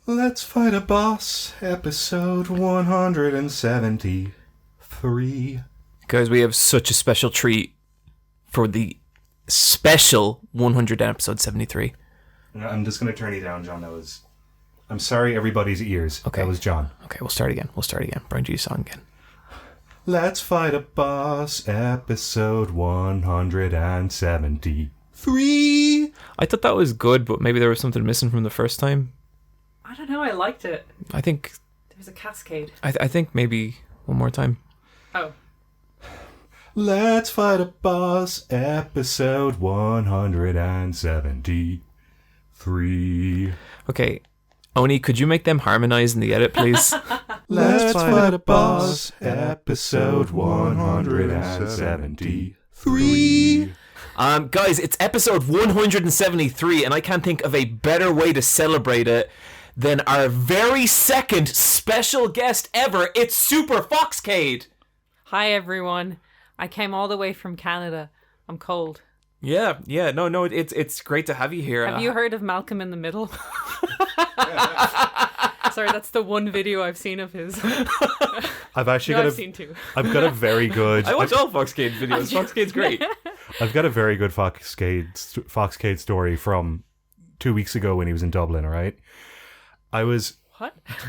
Let's Fight a Boss, episode 173. Guys, we have such a special treat for the special 100 episode 73. I'm just going to turn you down, John. I'm sorry, everybody's ears. Okay. That was John. Okay, we'll start again. Brian G. song again. Let's Fight a Boss, episode 173. I thought that was good, but maybe there was something missing from the first time. I don't know, I liked it. I think... There was a cascade. I think maybe one more time. Oh. Let's Fight a Boss, episode 173. Okay. Oni, could you make them harmonize in the edit, please? Let's Fight a Boss, episode 173. Guys, it's episode 173, and I can't think of a better way to celebrate it than our very second special guest ever. It's Super Foxcade. Hi, everyone. I came all the way from Canada. I'm cold. Yeah, no, it's great to have you here. Have you heard of Malcolm in the Middle? Sorry, that's the one video I've seen of his. I've seen two. I've got a very good... I watch all Foxcade videos. Foxcade's great. I've got a very good Foxcade story from 2 weeks ago when he was in Dublin, all right? I was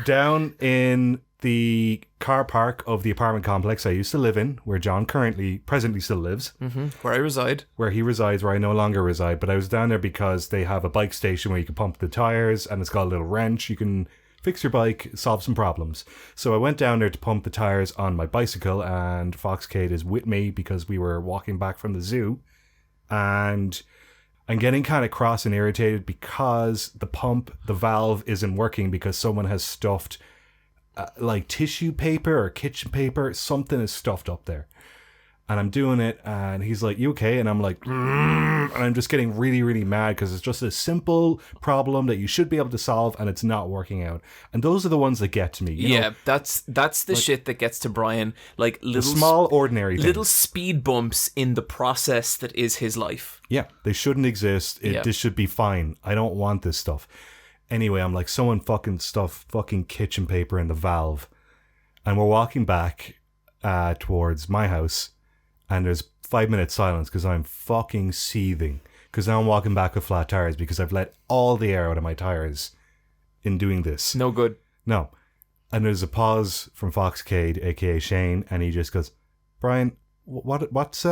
down in the car park of the apartment complex I used to live in, where John presently still lives. Mm-hmm. Where I reside. Where he resides, where I no longer reside. But I was down there because they have a bike station where you can pump the tires, and it's got a little wrench. You can fix your bike, solve some problems. So I went down there to pump the tires on my bicycle, and Foxcade is with me because we were walking back from the zoo. And I'm getting kind of cross and irritated because the valve isn't working because someone has stuffed like tissue paper or kitchen paper. Something is stuffed up there. And I'm doing it, and he's like, "You okay?" And I'm like, and I'm just getting really, really mad because it's just a simple problem that you should be able to solve, and it's not working out. And those are the ones that get to me. You know? that's the shit that gets to Brian. Like little small, ordinary things. Little speed bumps in the process that is his life. Yeah, they shouldn't exist. This should be fine. I don't want this stuff. Anyway, I'm like, someone fucking stuffed fucking kitchen paper in the valve, and we're walking back towards my house. And there's 5 minutes silence because I'm fucking seething. Because now I'm walking back with flat tires because I've let all the air out of my tires in doing this. No good. No. And there's a pause from Foxcade, aka Shane, and he just goes, "Brian, what's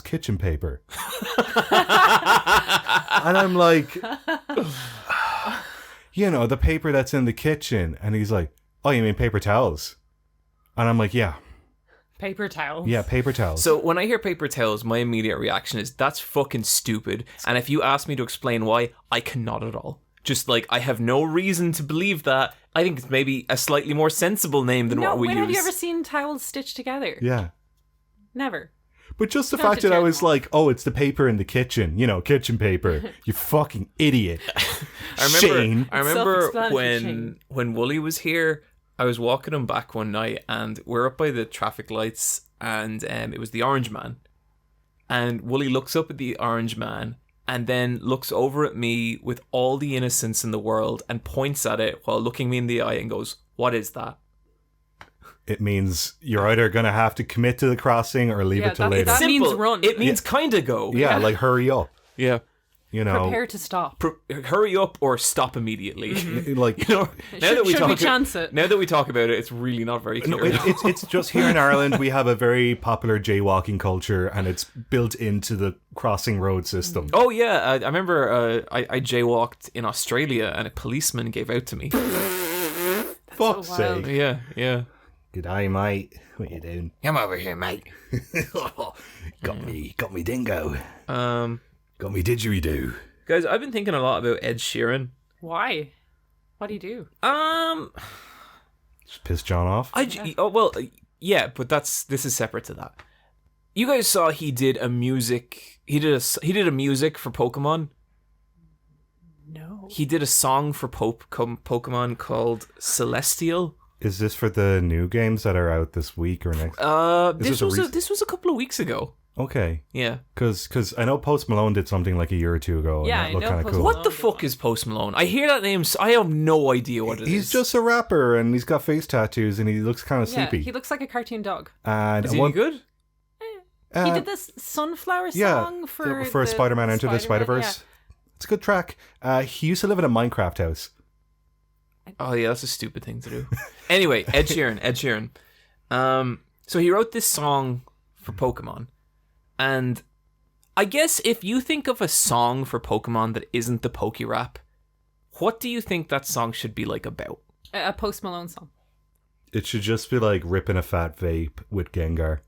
kitchen paper?" And I'm like, the paper that's in the kitchen. And he's like, "Oh, you mean paper towels?" And I'm like, "Yeah." Paper towels. Yeah, paper towels. So when I hear paper towels, my immediate reaction is, that's fucking stupid. And if you ask me to explain why, I cannot at all. Just like, I have no reason to believe that. I think it's maybe a slightly more sensible name than what we use. When have you ever seen towels stitched together? Yeah. Never. But just the fact that I was like, "Oh, it's the paper in the kitchen, kitchen paper." You fucking idiot. Shane. I remember when Wooly was here, I was walking him back one night, and we're up by the traffic lights, and it was the orange man. And Wooly looks up at the orange man, and then looks over at me with all the innocence in the world, and points at it while looking me in the eye and goes, "What is that?" It means you're either going to have to commit to the crossing or leave it till later. That means run. It means kind of go. Yeah, like hurry up. Yeah. Prepare to stop. Hurry up or stop immediately. Mm-hmm. Like, now that we talk about it, it's really not very clear. No, it's just here in Ireland we have a very popular jaywalking culture, and it's built into the crossing road system. Oh yeah, I remember I jaywalked in Australia, and a policeman gave out to me. Fuck's sake! Yeah. G'day, mate. What you doing? Come over here, mate. Got me dingo. Got me didgeridoo. Guys, I've been thinking a lot about Ed Sheeran. Why? What do you do? Just piss John off? Yeah, but this is separate to that. You guys saw he did a music for Pokemon? No. He did a song for Pokemon called Celestial. Is this for the new games that are out this week or next? This was a couple of weeks ago. Okay. Yeah. Because I know Post Malone did something like a year or two ago. Yeah, and that looked I know kind of Post cool. Malone. What the fuck is Post Malone? I hear that name, so I have no idea what it is. He's just a rapper, and he's got face tattoos, and he looks kind of Yeah, sleepy. he looks like a cartoon dog. And Is he any good? He did this Sunflower song for Spider-Man Into the Spider-Man, Spider-Verse. It's a good track. He used to live in a Minecraft house. Oh yeah, that's a stupid thing to do. Anyway, Ed Sheeran. So he wrote this song for Pokemon, and I guess if you think of a song for Pokemon that isn't the Poke Rap, what do you think that song should be like about? A Post Malone song. It should just be like ripping a fat vape with Gengar.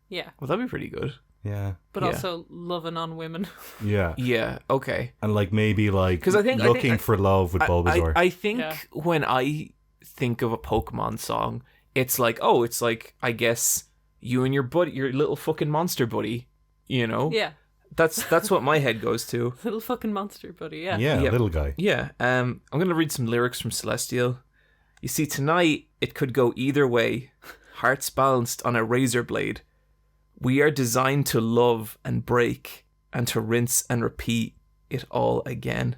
Yeah, Well, that'd be pretty good. Yeah. but Yeah. also loving on women. Yeah. Yeah. Okay. And like maybe like 'Cause I think- looking for love with Bulbasaur. I think Yeah. when I think of a Pokemon song, it's like I guess you and your buddy, your little fucking monster buddy. You know. Yeah, That's what my head goes to. little fucking monster buddy. Yeah. yeah, Yeah. little guy. Yeah, I'm going to read some lyrics from Celestial. You see, tonight, it could go either way. Hearts balanced on a razor blade. We are designed to love and break, and to rinse and repeat it all again.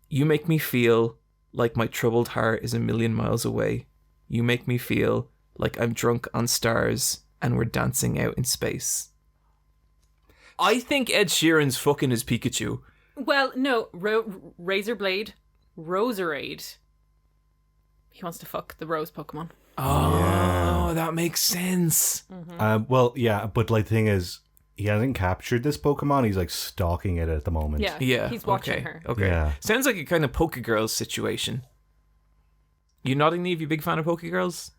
You make me feel like my troubled heart is a million miles away. You make me feel like I'm drunk on stars, and we're dancing out in space. I think Ed Sheeran's fucking his Pikachu. Well, no, Razor Blade, Roserade. He wants to fuck the Rose Pokemon. Oh, that makes sense. Well, yeah, but like the thing is, he hasn't captured this Pokemon. He's like stalking it at the moment. Yeah, Yeah. he's watching okay. her. Okay. Yeah. Sounds like a kind of Pokegirls situation. You nodding, Niamh? You big fan of Pokegirls?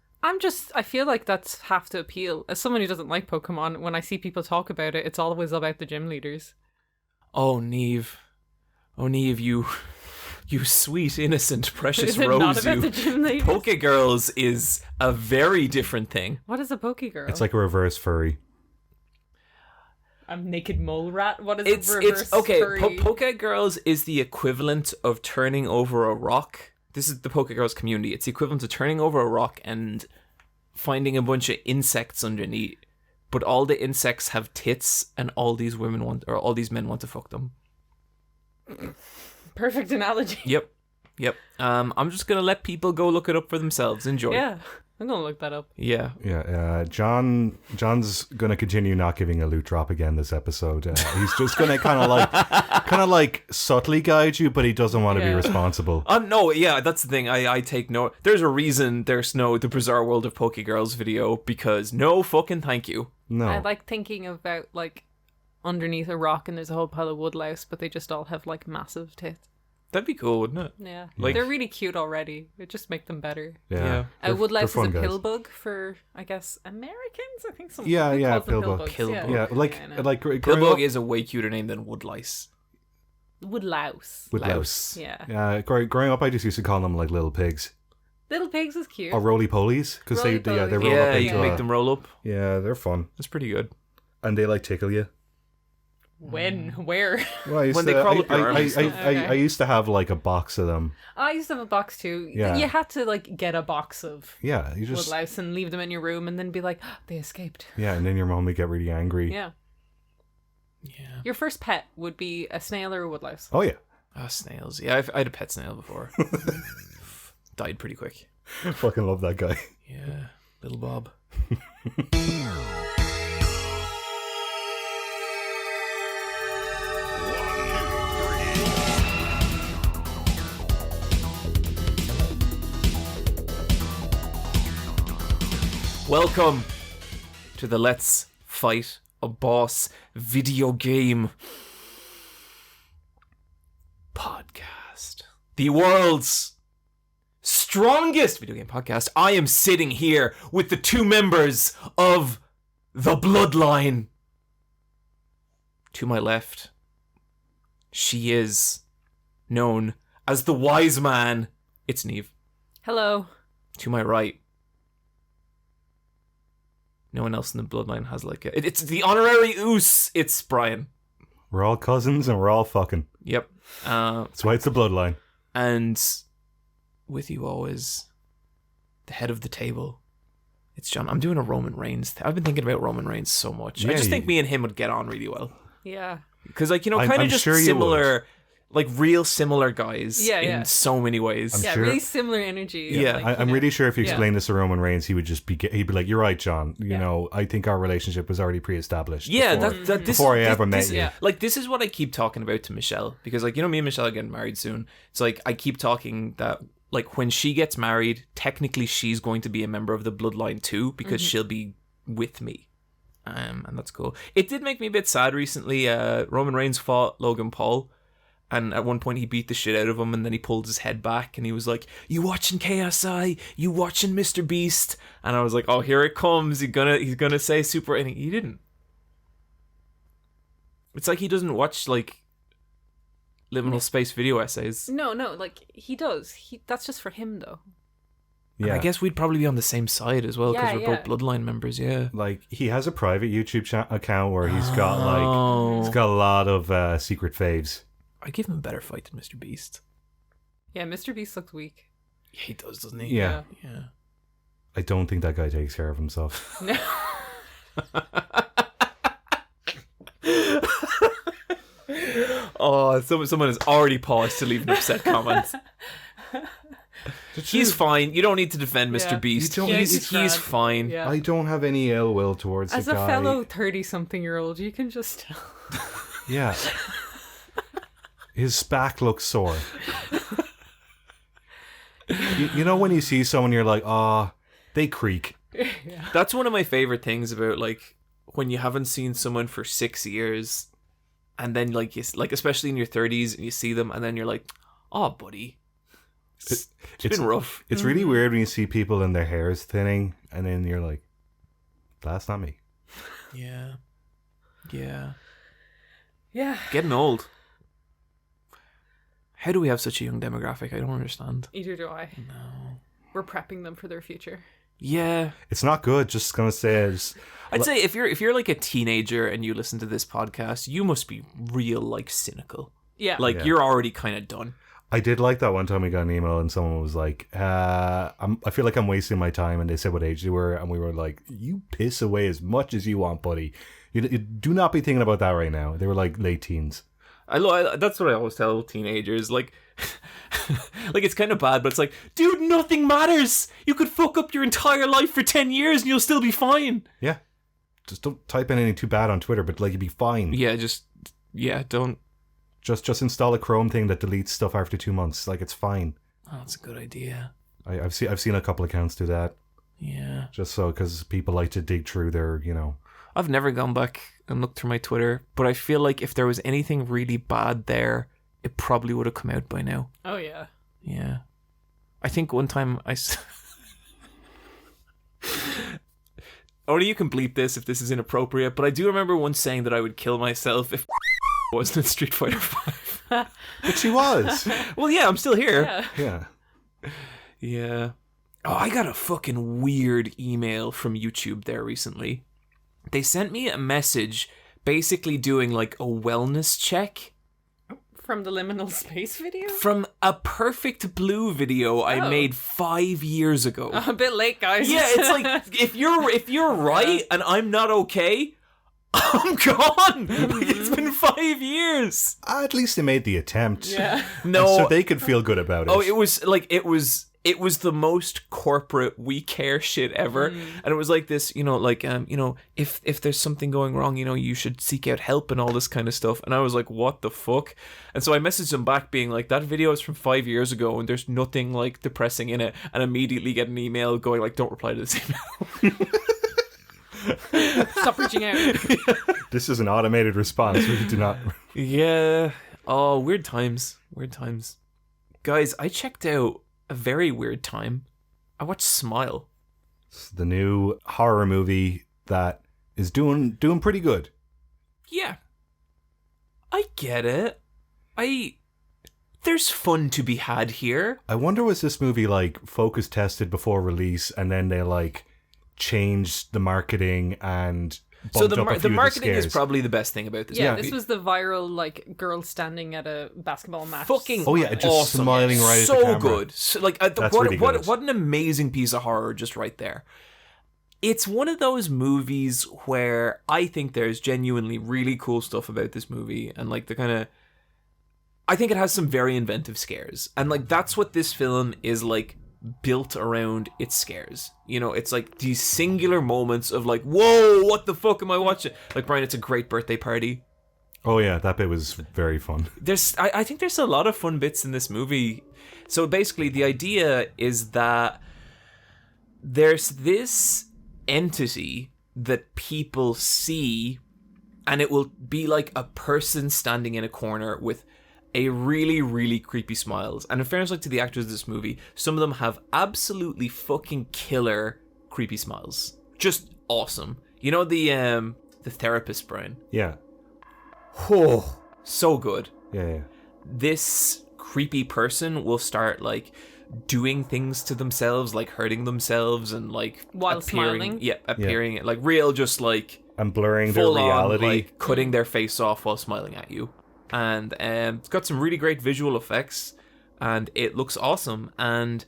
I feel like that's have to appeal. As someone who doesn't like Pokemon, when I see people talk about it, it's always about the gym leaders. Oh, Niamh. Oh, Niamh, you sweet, innocent, precious Is it rose. not about You. the gym leaders? Pokegirls is a very different thing. What is a Pokegirl? It's like a reverse furry. a naked mole rat. What is a reverse It's okay. furry? Pokegirls is the equivalent of turning over a rock. This is the Pokegirls community. It's the equivalent of turning over a rock and finding a bunch of insects underneath. But all the insects have tits, and all these men want to fuck them. Perfect analogy. Yep. I'm just gonna let people go look it up for themselves. Enjoy. Yeah, I'm gonna look that up. Yeah. Yeah, John's gonna continue not giving a loot drop again this episode. He's just gonna kind of like subtly guide you, but he doesn't want to be Yeah. responsible. No, yeah, that's the thing. I take no. There's a reason there's no The Bizarre World of Pokegirls video, because no fucking thank you. No, I like thinking about like underneath a rock and there's a whole pile of woodlouse, but they just all have like massive tits. That'd be cool, wouldn't it? Yeah, Like- they're really cute already. It just make them better. yeah. Yeah. Woodlouse is fun a guys. pill bug for, I guess, Americans. I think some. Yeah, who yeah, calls them pill bug. Pill Yeah. bug. Yeah, like I know. like growing Pillbug up is a way cuter name than Woodlice. Woodlouse. with Louse. louse. Yeah, Growing up, I just used to call them like little pigs little pigs is cute. or roly polies because they Roly-polies. roll Yeah, up you into can make them roll up. Yeah, they're fun That's pretty good. and they like tickle you. When? Where? Well, I used When to, they crawl up your I, arms I, and stuff. I used to have like a box of them. I used to have a box too. Yeah. You had to like get a box of Yeah, you just woodlouse and leave them in your room, and then be like, oh, they escaped. yeah, and then your mom would get really angry. Yeah. Yeah. Your first pet would be a snail or a woodlouse. Oh yeah, Snails. Yeah, I had a pet snail before. Died pretty quick. I fucking love that guy. Yeah, little Bob. Welcome to the Let's Fight a Boss video game podcast. The world's strongest video game podcast. I am sitting here with the two members of the Bloodline. To my left, she is known as the Wise Man. It's Niamh. Hello. To my right, no one else in the Bloodline has like it's the honorary Oos. It's Brian. We're all cousins and we're all fucking. Yep. That's why it's the bloodline. And with you always, the head of the table, It's John. I'm doing a Roman Reigns. I've been thinking about Roman Reigns so much. Yeah, I just think me and him would get on really well. Yeah. Because, like, kind I'm of just sure you similar, like, real similar guys Yeah, in so many ways. Yeah, sure. really similar energy. Yeah. Like, I'm really sure if you Yeah. explain this to Roman Reigns, he'd be like, "You're right, John. You know, I think our relationship was already pre-established. Yeah, before I ever met you. Yeah. Like, this is what I keep talking about to Michelle. Because, like, me and Michelle are getting married soon. It's like, I keep talking that, like, when she gets married, technically she's going to be a member of the bloodline too, because she'll be with me. And that's cool. It did make me a bit sad recently. Roman Reigns fought Logan Paul, and at one point he beat the shit out of him, and then he pulled his head back, and he was like, "You watching KSI? You watching Mr. Beast?" And I was like, "Oh, here it comes. He's gonna say super." And he didn't. It's like he doesn't watch like liminal space video essays. No, like he does. That's just for him though. And Yeah. I guess we'd probably be on the same side as well because Yeah, we're both bloodline members. Yeah. Like he has a private YouTube account where he's got a lot of secret faves. I give him a better fight than Mr. Beast. Yeah, Mr. Beast looks weak. Yeah, he does, doesn't he? Yeah. Yeah. I don't think that guy takes care of himself. No. Oh, someone has already paused to leave an upset comment. He's fine. You don't need to defend Mr. Yeah. Beast. You don't need to He's try. fine. Yeah. I don't have any ill will towards As the a guy. fellow 30-something-year-old, you can just tell. Yeah. His back looks sore. you know when you see someone, you're like, they creak. Yeah. That's one of my favorite things about like when you haven't seen someone for 6 years, and then like especially in your 30s, and you see them, and then you're like, "Oh, buddy, it's been rough." It's really weird when you see people and their hair is thinning, and then you're like, "That's not me." Yeah. Yeah. Yeah. Getting old. How do we have such a young demographic? I don't understand. Either do I. No. We're prepping them for their future. Yeah. It's not good. Just gonna say it. I'd say if you're like a teenager and you listen to this podcast, you must be real like cynical. Yeah. Like Yeah. you're already kind of done. I did like that one time we got an email and someone was like, I feel like I'm wasting my time, and they said what age they were, and we were like, "You piss away as much as you want, buddy. You do not be thinking about that right now." They were like late teens. I that's what I always tell teenagers. Like, like it's kind of bad, but it's like, dude, nothing matters. You could fuck up your entire life for 10 years and you'll still be fine. Yeah. Just don't type in anything too bad on Twitter, but like you'd be fine. Yeah, don't. Just install a Chrome thing that deletes stuff after 2 months. Like it's fine. Oh, that's a good idea. I've seen a couple accounts do that. Yeah. Just so because people like to dig through their I've never gone back and looked through my Twitter, but I feel like if there was anything really bad there, it probably would have come out by now. Oh, yeah. Yeah. I think one time only you can bleep this if this is inappropriate, but I do remember once saying that I would kill myself if wasn't in Street Fighter 5. But she was. Well, yeah, I'm still here. Yeah. Yeah. Yeah. Oh, I got a fucking weird email from YouTube there recently. They sent me a message basically doing like a wellness check From the liminal space video? from a Perfect Blue video I made 5 years ago. A bit late, guys. Yeah, it's like if you're right and I'm not okay, I'm gone. Like, it's been 5 years. At least they made the attempt. Yeah. No, So they could feel good about it. oh, it was the most corporate we care shit ever, and it was like this, if there's something going wrong, you should seek out help and all this kind of stuff. And I was like, what the fuck? And so I messaged them back being like, that video is from 5 years ago and there's nothing like depressing in it, and immediately get an email going like, don't reply to this email. Stop reaching out. This is an automated response. We do not. Yeah. Oh, weird times. Guys, I checked out a very weird time. I watched Smile. It's the new horror movie that is doing pretty good. Yeah. I get it. There's fun to be had here. I wonder, was this movie like focus tested before release, and then they like changed the marketing and So bumped up a few the of marketing scares? is probably the best thing about this Yeah, movie. this was the viral, like, girl standing at a basketball match. Fucking Oh yeah, just awesome. smiling right so at the camera. good. So, like, That's really good. what an amazing piece of horror just right there. It's one of those movies where I think there's genuinely really cool stuff about this movie, and like the kind of, I think it has some very inventive scares, and like that's what this film is like, built around its scares. You know, it's like these singular moments of like, whoa, what the fuck am I watching? Like, Brian, it's a great birthday party. Oh yeah, that bit was very fun. I think there's a lot of fun bits in this movie. So basically the idea is that there's this entity that people see, and it will be like a person standing in a corner with a really, really creepy smiles. And in fairness, like, to the actors of this movie, some of them have absolutely fucking killer creepy smiles. Just awesome. You know the therapist, Brian? Yeah. Oh, so good. Yeah. This creepy person will start like doing things to themselves, like hurting themselves and like while appearing, smiling. Yeah, appearing like real, just like And blurring their full reality. on, like cutting their face off while smiling at you. And it's got some really great visual effects, and it looks awesome. And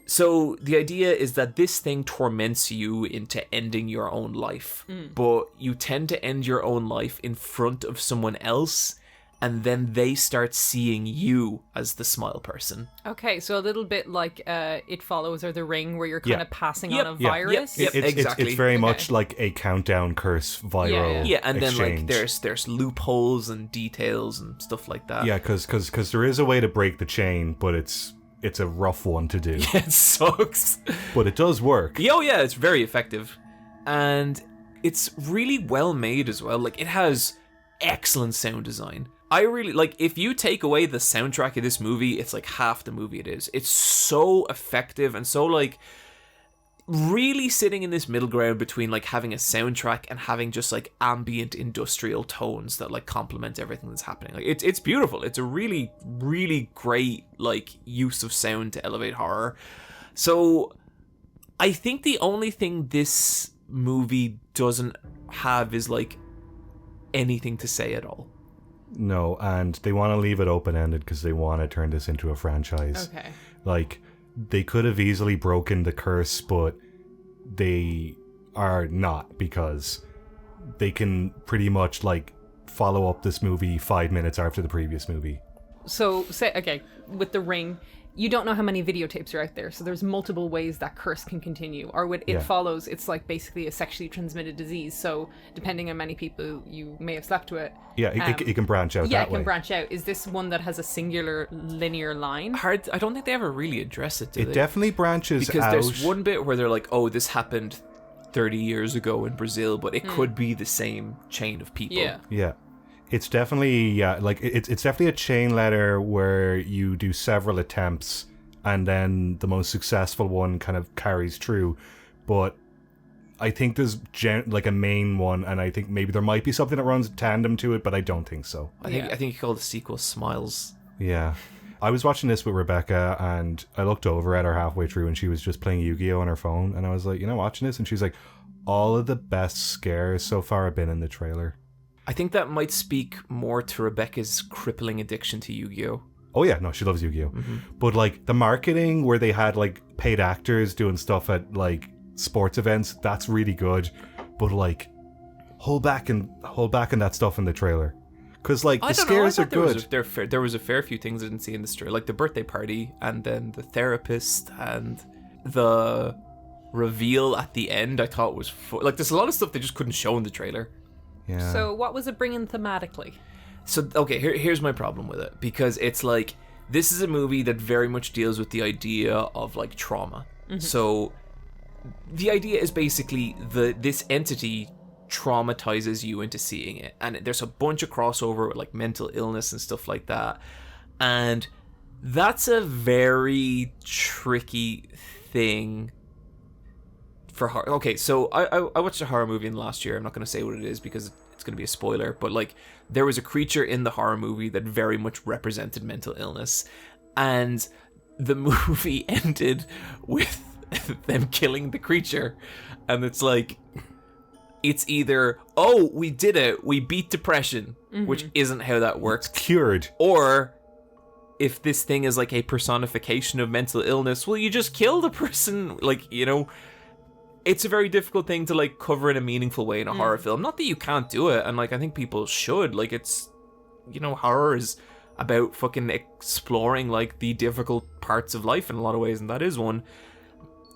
so the idea is that this thing torments you into ending your own life, but you tend to end your own life in front of someone else, and then they start seeing you as the smile person. Okay, so a little bit like It Follows or The Ring, where you're kind of passing on a Yeah. virus. Yep. Exactly. It's very much like a countdown curse viral Yeah, and then like exchange. there's loopholes and details and stuff like that. Yeah, because there is a way to break the chain, but it's a rough one to do. It sucks. But it does work. Oh yeah, it's very effective. And it's really well made as well. Like, it has excellent sound design. I really, like, if you take away the soundtrack of this movie, it's like half the movie it is. It's so effective and so, like, really sitting in this middle ground between, like, having a soundtrack and having just, like, ambient industrial tones that, like, complement everything that's happening. Like, it's beautiful. It's a really, really great, like, use of sound to elevate horror. So I think the only thing this movie doesn't have is, like, anything to say at all. No, and they want to leave it open-ended because they want to turn this into a franchise. Okay. Like, they could have easily broken the curse, but they are not, because they can pretty much, like, follow up this movie 5 minutes after the previous movie. So, with The Ring, you don't know how many videotapes are out there, so there's multiple ways that curse can continue. Or with It Follows, it's like basically a sexually transmitted disease, so depending on many people you may have slept with. Yeah, it can branch out that way. Yeah, it can branch out. Is this one that has a singular linear line? I don't think they ever really address it, do they? It definitely branches out. Because there's one bit where they're like, oh, this happened 30 years ago in Brazil, but it could be the same chain of people. Yeah. It's definitely, it's definitely a chain letter where you do several attempts and then the most successful one kind of carries through. But I think there's like a main one, and I think maybe there might be something that runs tandem to it, but I don't think so. I think you call the sequel Smiles. Yeah. I was watching this with Rebecca, and I looked over at her halfway through, and she was just playing Yu-Gi-Oh! On her phone, and I was like, watching this? And she's like, all of the best scares so far have been in the trailer. I think that might speak more to Rebecca's crippling addiction to Yu-Gi-Oh! Oh yeah, no, she loves Yu-Gi-Oh! Mm-hmm. But like the marketing where they had like paid actors doing stuff at like sports events, that's really good. But like hold back on that stuff in the trailer, because like the scares are good. There was a fair few things I didn't see in this trailer, like the birthday party and then the therapist and the reveal at the end. I thought was like there's a lot of stuff they just couldn't show in the trailer. Yeah. So what was it bringing thematically? So, okay, here's my problem with it. Because it's like, this is a movie that very much deals with the idea of, like, trauma. Mm-hmm. So, the idea is basically this entity traumatizes you into seeing it. And there's a bunch of crossover with, like, mental illness and stuff like that. And that's a very tricky thing for horror. Okay, so I watched a horror movie in the last year. I'm not going to say what it is because it's going to be a spoiler, but like there was a creature in the horror movie that very much represented mental illness, and the movie ended with them killing the creature, and it's like it's either, oh, we did it, we beat depression, which isn't how that works. It's cured. Or if this thing is like a personification of mental illness, well, you just kill the person, like, it's a very difficult thing to like cover in a meaningful way in a horror film. Not that you can't do it, and like I think people should. Like it's, you know, horror is about fucking exploring like the difficult parts of life in a lot of ways, and that is one.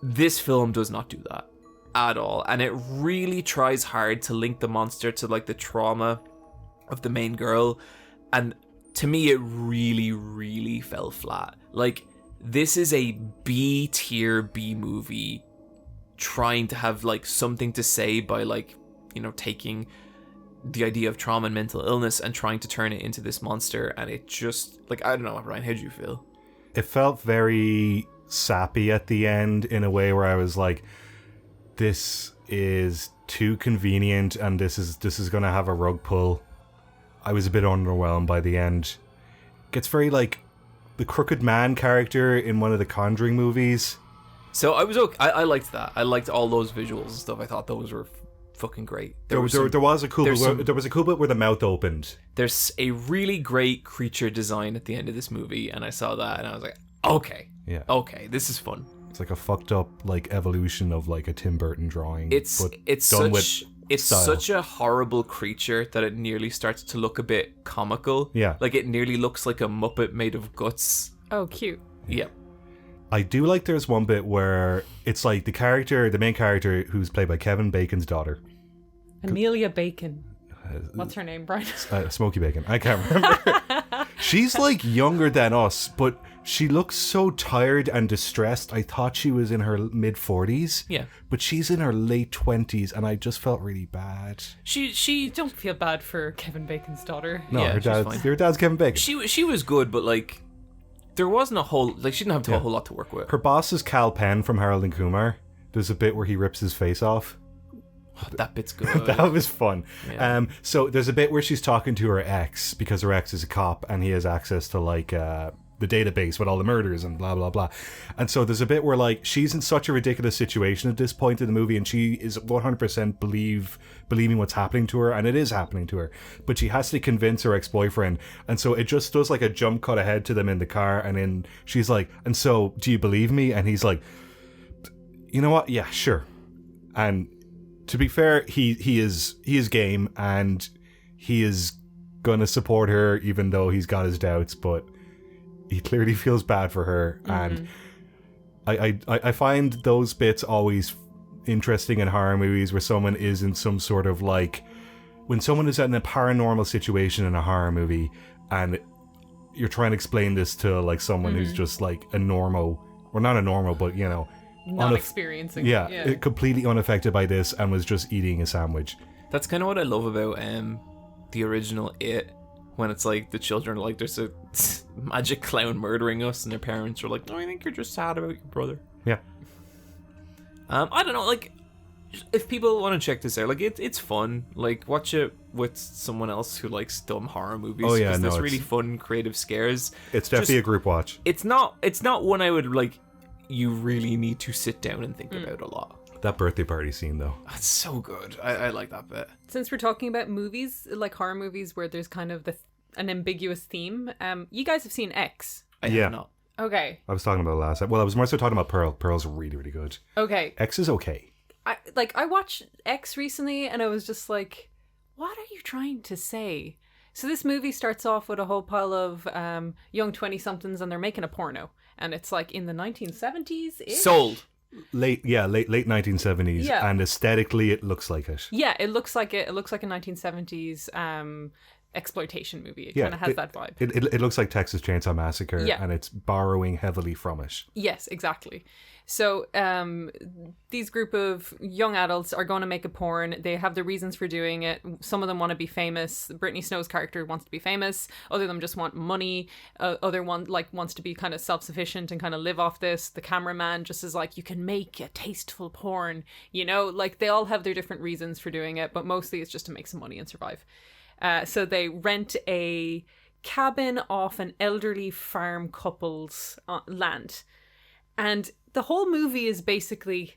This film does not do that at all, and it really tries hard to link the monster to like the trauma of the main girl, and to me it really, really fell flat. Like, this is a B-tier B movie trying to have like something to say by like, you know, taking the idea of trauma and mental illness and trying to turn it into this monster, and it just, like, I don't know, Ryan, how did you feel? It felt very sappy at the end in a way where I was like, this is too convenient and this is going to have a rug pull. I was a bit underwhelmed by the end. It gets very like the Crooked Man character in one of the Conjuring movies. So I was okay. I liked that. I liked all those visuals and stuff. I thought those were fucking great. There was a cool bit where the mouth opened. There's a really great creature design at the end of this movie, and I saw that and I was like, okay, this is fun. It's like a fucked up like evolution of like a Tim Burton drawing. It's such a horrible creature that it nearly starts to look a bit comical. Yeah, like it nearly looks like a Muppet made of guts. Oh, cute. Yeah. I do like there's one bit where it's like the main character who's played by Kevin Bacon's daughter. Amelia Bacon. What's her name, Brian? Smokey Bacon. I can't remember. She's like younger than us, but she looks so tired and distressed. I thought she was in her mid-40s. Yeah. But she's in her late 20s, and I just felt really bad. She don't feel bad for Kevin Bacon's daughter. No, yeah, her dad's Kevin Bacon. She was good, but like there wasn't a whole, like, she didn't have a whole lot to work with. Her boss is Cal Penn from Harold and Kumar. There's a bit where he rips his face off. Oh, that bit's good. That was fun. Yeah. So there's a bit where she's talking to her ex, because her ex is a cop and he has access to like the database with all the murders and blah blah blah. And so there's a bit where like she's in such a ridiculous situation at this point in the movie, and she is 100% believing what's happening to her, and it is happening to her, but she has to convince her ex-boyfriend, and so it just does like a jump cut ahead to them in the car, and then she's like, and so do you believe me? And he's like, you know what, yeah, sure. And to be fair, he is game, and he is gonna support her even though he's got his doubts, but he clearly feels bad for her. And I find those bits always interesting in horror movies, where someone is in some sort of like, when someone is in a paranormal situation in a horror movie and you're trying to explain this to like someone who's just like a normal, or not a normal, but you know, not experiencing completely unaffected by this and was just eating a sandwich. That's kind of what I love about the original It, when it's like the children are like, there's a magic clown murdering us, and their parents are like, no, I think you're just sad about your brother. Yeah. I don't know, like, if people want to check this out, like, it's fun. Like, watch it with someone else who likes dumb horror movies. Oh yeah, because there's really fun, creative scares. It's definitely a group watch. It's not one I would like. You really need to sit down and think about a lot. That birthday party scene, though. That's so good. I like that bit. Since we're talking about movies, like horror movies, where there's kind of an ambiguous theme, you guys have seen X. I have not. Okay. I was talking about it last time. Well, I was more so talking about Pearl. Pearl's really, really good. Okay. X is okay. I watched X recently, and I was just like, what are you trying to say? So this movie starts off with a whole pile of young 20-somethings, and they're making a porno. And it's like in the 1970s. Sold. Late 1970s. Yeah. And aesthetically, it looks like it. Yeah, it looks like it. It looks like a 1970s exploitation movie. It kind of has that vibe. It looks like Texas Chainsaw Massacre, and it's borrowing heavily from it. Yes, exactly. So these group of young adults are going to make a porn. They have the reasons for doing it. Some of them want to be famous. Brittany Snow's character wants to be famous. Other of them just want money. Other one wants to be kind of self-sufficient and kind of live off this. The cameraman just is like, you can make a tasteful porn. You know, like they all have their different reasons for doing it, but mostly it's just to make some money and survive. So they rent a cabin off an elderly farm couple's land. And the whole movie is basically,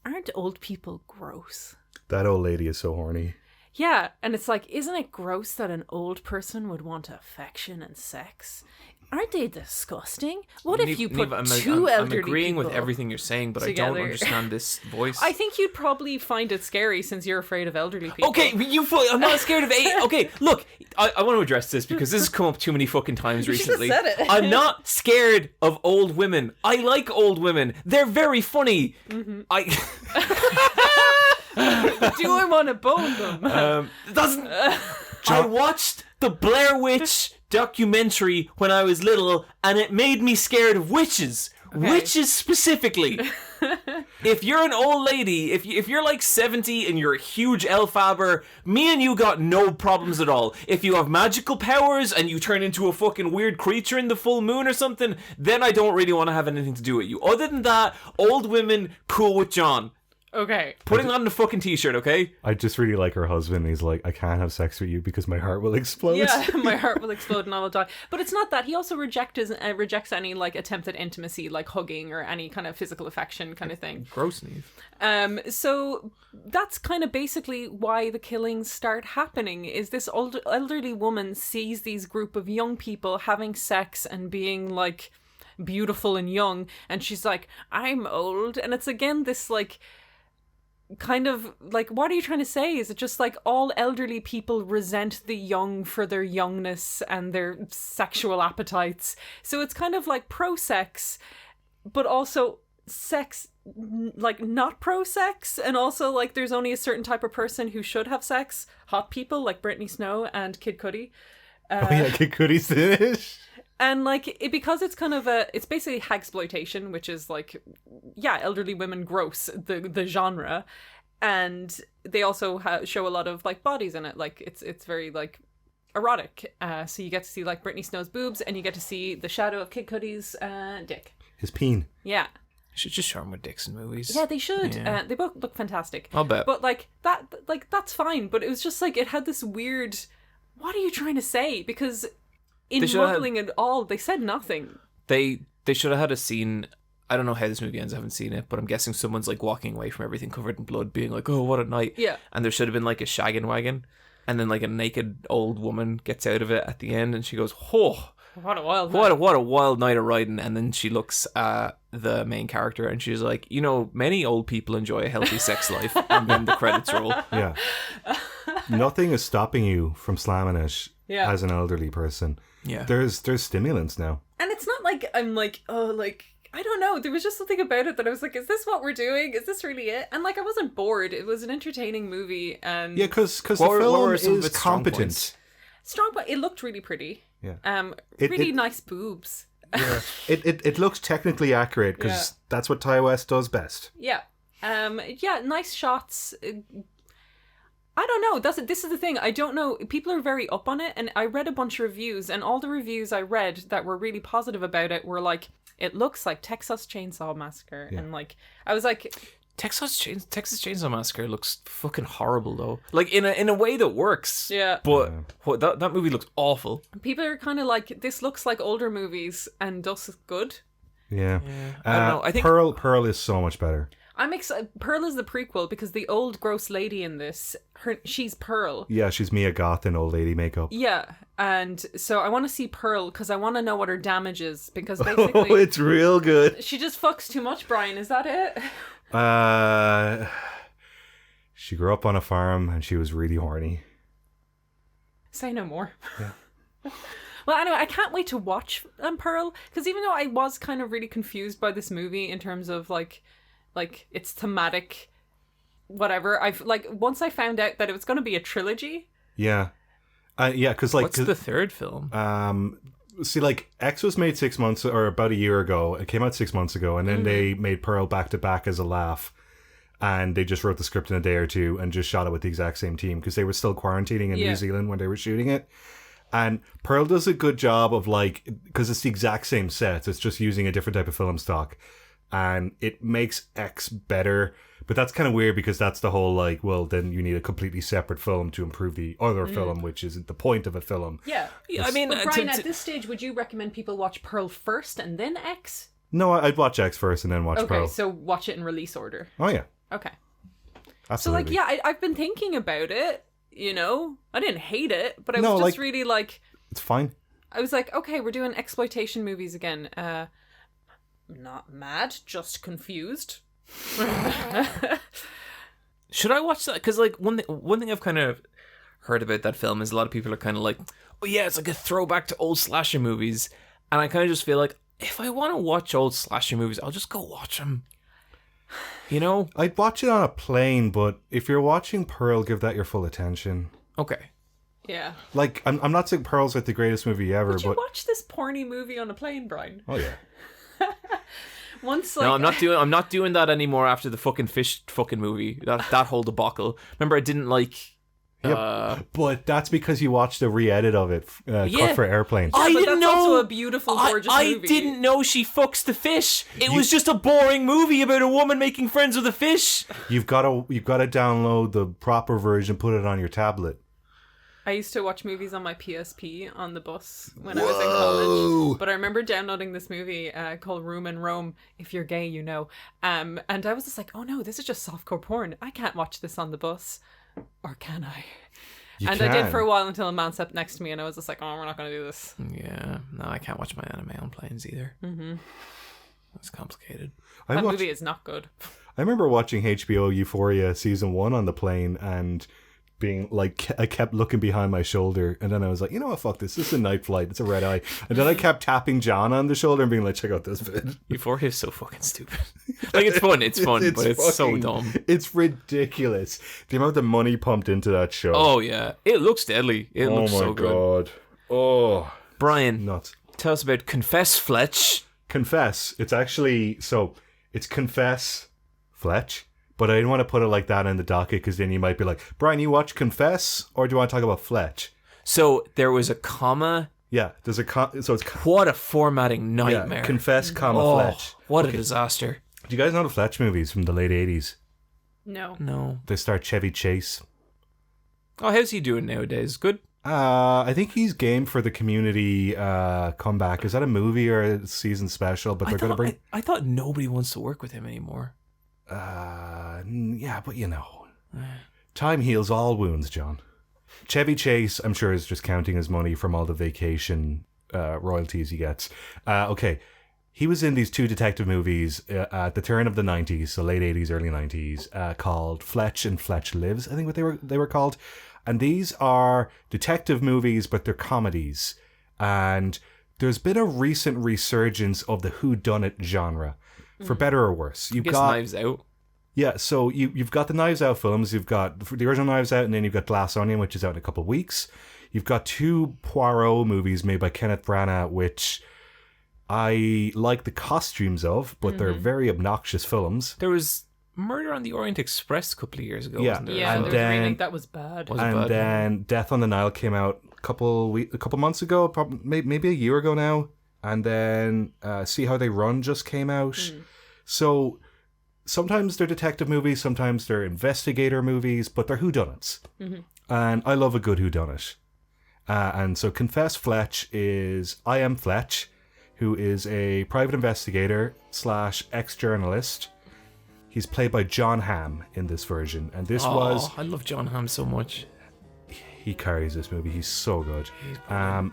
aren't old people gross? That old lady is so horny. Yeah, and it's like, isn't it gross that an old person would want affection and sex? Aren't they disgusting? What if you put Niamh, two elderly I'm agreeing people with everything you're saying, but together? I don't understand this voice. I think you'd probably find it scary since you're afraid of elderly people. Okay, I'm not scared of eight. Okay, look, I want to address this because this has come up too many fucking times recently. You just said it. I'm not scared of old women. I like old women. They're very funny. Mm-hmm. Do I want to bone them? Doesn't. I watched the Blair Witch documentary when I was little, and it made me scared of witches. Okay. Witches specifically. If you're an old lady, if you're like 70 and you're a huge elfabber, me and you got no problems at all. If you have magical powers and you turn into a fucking weird creature in the full moon or something, then I don't really want to have anything to do with you. Other than that, old women, cool with John. Okay. Putting on the fucking t-shirt, okay? I just really like her husband. He's like, I can't have sex with you because my heart will explode. Yeah, my heart will explode and I will die. But it's not that. He also rejects any like attempt at intimacy, like hugging or any kind of physical affection kind of thing. Gross, Niamh. So that's kind of basically why the killings start happening. Is this elderly woman sees these group of young people having sex and being like beautiful and young, and she's like, I'm old. And it's again this like kind of like, what are you trying to say? Is it just like all elderly people resent the young for their youngness and their sexual appetites? So it's kind of like pro-sex, but also sex, like not pro-sex, and also like there's only a certain type of person who should have sex. Hot people like Britney Snow and Kid Cudi. Kid Cudi's in it. And like because it's kind of it's basically hagsploitation, which is like, yeah, elderly women gross, the genre, and they also show a lot of like bodies in it. Like it's very like erotic. So you get to see like Britney Snow's boobs, and you get to see the shadow of Kid Cudi's dick. His peen. Yeah. Should just show him with dicks in movies. Yeah, they should. Yeah. They both look fantastic. I'll bet. But like that's fine. But it was just like it had this weird. What are you trying to say? Because in modeling and all, they said nothing. They should have had a scene. I don't know how this movie ends. I haven't seen it, but I'm guessing someone's like walking away from everything covered in blood, being like, "Oh, what a night!" Yeah. And there should have been like a shaggin' wagon, and then like a naked old woman gets out of it at the end, and she goes, "Oh, what a wild night. what a wild night of riding!" And then she looks at the main character, and she's like, "You know, many old people enjoy a healthy sex life." And then the credits roll. Yeah. Nothing is stopping you from slamming it as an elderly person. Yeah. There's stimulants now. And it's not like I'm like, oh, like, I don't know. There was just something about it that I was like, is this what we're doing? Is this really it? And like, I wasn't bored. It was an entertaining movie. And Yeah, because the film is competent. Strong, but it looked really pretty. Yeah. Really nice boobs. Yeah. It looks technically accurate because that's what Ty West does best. Yeah. Yeah, nice shots. I don't know. This is the thing. I don't know. People are very up on it, and I read a bunch of reviews, and all the reviews I read that were really positive about it were like, it looks like Texas Chainsaw Massacre, and like, I was like, Texas Chainsaw Massacre looks fucking horrible though. Like in a way that works. Yeah. But that movie looks awful. People are kind of like, this looks like older movies, and does good. Yeah. I don't know. I think Pearl is so much better. I'm excited. Pearl is the prequel because the old gross lady in this, she's Pearl. Yeah, she's Mia Goth in old lady makeup. Yeah, and so I want to see Pearl because I want to know what her damage is, because basically... Oh, it's real good. She just fucks too much, Brian. Is that it? She grew up on a farm and she was really horny. Say no more. Yeah. Well, anyway, I can't wait to watch Pearl, because even though I was kind of really confused by this movie in terms of like its thematic whatever, I've like, once I found out that it was going to be a trilogy. Yeah. Yeah, because like... What's the third film? See, like, X was made 6 months, or about a year ago. It came out 6 months ago, and then they made Pearl back-to-back as a laugh. And they just wrote the script in a day or two and just shot it with the exact same team, because they were still quarantining in New Zealand when they were shooting it. And Pearl does a good job of, like, because it's the exact same sets, it's just using a different type of film stock. And it makes X better, but that's kind of weird because that's the whole like, well, then you need a completely separate film to improve the other film, which isn't the point of a film. Yeah, I mean, but Brian, at this stage, would you recommend people watch Pearl first and then X? No, I'd watch X first and then watch Pearl. Okay, so watch it in release order. Oh yeah. Okay. Absolutely. So like, yeah, I've been thinking about it. You know, I didn't hate it, but I was just really like, it's fine. I was like, okay, we're doing exploitation movies again. Not mad, just confused. Should I watch that? Because like one thing I've kind of heard about that film is a lot of people are kind of like, oh yeah, it's like a throwback to old slasher movies, and I kind of just feel like if I want to watch old slasher movies, I'll just go watch them. You know, I'd watch it on a plane, but if you're watching Pearl, give that your full attention. Okay. Yeah. Like, I'm not saying Pearl's like the greatest movie ever, Would you but watch this porny movie on a plane, Brian? oh yeah. Once, like, No, I'm not doing that anymore after the fucking fish fucking movie. That whole debacle. Remember, I didn't like. But that's because you watched a re-edit of it, cut for Airplane. I but didn't that's know. also a beautiful, gorgeous I movie. didn't know she fucks the fish. It was just a boring movie about a woman making friends with a fish. You've got to download the proper version, put it on your tablet. I used to watch movies on my PSP on the bus when I was in college. But I remember downloading this movie called Room in Rome. If you're gay, you know. And I was just like, oh no, this is just softcore porn. I can't watch this on the bus. Or can I? I did for a while until a man sat next to me and I was just like, oh, we're not going to do this. Yeah. No, I can't watch my anime on planes either. Mm-hmm. That's complicated. That movie is not good. I remember watching HBO Euphoria season 1 on the plane and being like, I kept looking behind my shoulder and then I was like, you know what, fuck this is a night flight, it's a red eye, and then I kept tapping John on the shoulder and being like, check out this bit. Euphoria is so fucking stupid. Like, it's fun, but it's so dumb. It's ridiculous the amount of money pumped into that show. Oh yeah, it looks deadly. It looks so good. Oh my god. Oh, Brian, nuts. Tell us about Confess Fletch. Confess. It's actually, so it's Confess Fletch. But I didn't want to put it like that in the docket because then you might be like, Brian, you watch Confess, or do you want to talk about Fletch? So there was a comma. Yeah, there's a so it's what a formatting nightmare. Yeah, Confess, comma Fletch. What a disaster. Do you guys know the Fletch movies from the late 80s? No. They start Chevy Chase. Oh, how's he doing nowadays? Good? I think he's game for the Community comeback. Is that a movie or a season special? But they're going to bring. I thought nobody wants to work with him anymore. Yeah, but you know, time heals all wounds, John. Chevy Chase, I'm sure, is just counting his money from all the vacation royalties he gets. Okay, he was in these 2 detective movies at the turn of the 90s, so late 80s, early 90s, called Fletch and Fletch Lives, I think what they were called. And these are detective movies, but they're comedies. And there's been a recent resurgence of the whodunit genre. For better or worse, you've got Knives Out. Yeah, so you've got the Knives Out films. You've got the original Knives Out, and then you've got Glass Onion, which is out in a couple of weeks. You've got 2 Poirot movies made by Kenneth Branagh, which I like the costumes of, but they're very obnoxious films. There was Murder on the Orient Express a couple of years ago, Yeah. wasn't there? Yeah, And there was a then- remake that was bad. Then Death on the Nile came out a couple months ago, probably maybe a year ago now. And then See How They Run just came out. So sometimes they're detective movies, sometimes they're investigator movies, but they're whodunits. And I love a good whodunit. And so Confess Fletch is I Am Fletch, who is a private investigator / ex-journalist. He's played by John Hamm in this version. And this was... I love John Hamm so much. He carries this movie. He's so good.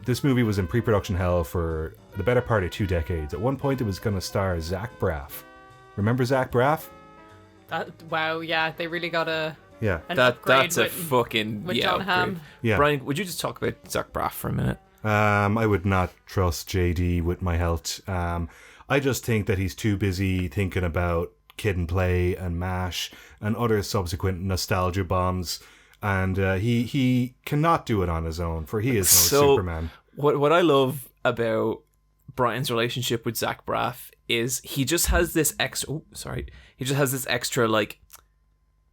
This movie was in pre-production hell for the better part of 2 decades. At one point, it was going to star Zach Braff. Remember Zach Braff? Wow, yeah, they really got an upgrade That's with, a fucking with John Hamm. Yeah. Brian, would you just talk about Zach Braff for a minute? I would not trust JD with my health. I just think that he's too busy thinking about Kid and Play and MASH and other subsequent nostalgia bombs. And he cannot do it on his own, for he is no Superman. What I love about Brian's relationship with Zach Braff is he just has this extra like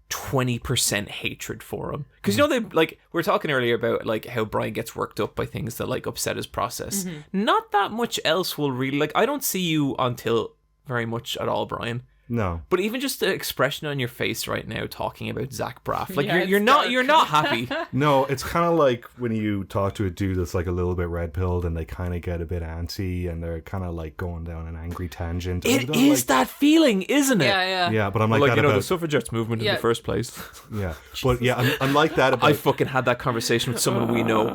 20% hatred for him, because you know, they like, we were talking earlier about like how Brian gets worked up by things that like upset his process. Not that much else will really, like, I don't see you until very much at all, Brian. No. But even just the expression on your face right now talking about Zach Braff, like Yeah, you're not happy. No, it's kind of like when you talk to a dude that's like a little bit red-pilled and they kind of get a bit antsy and they're kind of like going down an angry tangent. It is that feeling, isn't it? Yeah. Yeah, but I'm like Like, that you know, about... the suffragettes movement in the first place. Yeah, but yeah, I'm like that about... I fucking had that conversation with someone we know.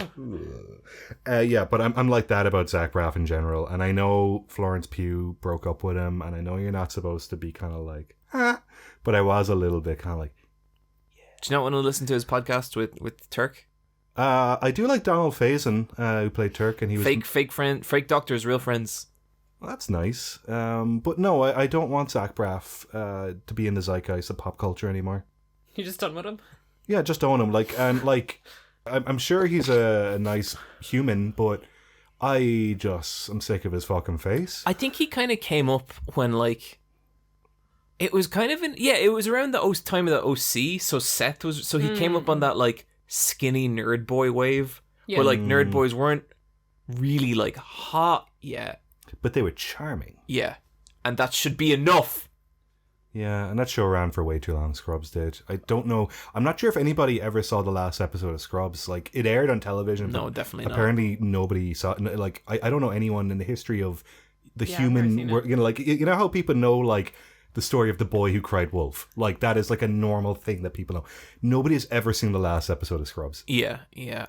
Yeah, but I'm like that about Zach Braff in general. And I know Florence Pugh broke up with him, and I know you're not supposed to be kind of like, but I was a little bit kind of like, Do you not want to listen to his podcast with Turk? I do like Donald Faison, who played Turk, and he was... Fake doctors, real friends. Well, that's nice. But no, I don't want Zach Braff to be in the zeitgeist of pop culture anymore. You just done with him? Yeah, just own him. I'm sure he's a nice human, but I'm sick of his fucking face. I think he kind of came up when like it was kind of it was around the time of the OC. So he came up on that like skinny nerd boy wave, where like nerd boys weren't really like hot yet, but they were charming. Yeah, and that should be enough. Yeah, and that show ran for way too long. Scrubs did. I don't know. I'm not sure if anybody ever saw the last episode of Scrubs. Like, it aired on television. No, definitely apparently nobody saw it. Like, I don't know anyone in the history of the I've never human... seen it. You know, like, you know how people know, like, the story of the boy who cried wolf? Like, that is, like, a normal thing that people know. Nobody has ever seen the last episode of Scrubs. Yeah.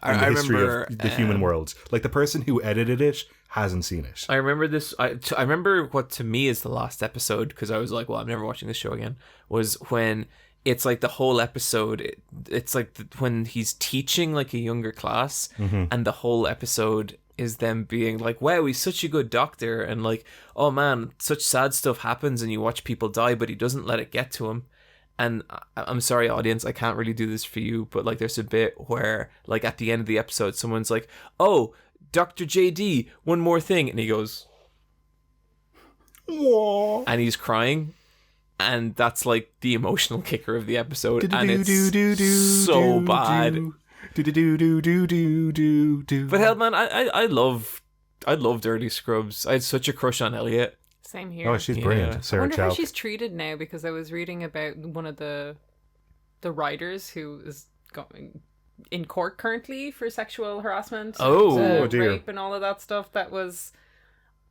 I remember the human world. Like, the person who edited it hasn't seen it. I remember this. I remember what to me is the last episode, because I was like, well, I'm never watching this show again. Was when it's like the whole episode. It's like when he's teaching like a younger class, and the whole episode is them being like, wow, he's such a good doctor, and like, oh man, such sad stuff happens, and you watch people die, but he doesn't let it get to him. And I'm sorry, audience, I can't really do this for you, but like, there's a bit where like at the end of the episode, someone's like, oh, Dr. JD, one more thing. And he goes, whoa. And he's crying. And that's like the emotional kicker of the episode. And it's so bad. But hell, man, I loved early Scrubs. I had such a crush on Elliot. Same here. Oh, she's brilliant. I Sarah wonder how Chalk. she's treated now, because I was reading about one of the writers who is going in court currently for sexual harassment, dear, rape, and all of that stuff. That was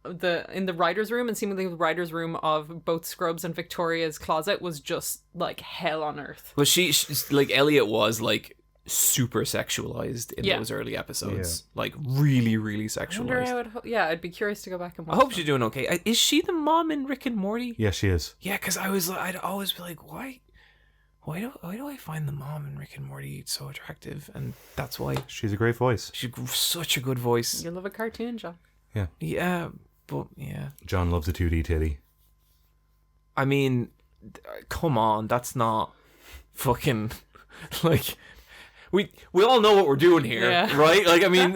in the writers' room, and seemingly the writers' room of both Scrubs and Victoria's closet was just like hell on earth. Well, she's like, Elliot was like super sexualized in those early episodes, like really, really sexualized. I'd be curious to go back and watch. I hope she's doing okay. Is she the mom in Rick and Morty? Yeah, she is. Yeah, because I'd always be like, why do I find the mom in Rick and Morty so attractive? And that's why She's a great voice. she's such a good voice. You love a cartoon, John. Yeah, but yeah. John loves a 2D titty. I mean, come on, that's not fucking like we all know what we're doing here, right? Like, I mean,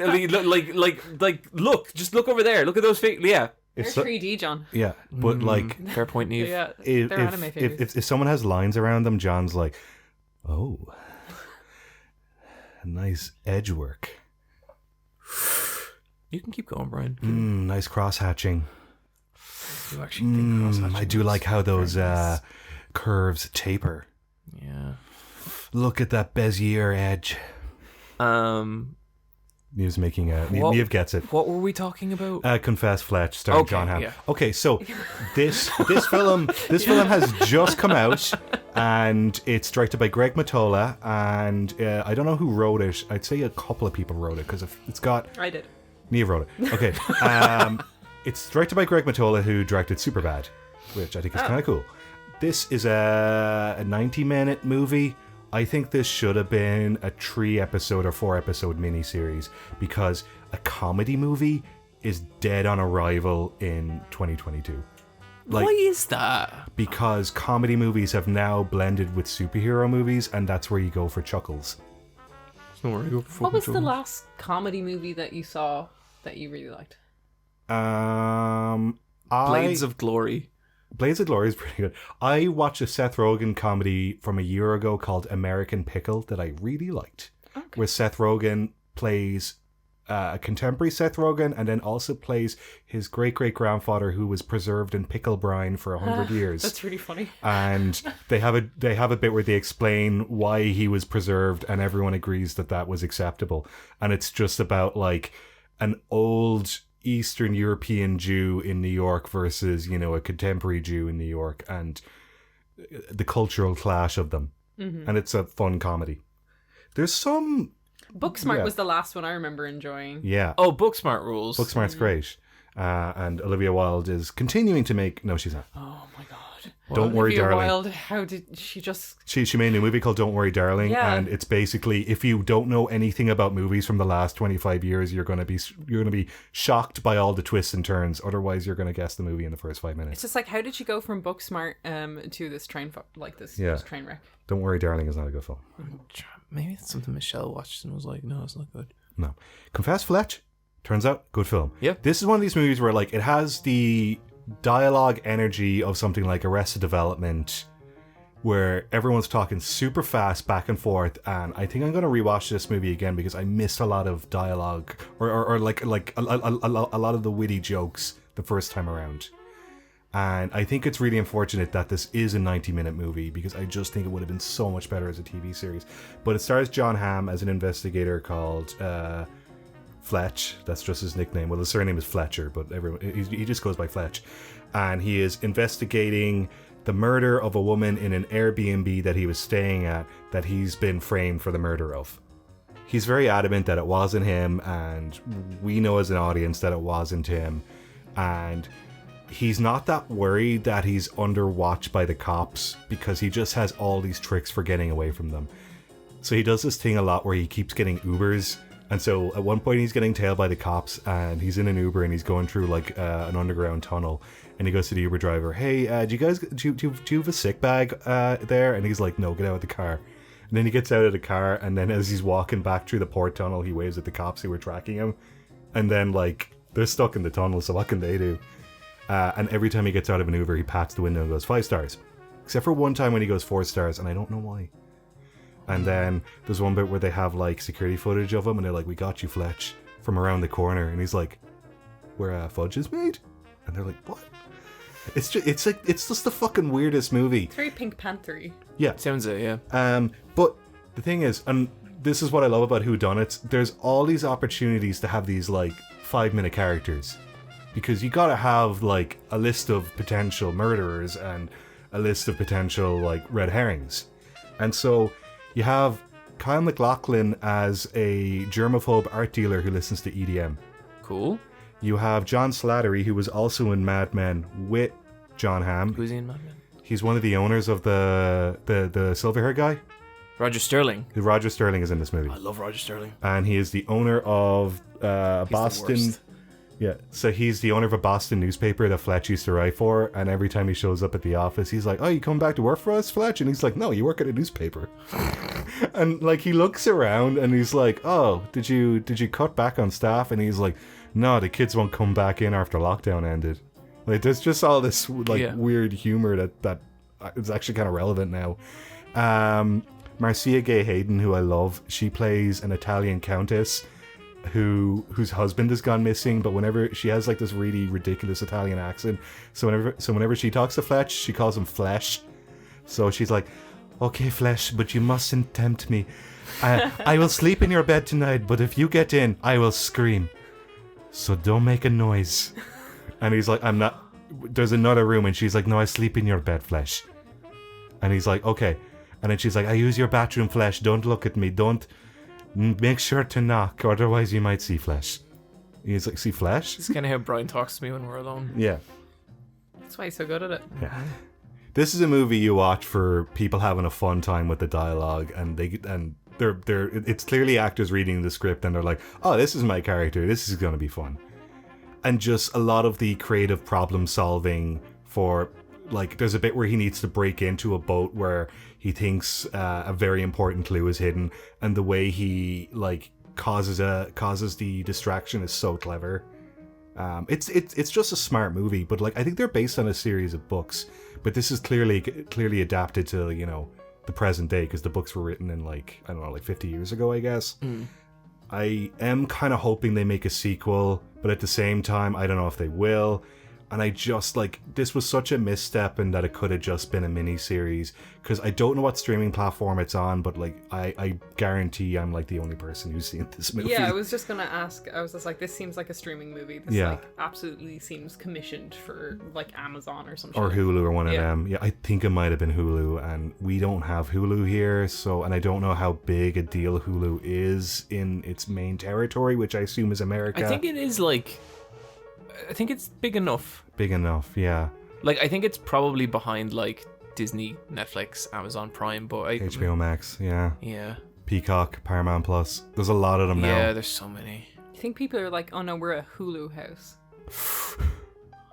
like look, just look over there. Look at those fake. Yeah, They're 3D, John. Yeah, but like, fair point, Niamh. Yeah, if, they're anime figures. if someone has lines around them, John's like, oh, nice edge work. You can keep going, Brian. Nice cross hatching. You actually think cross-hatching I do is like how those very nice. curves taper. Yeah. Look at that Bezier edge. Niamh's making Niamh gets it. What were we talking about? Confess Fletch, starring John Hamm. Yeah. Okay, so this film has just come out, and it's directed by Greg Mottola, and I don't know who wrote it. I'd say a couple of people wrote it, because it's got... I did. Niamh wrote it. Okay. It's directed by Greg Mottola, who directed Superbad, which I think is kind of cool. This is a 90-minute movie. I think this should have been a 3-episode or 4-episode miniseries, because a comedy movie is dead on arrival in 2022. Why is that? Because comedy movies have now blended with superhero movies, and that's where you go for chuckles. What was the last comedy movie that you saw that you really liked? Blades of Glory. Blades of Glory is pretty good. I watched a Seth Rogen comedy from a year ago called American Pickle that I really liked, where Seth Rogen plays a contemporary Seth Rogen, and then also plays his great-great-grandfather who was preserved in pickle brine for 100 years. That's really funny. And they have a bit where they explain why he was preserved, and everyone agrees that was acceptable. And it's just about like an old Eastern European Jew in New York versus, you know, a contemporary Jew in New York, and the cultural clash of them. Mm-hmm. And it's a fun comedy. There's some... Booksmart was the last one I remember enjoying. Yeah. Oh, Booksmart rules. Booksmart's great. And Olivia Wilde is continuing to make... No, she's not. Oh my god. Don't Worry, Olivia Darling. Wilde, how did she just... She made a new movie called Don't Worry, Darling. Yeah. And it's basically, if you don't know anything about movies from the last 25 years, you're going to be shocked by all the twists and turns. Otherwise, you're going to guess the movie in the first 5 minutes. It's just like, how did she go from Booksmart to this this train wreck? Don't Worry, Darling is not a good film. Maybe it's something Michelle watched and was like, no, it's not good. No. Confess, Fletch. Turns out, good film. Yep. This is one of these movies where like it has the dialogue energy of something like Arrested Development, where everyone's talking super fast back and forth, and I think I'm going to rewatch this movie again because I missed a lot of dialogue or like a lot of the witty jokes the first time around. And I think it's really unfortunate that this is a 90-minute movie because I just think it would have been so much better as a TV series. But it stars Jon Hamm as an investigator called Fletch. That's just his nickname. Well, his surname is Fletcher, but he just goes by Fletch. And he is investigating the murder of a woman in an Airbnb that he was staying at that he's been framed for the murder of. He's very adamant that it wasn't him, and we know as an audience that it wasn't him. And he's not that worried that he's under watch by the cops because he just has all these tricks for getting away from them. So he does this thing a lot where he keeps getting Ubers. And so at one point he's getting tailed by the cops and he's in an Uber and he's going through like an underground tunnel, and he goes to the Uber driver, hey, do you have a sick bag there? And he's like, no, get out of the car. And then he gets out of the car, and then as he's walking back through the port tunnel, he waves at the cops who were tracking him. And then like they're stuck in the tunnel, so what can they do? And every time he gets out of an Uber, he pats the window and goes 5 stars. Except for one time when he goes 4 stars, and I don't know why. And then there's one bit where they have like security footage of him, and they're like, we got you, Fletch, from around the corner. And he's like, where fudge is made? And they're like, what? It's just the fucking weirdest movie. It's very Pink Panther-y. Yeah. Sounds it, yeah. But the thing is, and this is what I love about whodunits, there's all these opportunities to have these like 5-minute characters. Because you gotta have like a list of potential murderers and a list of potential like red herrings. And so you have Kyle MacLachlan as a germaphobe art dealer who listens to EDM. Cool. You have John Slattery, who was also in Mad Men with Jon Hamm. Who's he in Mad Men? He's one of the owners of the silver hair guy. Roger Sterling. Roger Sterling is in this movie. I love Roger Sterling. And he is the owner of Boston. Yeah, so he's the owner of a Boston newspaper that Fletch used to write for, and every time he shows up at the office, he's like, oh, you coming back to work for us, Fletch? And he's like, no, you work at a newspaper. And like he looks around and he's like, oh, did you cut back on staff? And he's like, no, the kids won't come back in after lockdown ended. Like there's just all this like weird humor that is actually kind of relevant now. Marcia Gay Hayden, who I love, she plays an Italian countess whose husband has gone missing, but whenever she has like this really ridiculous Italian accent, so whenever she talks to Fletch, she calls him Flesh. So she's like, okay, Flesh, but you mustn't tempt me. I will sleep in your bed tonight, but if you get in, I will scream. So don't make a noise. And he's like, I'm not. There's another room, and she's like, no, I sleep in your bed, Flesh. And he's like, okay. And then she's like, I use your bathroom, Flesh. Don't look at me. Don't. Make sure to knock, otherwise you might see Flesh. He's like, see Flesh? It's kind of how Brian talks to me when we're alone. Yeah. That's why he's so good at it. Yeah. This is a movie you watch for people having a fun time with the dialogue, and they're it's clearly actors reading the script and they're like, oh, this is my character, this is going to be fun. And just a lot of the creative problem solving for, like, there's a bit where he needs to break into a boat where he thinks a very important clue is hidden, and the way he like causes the distraction is so clever. It's just a smart movie, but like I think they're based on a series of books, but this is clearly adapted to, you know, the present day because the books were written in like, I don't know, like 50 years ago, I guess. I am kind of hoping they make a sequel, but at the same time, I don't know if they will. And I just, like, this was such a misstep in that it could have just been a mini-series, because I don't know what streaming platform it's on, but, like, I guarantee I'm, like, the only person who's seen this movie. Yeah, I was just gonna ask, I was just like, this seems like a streaming movie. This, like, absolutely seems commissioned for, like, Amazon or something. Or Hulu or one of them. Yeah, I think it might have been Hulu, and we don't have Hulu here, so, and I don't know how big a deal Hulu is in its main territory, which I assume is America. I think it is, like... I think it's big enough. Big enough, yeah. Like, I think it's probably behind, like, Disney, Netflix, Amazon Prime, but... HBO Max, yeah. Yeah. Peacock, Paramount Plus. There's a lot of them now. Yeah, there's so many. I think people are like, oh no, we're a Hulu house.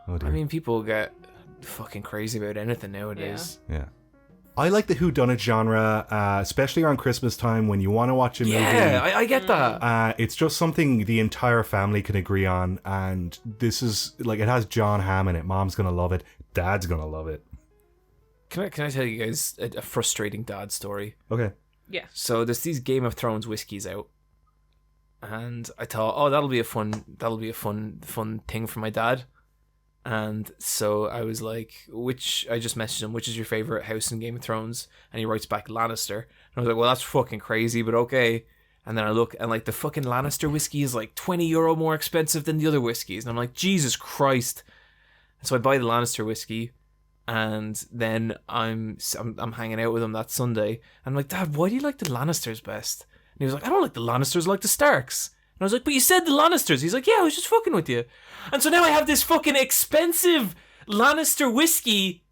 Oh dear. I mean, people get fucking crazy about anything nowadays. Yeah. I like the whodunit genre, especially around Christmas time when you want to watch a movie. Yeah, I get that. It's just something the entire family can agree on, and this is, like, it has John Hamm in it. Mom's gonna love it. Dad's gonna love it. Can I tell you guys a frustrating dad story? Okay. Yeah. So there's these Game of Thrones whiskeys out, and I thought, oh, that'll be a fun thing for my dad. And so I was like, I just messaged him, which is your favorite house in Game of Thrones? And he writes back, Lannister. And I was like, well, that's fucking crazy, but okay. And then I look, and like the fucking Lannister whiskey is like €20 more expensive than the other whiskeys. And I'm like, Jesus Christ. And so I buy the Lannister whiskey, and then I'm hanging out with him that Sunday. I'm like, Dad, why do you like the Lannisters best? And he was like, I don't like the Lannisters, I like the Starks. And I was like, but you said the Lannisters. He's like, yeah, I was just fucking with you. And so now I have this fucking expensive Lannister whiskey,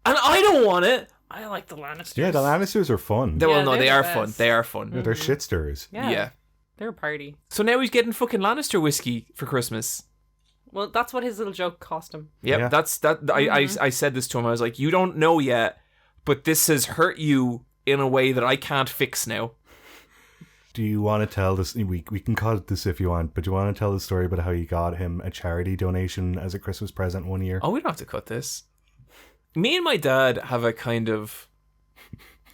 and I don't want it. I like the Lannisters. Yeah, the Lannisters are fun. They are fun. They are fun. Yeah, they're shit stirrers. Yeah. They're a party. So now he's getting fucking Lannister whiskey for Christmas. Well, that's what his little joke cost him. Yep, Yeah. that's that. I said this to him. I was like, you don't know yet, but this has hurt you in a way that I can't fix now. Do you want to tell this? We can call it this if you want, but do you want to tell the story about how you got him a charity donation as a Christmas present one year? Oh, we don't have to cut this. Me and my dad have a kind of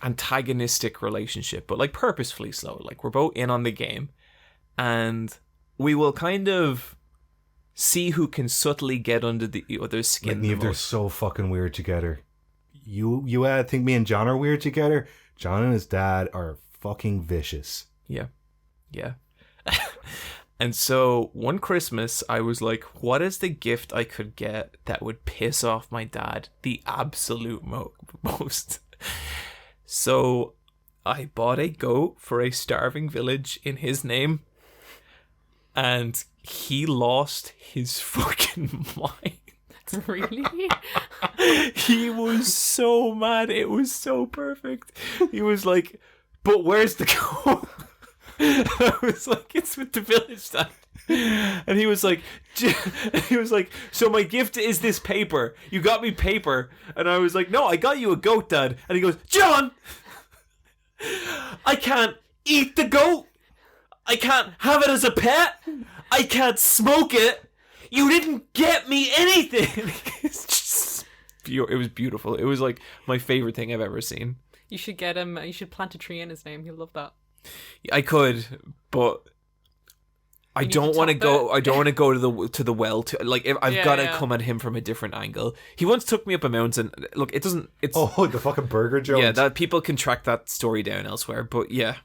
antagonistic relationship, but like purposefully so. Like we're both in on the game, and we will kind of see who can subtly get under the other's skin. Like, Niamh, they're so fucking weird together. You think me and John are weird together? John and his dad are fucking vicious. Yeah. And so one Christmas, I was like, what is the gift I could get that would piss off my dad the absolute most? So I bought a goat for a starving village in his name, and he lost his fucking mind. Really? He was so mad. It was so perfect. He was like, but where's the goat? I was like, it's with the village, Dad. And he was like, so my gift is this paper. You got me paper. And I was like, no, I got you a goat, Dad. And he goes, John, I can't eat the goat. I can't have it as a pet. I can't smoke it. You didn't get me anything. It was beautiful. It was like my favorite thing I've ever seen. You should get him. You should plant a tree in his name. He'll love that. I could, but I don't want to go. I don't want to go to the well. I've got to come at him from a different angle. He once took me up a mountain. Look, it doesn't. It's the fucking burger joint. Yeah, that people can track that story down elsewhere. But yeah,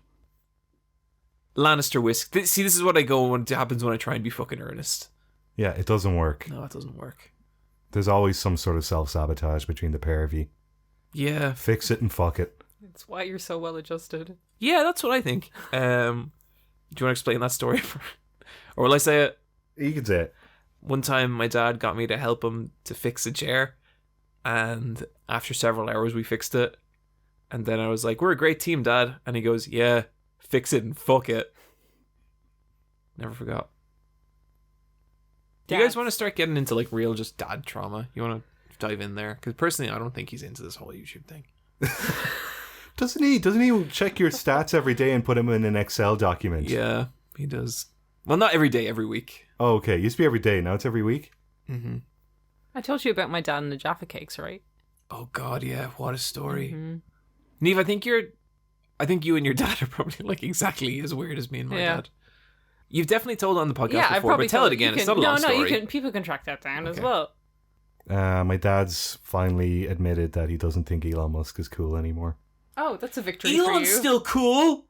Lannister whisk. See, this is what I go when it happens when I try and be fucking earnest. Yeah, it doesn't work. No, it doesn't work. There's always some sort of self-sabotage between the pair of you. Yeah, fix it and fuck it. It's why you're so well adjusted. Yeah, that's what I think. Do you want to explain that story? Or will I say it? You can say it. One time my dad got me to help him to fix a chair, and after several hours we fixed it. And then I was like, we're a great team, Dad. And he goes, yeah, fix it and fuck it. Never forgot. Do you guys want to start getting into like real just dad trauma? You want to dive in there? Because personally, I don't think he's into this whole YouTube thing. Doesn't he check your stats every day and put them in an Excel document? Yeah, he does. Well, not every day, every week. Oh, okay. It used to be every day. Now it's every week? Mm-hmm. I told you about my dad and the Jaffa cakes, right? Oh, God, yeah. What a story. Mm-hmm. Niamh, I think you and your dad are probably like exactly as weird as me and my dad. You've definitely told it on the podcast Yeah, I've before, probably but tell told it again. you It's can, not a long story. No, people can track that down as well. My dad's finally admitted that he doesn't think Elon Musk is cool anymore. Oh, that's a victory for you. Elon's still cool.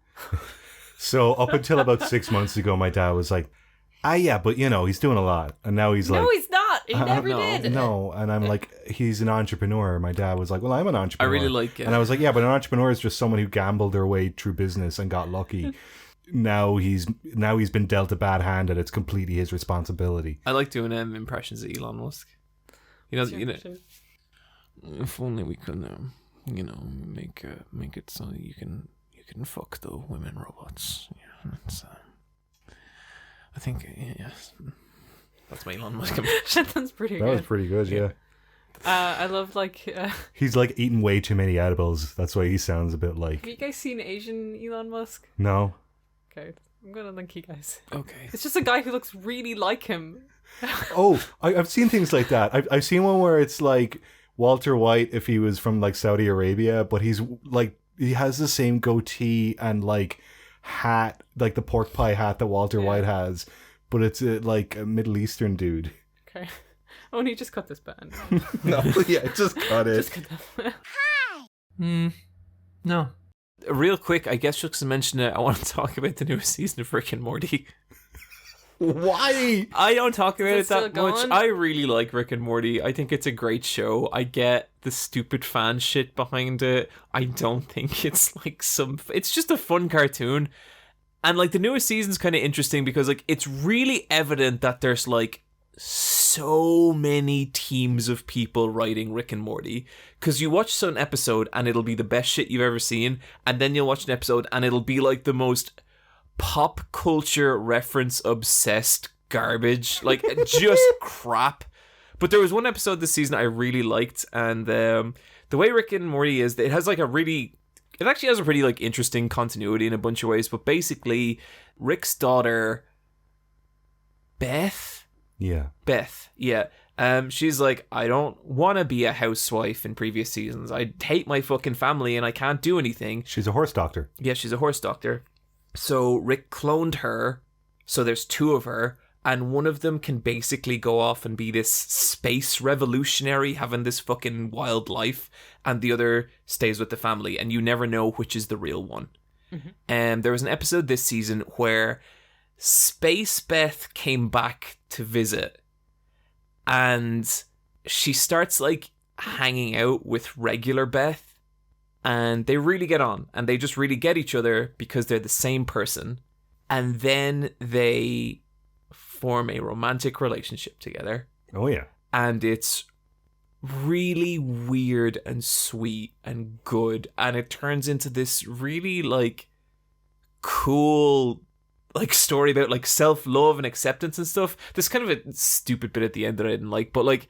So up until about 6 months ago, my dad was like, yeah, but he's doing a lot. And now he's like... No, he's not. He never did. No, and I'm like, he's an entrepreneur. My dad was like, well, I'm an entrepreneur. I really like it. And I was like, yeah, but an entrepreneur is just someone who gambled their way through business and got lucky. Now he's been dealt a bad hand and it's completely his responsibility. I like doing impressions of Elon Musk. If only we could, make it so you can fuck the women robots. Yeah, that's, I think yes, that's my Elon Musk impression. That's pretty That good. was pretty good, yeah. I love He's like eating way too many edibles. That's why he sounds a bit like... Have you guys seen Asian Elon Musk? No. Okay, I'm gonna link you guys. Okay. It's just a guy who looks really like him. Oh, I've seen things like that. I've seen one where it's like Walter White if he was from like Saudi Arabia, but he's like, he has the same goatee and like hat, like the pork pie hat that Walter White has, but it's like a Middle Eastern dude. Okay. Oh, and he just cut this band. No, yeah, just cut it. Just cut that. No. Real quick, I guess just to mention it, I want to talk about the newest season of Rick and Morty. Why? I don't talk about it still that much. going? I really like Rick and Morty. I think it's a great show. I get the stupid fan shit behind it. I don't think it's like it's just a fun cartoon. And like the newest season's kind of interesting because like it's really evident that there's like so many teams of people writing Rick and Morty, because you watch some episode and it'll be the best shit you've ever seen, and then you'll watch an episode and it'll be like the most pop culture reference obsessed garbage, like just crap. But there was one episode this season I really liked, and the way Rick and Morty is, it actually has a pretty like interesting continuity in a bunch of ways. But basically Rick's daughter Beth, she's like, I don't want to be a housewife in previous seasons. I hate my fucking family and I can't do anything. She's a horse doctor. Yeah, she's a horse doctor. So Rick cloned her. So there's two of her. And one of them can basically go off and be this space revolutionary, having this fucking wild life. And the other stays with the family. And you never know which is the real one. And there was an episode this season where Space Beth came back to visit. And she starts like hanging out with regular Beth. And they really get on, and they just really get each other because they're the same person. And then they form a romantic relationship together. Oh, yeah. And it's really weird and sweet and good. And it turns into this really like cool like story about like self-love and acceptance and stuff. There's kind of a stupid bit at the end that I didn't like, but like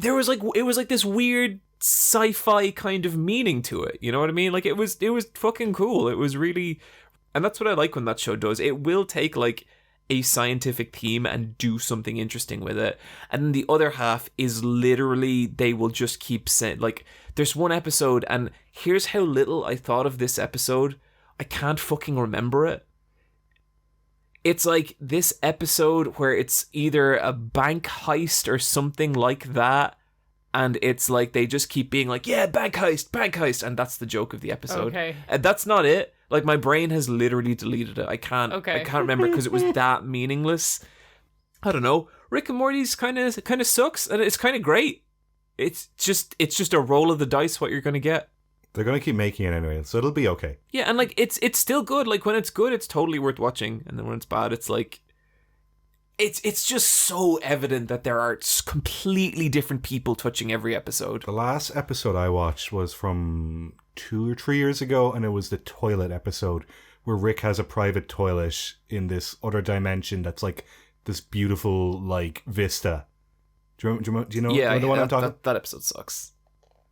it was like this weird sci-fi kind of meaning to it, you know what I mean? Like it was fucking cool. It was really, and that's what I like when that show does. It will take like a scientific theme and do something interesting with it, and then the other half is literally they will just keep saying, like, there's one episode, and here's how little I thought of this episode. I can't fucking remember it. It's like this episode where it's either a bank heist or something like that. And it's like they just keep being like, yeah, bank heist. And that's the joke of the episode. Okay. And that's not it. Like my brain has literally deleted it. I can't remember because it was that meaningless. I don't know. Rick and Morty's kind of sucks, and it's kind of great. It's just a roll of the dice what you're going to get. They're going to keep making it anyway, so it'll be okay. Yeah, and like it's still good. Like when it's good, it's totally worth watching. And then when it's bad, it's like it's just so evident that there are completely different people touching every episode. The last episode I watched was from 2 or 3 years ago, and it was the toilet episode where Rick has a private toilet in this other dimension that's like this beautiful like vista. Do you know the one I'm talking about? That episode sucks.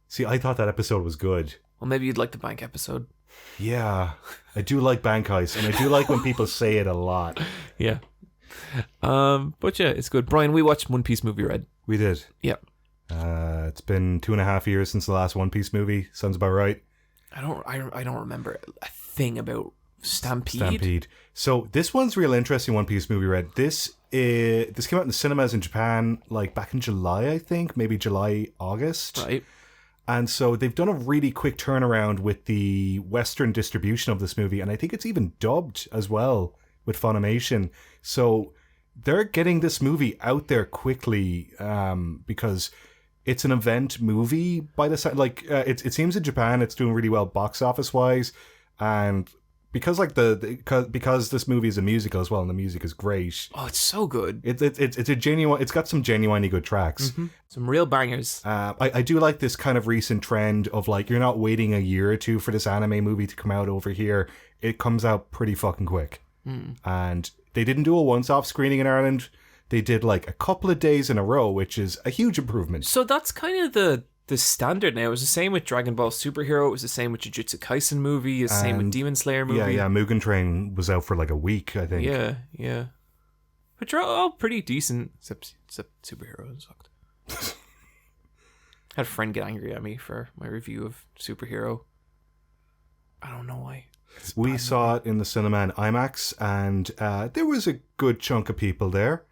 See, I thought that episode was good. Well, maybe you'd like the bank episode. Yeah, I do like bank heist, and I do like when people say it a lot. Yeah. But yeah, it's good. Brian, we watched One Piece movie, Red. We did. Yep. It's been 2.5 years since the last One Piece movie. Sounds about right. I don't remember a thing about Stampede. So this one's a real interesting One Piece movie, Red. This came out in the cinemas in Japan like back in July, I think, maybe July, August. Right. And so they've done a really quick turnaround with the Western distribution of this movie, and I think it's even dubbed as well with Funimation. So they're getting this movie out there quickly because it's an event movie by the side. Like it seems in Japan it's doing really well box office wise, and because like because this movie is a musical as well, and the music is great. Oh, it's so good. It's a genuine. It's got some genuinely good tracks. Mm-hmm. Some real bangers. I do like this kind of recent trend of like you're not waiting a year or two for this anime movie to come out over here. It comes out pretty fucking quick. And they didn't do a once-off screening in Ireland. They did like a couple of days in a row, which is a huge improvement. So that's kind of the standard now. It was the same with Dragon Ball Superhero. It was the same with Jujutsu Kaisen movie. It's the same with Demon Slayer movie. Yeah. Mugen Train was out for like a week, I think. Yeah. Which are all pretty decent, except Superhero sucked. I had a friend get angry at me for my review of Superhero. I don't know why. We saw it in the cinema in IMAX, and there was a good chunk of people there.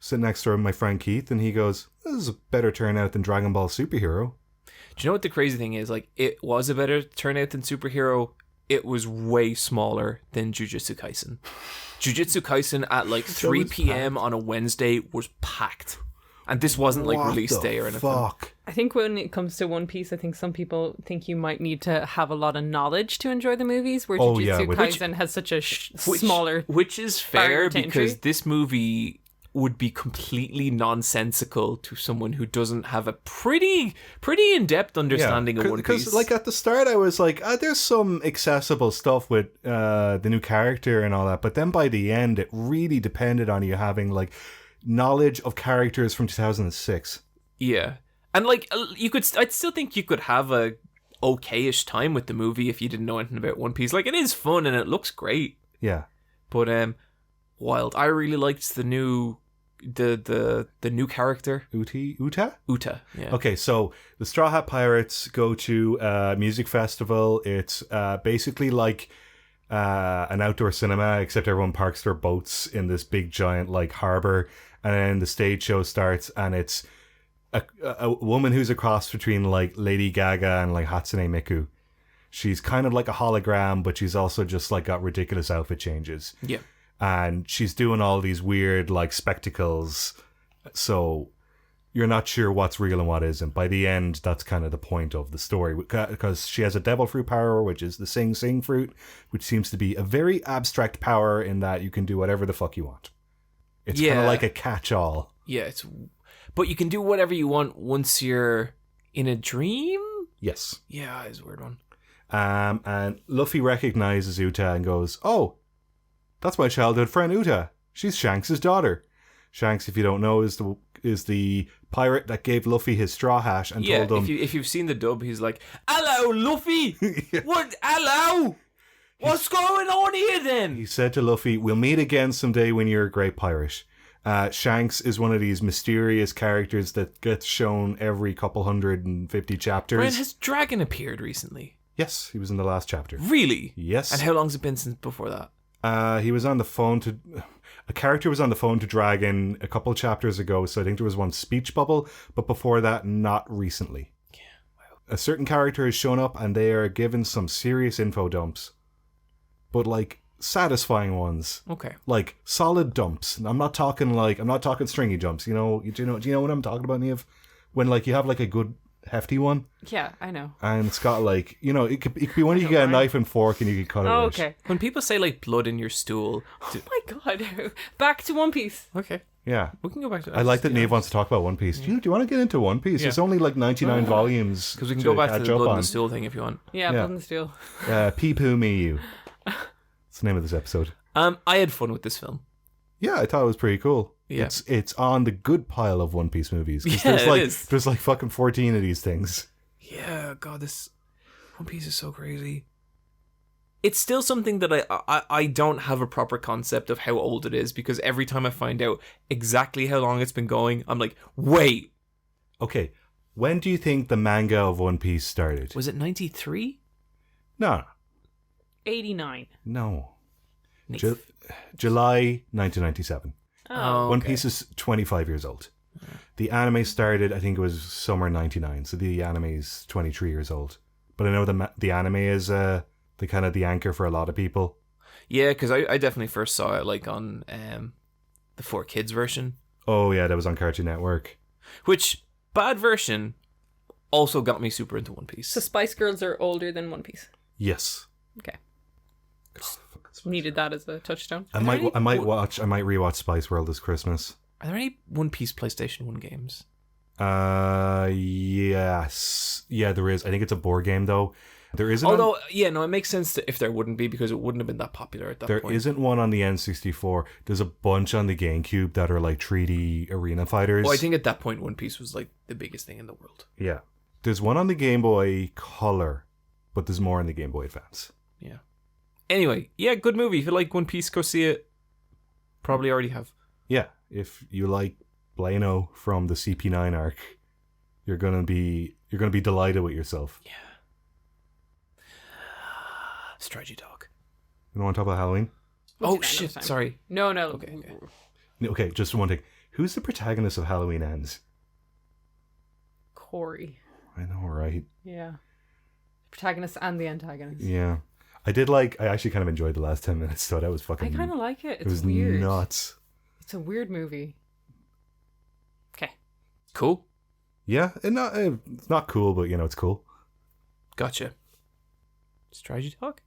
Sitting next to my friend Keith, and he goes, "This is a better turnout than Dragon Ball Superhero." Do you know what the crazy thing is? Like, it was a better turnout than Superhero. It was way smaller than Jujutsu Kaisen. Jujutsu Kaisen at like 3 p.m. on a Wednesday was packed. And this wasn't like release day or anything. Fuck? I think when it comes to One Piece, I think some people think you might need to have a lot of knowledge to enjoy the movies, where Jujutsu Kaisen has such a smaller... Which is fair, because entry. this movie would be completely nonsensical to someone who doesn't have a pretty in-depth understanding of One Piece. Because like at the start I was like, there's some accessible stuff with the new character and all that, but then by the end it really depended on you having like knowledge of characters from 2006. Yeah. And like I'd still think you could have a okay-ish time with the movie if you didn't know anything about One Piece. Like, it is fun and it looks great. Yeah. But wild. I really liked the new new character. Uta? Uta, yeah. Okay, so the Straw Hat Pirates go to a music festival. It's basically like an outdoor cinema, except everyone parks their boats in this big giant like harbor, and then the stage show starts, and it's a woman who's a cross between like Lady Gaga and like Hatsune Miku. She's kind of like a hologram, but she's also just like got ridiculous outfit changes. Yeah. And she's doing all these weird like spectacles, so you're not sure what's real and what isn't. By the end, that's kind of the point of the story, because she has a devil fruit power, which is the Sing Sing fruit, which seems to be a very abstract power in that you can do whatever the fuck you want. It's kind of like a catch-all. Yeah, but you can do whatever you want once you're in a dream? Yes. Yeah, it's a weird one. And Luffy recognizes Uta and goes, "Oh, that's my childhood friend Uta. She's Shanks' daughter." Shanks, if you don't know, is the pirate that gave Luffy his straw hat and told him... if you've seen the dub, he's like, "Hello, Luffy! What? Hello? What's going on here then?" He said to Luffy, "We'll meet again someday when you're a great pirate." Shanks is one of these mysterious characters that gets shown every couple 150 chapters. Brian, has Dragon appeared recently? Yes, he was in the last chapter. Really? Yes. And how long's it been since before that? He was on the phone to... A character was on the phone to Dragon a couple chapters ago, so I think there was one speech bubble, but before that, not recently. Yeah, wow. A certain character has shown up and they are given some serious info dumps. But like, satisfying ones. Okay. Like, solid dumps. I'm not talking stringy jumps. Do you know what I'm talking about, Niamh? When like you have like a good hefty one. Yeah, I know. And it's got like, it could be when you get a knife and fork and you can cut it. Oh, okay. When people say like blood in your stool. Oh my god. Back to One Piece. Okay. Yeah. We can go back to that. I like that Niamh wants to talk about One Piece. Do you want to get into One Piece? It's only like 99 volumes. Because we can go back to the blood in the stool thing if you want. Yeah, blood in the stool. Pee poo me you. That's the name of this episode. I had fun with this film. Yeah, I thought it was pretty cool. Yeah. It's on the good pile of One Piece movies. Yeah, there's like fucking 14 of these things. Yeah, God, this One Piece is so crazy. It's still something that I don't have a proper concept of how old it is, because every time I find out exactly how long it's been going, I'm like, wait. Okay, when do you think the manga of One Piece started? Was it 93? No. 89. No. July 1997. Oh, One Piece is 25 years old. The anime started, I think it was summer 99, so the anime is 23 years old. But I know the anime is the kind of the anchor for a lot of people. Yeah, because I definitely first saw it like on the 4Kids version. Oh yeah, that was on Cartoon Network. Which, bad version, also got me super into One Piece. So Spice Girls are older than One Piece. Yes. Okay. Needed that as a touchstone. I might rewatch Spice World this Christmas. Are there any One Piece PlayStation 1 games? Yes. Yeah, there is. I think it's a board game though. There isn't. Although, it makes sense if there wouldn't be, because it wouldn't have been that popular at that point. There isn't one on the N64. There's a bunch on the GameCube that are like 3D arena fighters. Well, I think at that point One Piece was like the biggest thing in the world. Yeah. There's one on the Game Boy Color, but there's more on the Game Boy Advance. Yeah. Anyway, yeah, good movie. If you like One Piece, go see it. Probably already have. Yeah. If you like Blano from the CP9 arc, you're gonna be delighted with yourself. Yeah. Strategy talk. You want to talk about Halloween? Oh shit! Sorry. No. Okay, just one thing. Who's the protagonist of Halloween Ends? Corey. I know, right? Yeah. Protagonist and the antagonist. Yeah. I actually kind of enjoyed the last 10 minutes, so that was fucking... I kind of like it. It's it was weird. Nuts. It's a weird movie. Okay. Cool. Yeah, it's not cool, but it's cool. Gotcha. Strategy talk?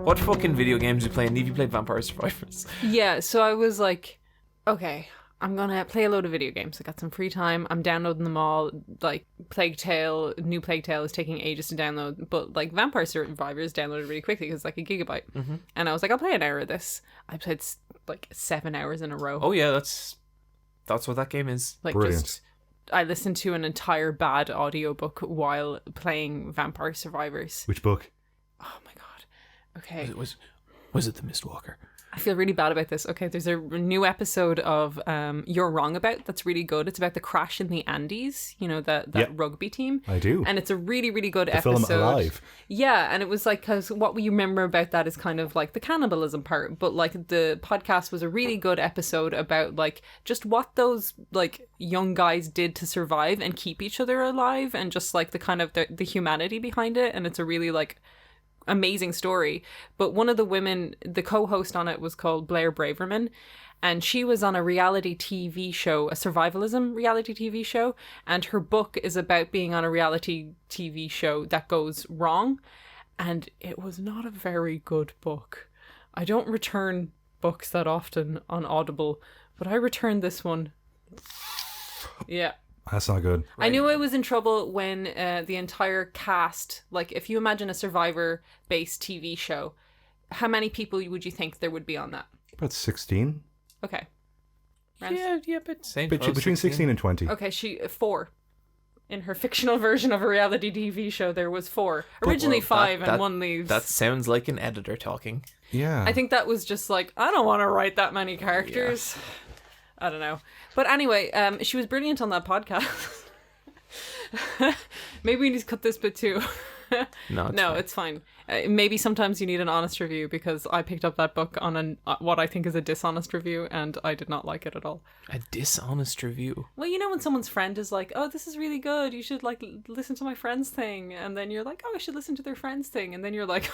What fucking video games you playing? Niamh, you played Vampire Survivors. Yeah, so I was like, okay, I'm gonna play a load of video games. I got some free time. I'm downloading them all. Like Plague Tale, new Plague Tale is taking ages to download, but like Vampire Survivors downloaded really quickly because it's like a gigabyte. Mm-hmm. And I was like, I'll play an hour of this. I played like 7 hours in a row. Oh yeah, that's what that game is. Like Brilliant. I listened to an entire bad audiobook while playing Vampire Survivors. Which book? Oh my god. Okay. Was it the Mistwalker? I feel really bad about this. Okay, there's a new episode of You're Wrong About that's really good. It's about the crash in the Andes, that rugby team. I do. And it's a really, really good the episode. Film Alive. Yeah, and it was like, because what we remember about that is kind of like the cannibalism part, but like the podcast was a really good episode about like just what those like young guys did to survive and keep each other alive, and just like the kind of the humanity behind it. And it's a really like amazing story. But one of the women, the co-host on it was called Blair Braverman, and she was on a reality TV show, a survivalism reality TV show, and her book is about being on a reality TV show that goes wrong, and it was not a very good book. I don't return books that often on Audible, but I returned this one. Yeah. That's not good. Right. I knew I was in trouble when the entire cast, like if you imagine a Survivor-based TV show, how many people would you think there would be on that? About 16. Okay. Yeah, but same. Between 16 and 20. Okay, 4. In her fictional version of a reality TV show, there was 4. Originally 5, and one leaves. That sounds like an editor talking. Yeah. I think that was just like, I don't want to write that many characters. Yeah. I don't know. But anyway, she was brilliant on that podcast. Maybe we need to cut this bit too. No, it's fine. Maybe sometimes you need an honest review, because I picked up that book on what I think is a dishonest review, and I did not like it at all. A dishonest review? Well, you know when someone's friend is like, oh, this is really good, you should like listen to my friend's thing, and then you're like, oh, I should listen to their friend's thing, and then you're like...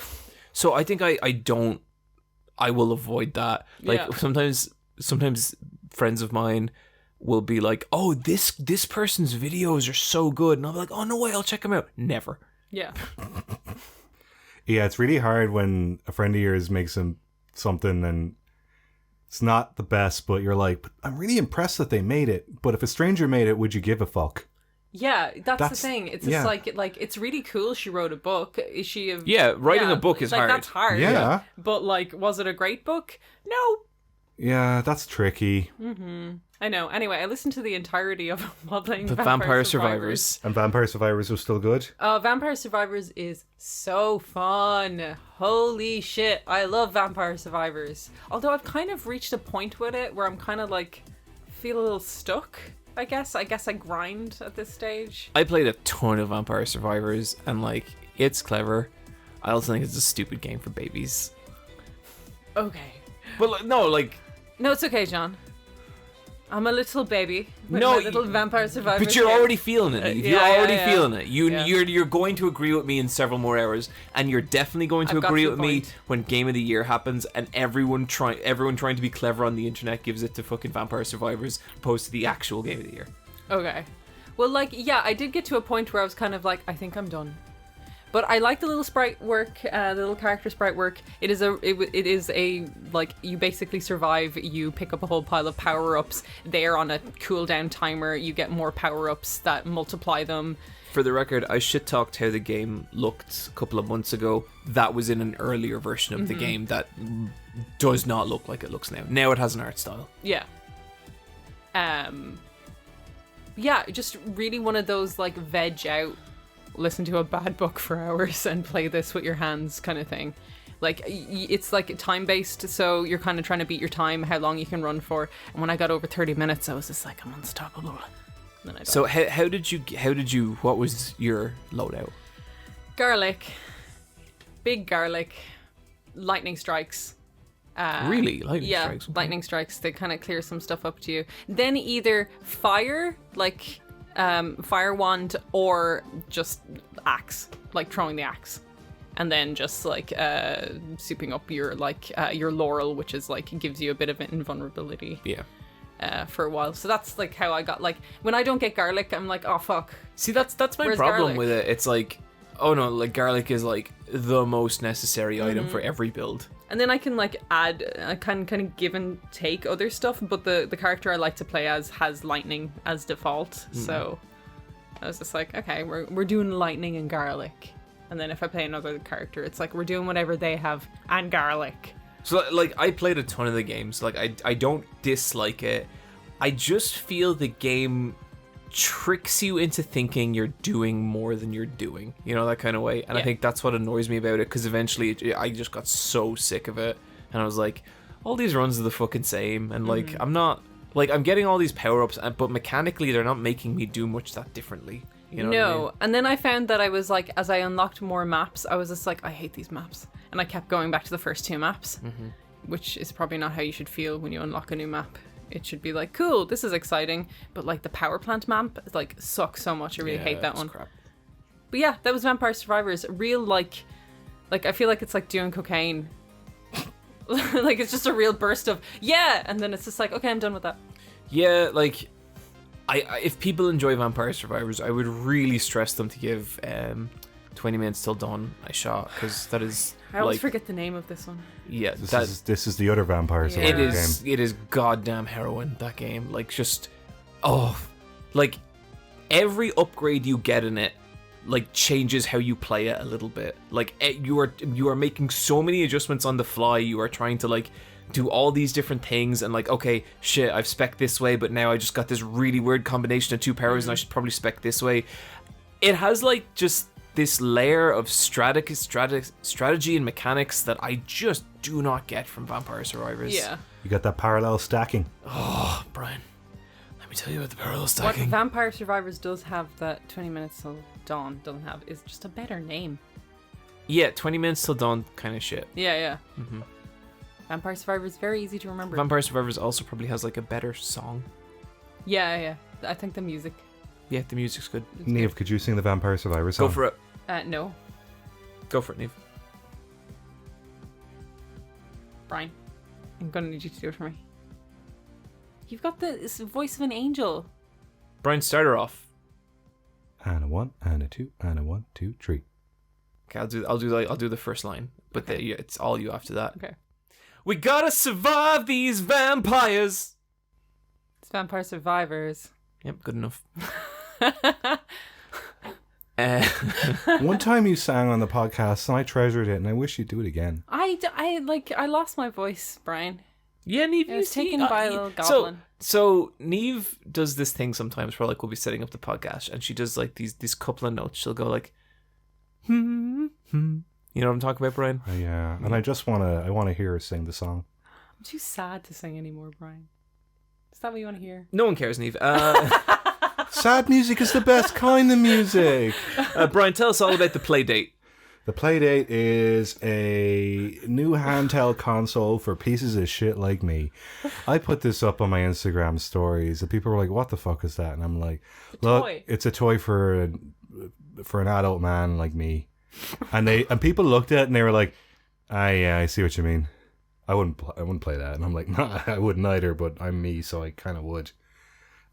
So I think I will avoid that. Like, yeah. Sometimes friends of mine will be like, oh, this person's videos are so good, and I'll be like, oh no way, I'll check them out. Never. Yeah. Yeah, it's really hard when a friend of yours makes something and it's not the best, but you're like, but I'm really impressed that they made it. But if a stranger made it, would you give a fuck? Yeah, that's the thing. It's just like it's really cool she wrote a book. Is she writing a book is like, hard. That's hard. Yeah. But like, was it a great book? No. Yeah, that's tricky. Mm-hmm. I know. Anyway, I listened to the entirety of while playing the Vampire Survivors. And Vampire Survivors was still good? Vampire Survivors is so fun. Holy shit. I love Vampire Survivors. Although I've kind of reached a point with it where I'm kind of like, feel a little stuck. I guess I grind at this stage. I played a ton of Vampire Survivors, and like, it's clever. I also think it's a stupid game for babies. Okay. But no, like... No, it's okay, John. I'm a little baby. With No, my little Vampire Survivor. But you're already feeling it. You're already feeling it. You're going to agree with me in several more hours, and you're definitely going to agree with me when Game of the Year happens, and everyone trying to be clever on the internet gives it to fucking Vampire Survivors opposed to the actual Game of the Year. Okay. Well, like, yeah, I did get to a point where I was kind of like, I think I'm done. But I like the little sprite work, the little character sprite work. It is a like, you basically survive, you pick up a whole pile of power-ups. They're on a cooldown timer. You get more power-ups that multiply them. For the record, I shit-talked how the game looked a couple of months ago. That was in an earlier version of the game that does not look like it looks now. Now it has an art style. Yeah. Yeah, just really one of those, like, veg out, listen to a bad book for hours and play this with your hands kind of thing. Like, it's like time based, so you're kind of trying to beat your time, how long you can run for. And when I got over 30 minutes, I was just like, I'm unstoppable. And then I died. So how did you what was your loadout? Garlic, big garlic, lightning strikes. Really? Lightning strikes? Okay. Lightning strikes. They kind of clear some stuff up to you. Then either fire, like fire wand, or just axe, like throwing the axe, and then just like souping up your your laurel, which is like gives you a bit of invulnerability. Yeah. For a while. So that's like how I got, like, when I don't get garlic, I'm like, oh fuck. See, that's my Where's problem garlic? with it. It's like, oh no, like garlic is like the most necessary item for every build. And then I can like add, I can kind of give and take other stuff, but the character I like to play as has lightning as default. So I was just like, okay, we're doing lightning and garlic. And then if I play another character, it's like we're doing whatever they have and garlic. So like, I played a ton of the games. Like, I don't dislike it. I just feel the game tricks you into thinking you're doing more than you're doing, you know, that kind of way. And I think that's what annoys me about it, because eventually I just got so sick of it, and I was like, all these runs are the fucking same, and like I'm not, like, I'm getting all these power-ups, but mechanically they're not making me do much that differently, you know what I mean? And then I found that I was like, as I unlocked more maps, I was just like, I hate these maps, and I kept going back to the first two maps, which is probably not how you should feel when you unlock a new map. It should be like, cool, this is exciting, but like the power plant map like sucks so much. I really hate that one. Crap. But yeah, that was Vampire Survivors. Real like I feel like it's like doing cocaine. Like, it's just a real burst of and then it's just like, okay, I'm done with that. Yeah, like I if people enjoy Vampire Survivors, I would really stress them to give 20 Minutes Till Dawn a shot, because that is, I always forget the name of this one. Yeah, this is the other Vampire Survivor game. It is goddamn heroin, that game. Like, just like every upgrade you get in it like changes how you play it a little bit. Like, you are making so many adjustments on the fly. You are trying to like do all these different things, and like, okay, shit, I've spec'd this way, but now I just got this really weird combination of two powers, and I should probably spec this way. It has like just this layer of strategy and mechanics that I just do not get from Vampire Survivors. Yeah. You got that parallel stacking. Oh, Brian, let me tell you about the parallel stacking. What Vampire Survivors does have that 20 Minutes Till Dawn doesn't have is just a better name. Yeah, 20 Minutes Till Dawn kind of shit. Yeah. Vampire Survivors, very easy to remember. Vampire Survivors also probably has like a better song. Yeah. I think the music. Yeah, the music's good. Niamh, could you sing the Vampire Survivor song? Go for it. No. Go for it, Niamh. Brian, I'm gonna need you to do it for me. You've got the voice of an angel. Brian, start her off. And a 1, and a 2, and a 1, 2, 3. Okay, I'll do the first line, but it's all you after that. Okay. We gotta survive these vampires. It's Vampire Survivors. Yep, good enough. One time you sang on the podcast and I treasured it, and I wish you'd do it again. I lost my voice, Brian. Yeah, Niamh, It was taken by a little goblin. So Niamh does this thing sometimes where like we'll be setting up the podcast, and she does like these couple of notes. She'll go like, You know what I'm talking about, Brian? Yeah, and I want to hear her sing the song. I'm too sad to sing anymore, Brian. Is that what you want to hear? No one cares, Niamh. Sad music is the best kind of music. Brian, tell us all about the Playdate. The Playdate is a new handheld console for pieces of shit like me. I put this up on my Instagram stories, and people were like, "What the fuck is that?" And I'm like, "Look, it's a toy for an adult man like me." And people looked at it and they were like, "Ah, yeah, I see what you mean. I wouldn't play that." And I'm like, "Nah, I wouldn't either, but I'm me, so I kind of would."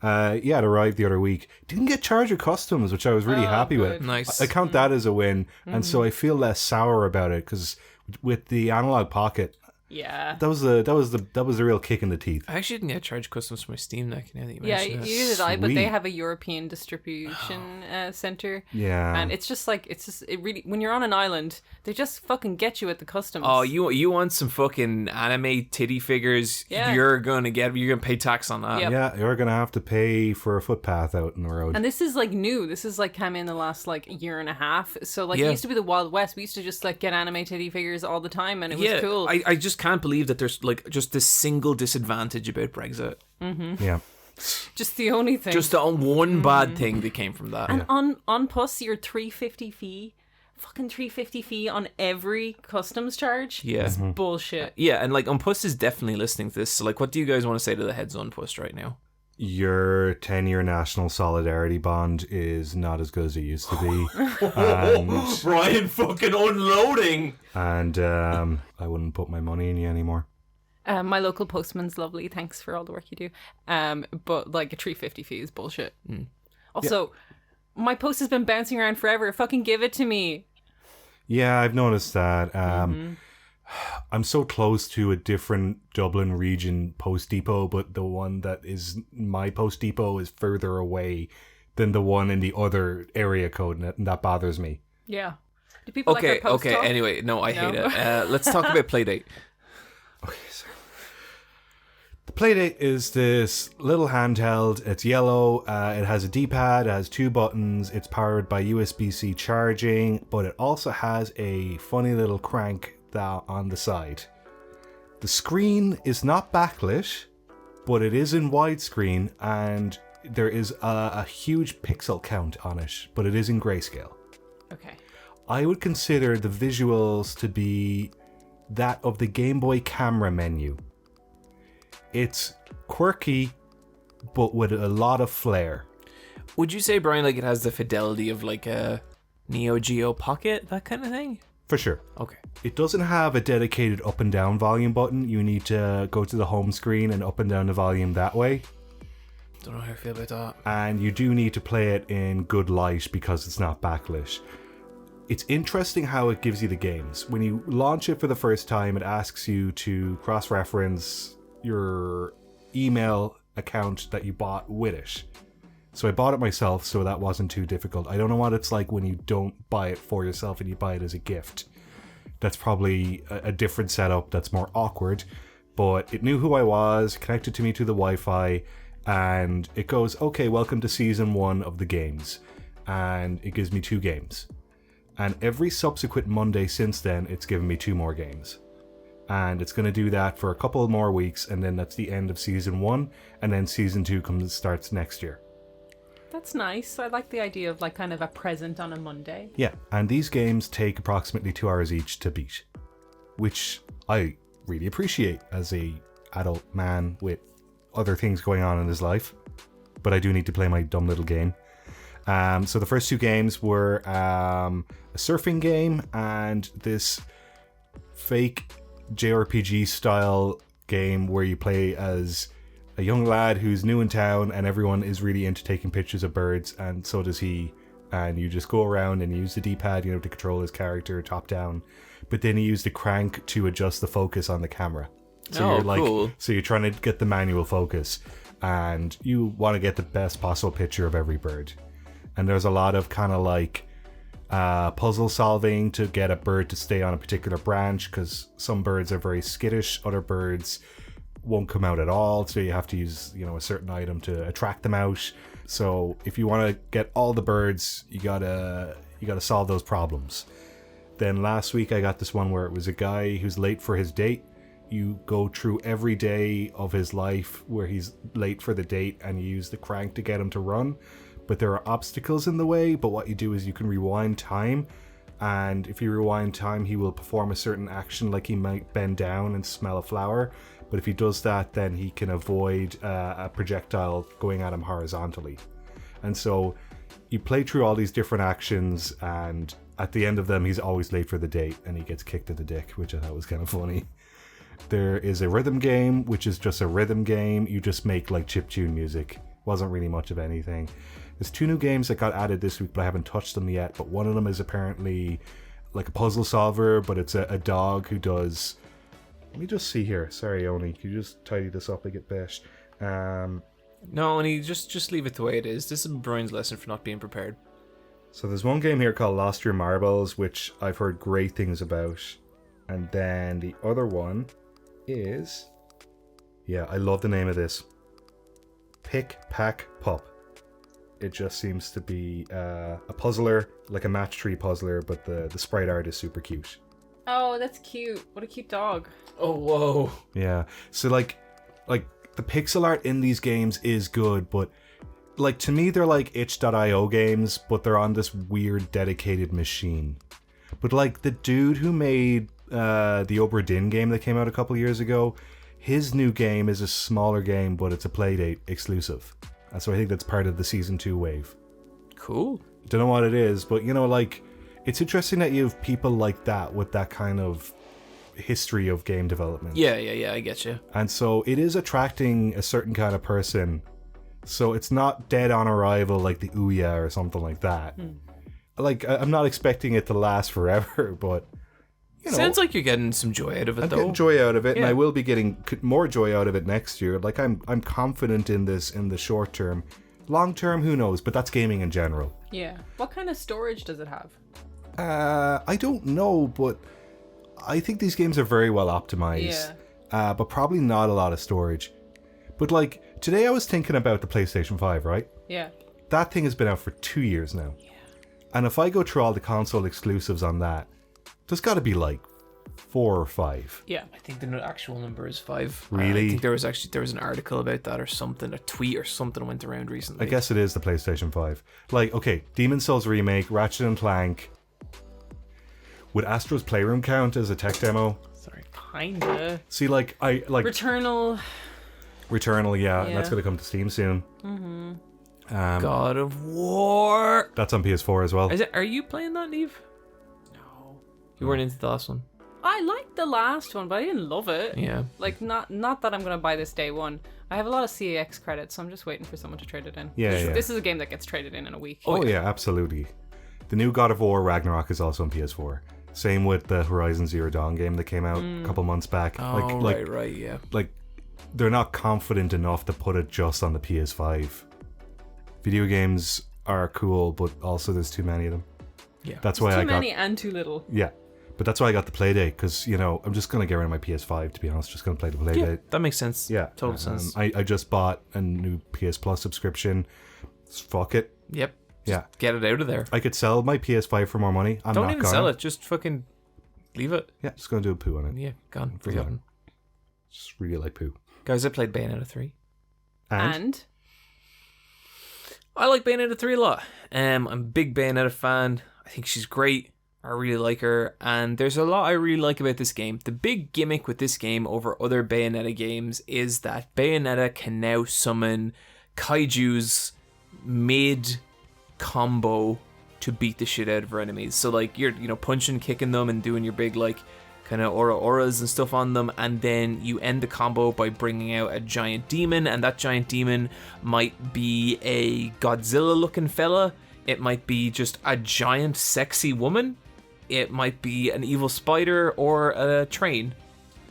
Yeah, it arrived the other week. Didn't get charged with customs, which I was really happy with. Nice. I count that as a win, and so I feel less sour about it because with the Analog Pocket, yeah, that was the real kick in the teeth. I actually didn't get charged customs for my Steam Deck. Now that you yeah, mention it. neither did I. But they have a European distribution center. Yeah, and it's just it really, when you're on an island, they just fucking get you at the customs. Oh, you want some fucking anime titty figures? Yeah. You're gonna pay tax on that. Yep. Yeah, you're gonna have to pay for a footpath out in the road. And this is new. This is come in the last year and a half. So it used to be the Wild West. We used to just get anime titty figures all the time, and it was cool. I just can't believe that there's just this single disadvantage about Brexit. Mm-hmm. Yeah. Just the only thing. Just the one bad thing that came from that. And on Puss, your 350 fee, fucking 350 fee on every customs charge. Yeah, it's bullshit. Yeah, and Unpuss is definitely listening to this. So what do you guys want to say to the heads on Puss right now? Your 10-year national solidarity bond is not as good as it used to be. And, Brian fucking unloading. And I wouldn't put my money in you anymore. My local postman's lovely. Thanks for all the work you do. But a 350 fee is bullshit. Also, my post has been bouncing around forever. Fucking give it to me. Yeah, I've noticed that. I'm so close to a different Dublin region post depot, but the one that is my post depot is further away than the one in the other area code, and that bothers me. Yeah. Do people like their post talk? Anyway, no, I hate it. Let's talk about Playdate. Okay, so the Playdate is this little handheld. It's yellow. It has a D-pad. It has 2 buttons. It's powered by USB-C charging, but it also has a funny little crank on the side. The screen is not backlit, but it is in widescreen, and there is a huge pixel count on it, but it is in grayscale. Okay. I would consider the visuals to be that of the Game Boy camera menu. It's quirky, but with a lot of flair. Would you say, Brian, it has the fidelity of a Neo Geo Pocket, that kind of thing? For sure. Okay. It doesn't have a dedicated up and down volume button. You need to go to the home screen and up and down the volume that way. Don't know how I feel about that. And you do need to play it in good light because it's not backlit. It's interesting how it gives you the games. When you launch it for the first time, it asks you to cross-reference your email account that you bought with it. So I bought it myself, so that wasn't too difficult. I don't know what it's like when you don't buy it for yourself and you buy it as a gift. That's probably a different setup that's more awkward. But it knew who I was, connected to me to the Wi-Fi, and it goes, okay, welcome to season 1 of the games. And it gives me 2 games. And every subsequent Monday since then, it's given me 2 more games. And it's going to do that for a couple more weeks, and then that's the end of season 1, and then season 2 starts next year. That's nice. I like the idea of kind of a present on a Monday. Yeah, and these games take approximately 2 hours each to beat, which I really appreciate as a adult man with other things going on in his life. But I do need to play my dumb little game. So the first 2 games were a surfing game and this fake JRPG style game where you play as a young lad who's new in town and everyone is really into taking pictures of birds, and so does he. And you just go around and use the D-pad, to control his character top down. But then you use the crank to adjust the focus on the camera. So you're cool. So you're trying to get the manual focus, and you want to get the best possible picture of every bird. And there's a lot of kind of puzzle solving to get a bird to stay on a particular branch, because some birds are very skittish, other birds won't come out at all, so you have to use a certain item to attract them out. So if you want to get all the birds, you gotta solve those problems. Then last week I got this one where it was a guy who's late for his date. you go through every day of his life where he's late for the date and you use the crank to get him to run. But there are obstacles in the way, but what you do is you can rewind time, and if you rewind time he will perform a certain action, like he might bend down and smell a flower, but if he does that then he can avoid a projectile going at him horizontally. And so you play through all these different actions, and at the end of them he's always late for the date and he gets kicked in the dick, which I thought was kind of funny. There is a rhythm game, which is just a rhythm game. You just make like chiptune music. Wasn't really much of anything. There's 2 new games that got added this week, but I haven't touched them yet. But one of them is apparently like a puzzle solver, but it's a dog who does... Let me just see here. Sorry, Oni. Can you just tidy this up a bit? No, Oni, just leave it the way it is. This is Brian's lesson for not being prepared. So there's one game here called Lost Your Marbles, which I've heard great things about. And then the other one is... Yeah, I love the name of this. Pick, Pack, Pop. It just seems to be a puzzler, like a match 3 puzzler, but the sprite art is super cute. Oh, that's cute. What a cute dog. Oh, whoa. Yeah. So like the pixel art in these games is good, but like to me they're like itch.io games, but they're on this weird dedicated machine. But like the dude who made the Obra Dinn game that came out a couple years ago, his new game is a smaller game, but it's a Playdate exclusive. So I think that's part of the Season 2 wave. Cool. Don't know what it is, but you know, like, it's interesting that you have people like that with that kind of history of game development. Yeah, I get you. And so it is attracting a certain kind of person. So it's not dead on arrival like the Ouya or something like that. Like, I'm not expecting it to last forever, but... You know, sounds like you're getting some joy out of it, I'm though. getting joy out of it, and I will be getting more joy out of it next year. Like, I'm confident in this in the short term. Long term, who knows? But that's gaming in general. Yeah. What kind of storage does it have? I don't know, but I think these games are very well optimized. Yeah. But probably not a lot of storage. But like, today I was thinking about the PlayStation 5, right? Yeah. That thing has been out for 2 years now. Yeah. And if I go through all the console exclusives on that, there's got to be like 4 or 5. Yeah. I think the actual number is 5. Really? I think there was an article about that or something, a tweet or something went around recently. I guess it is the PlayStation 5. Like, okay, Demon's Souls Remake, Ratchet and Clank. Would Astro's Playroom count as a tech demo? Sorry, kinda. See, like, I like Returnal, yeah, and that's gonna come to Steam soon. Mm-hmm. God of War. That's on PS4 as well. Are you playing that, Niamh? No. You weren't into the last one. I liked the last one, but I didn't love it. Yeah. Like, not that I'm gonna buy this day one. I have a lot of CAX credits, so I'm just waiting for someone to trade it in. Yeah. This is a game that gets traded in a week. Oh yeah, absolutely. The new God of War Ragnarok is also on PS4. Same with the Horizon Zero Dawn game that came out a couple months back. Oh, right, yeah. Like, they're not confident enough to put it just on the PS5. Video games are cool, but also there's too many of them. Yeah. That's why too many and too little. Yeah. But that's why I got the Playdate, because, you know, I'm just going to get rid of my PS5, to be honest. Just going to play the Playdate. Yeah, that makes sense. Yeah. Total sense. I just bought a new PS Plus subscription. Fuck it. Yep. Yeah. Get it out of there. I could sell my PS5 for more money. I'm Don't not even gonna. sell it. Just fucking leave it. Yeah, just going to do a poo on it. Yeah, gone. Forgotten. Just really like poo. Guys, I played Bayonetta 3. And? I like Bayonetta 3 a lot. I'm a big Bayonetta fan. I think she's great. I really like her. And there's a lot I really like about this game. The big gimmick with this game over other Bayonetta games is that Bayonetta can now summon kaijus mid-combo to beat the shit out of her enemies. So, like, you're, punching, kicking them and doing your big, like, kind of auras and stuff on them, and then you end the combo by bringing out a giant demon, and that giant demon might be a Godzilla looking fella, it might be just a giant sexy woman, it might be an evil spider or a train.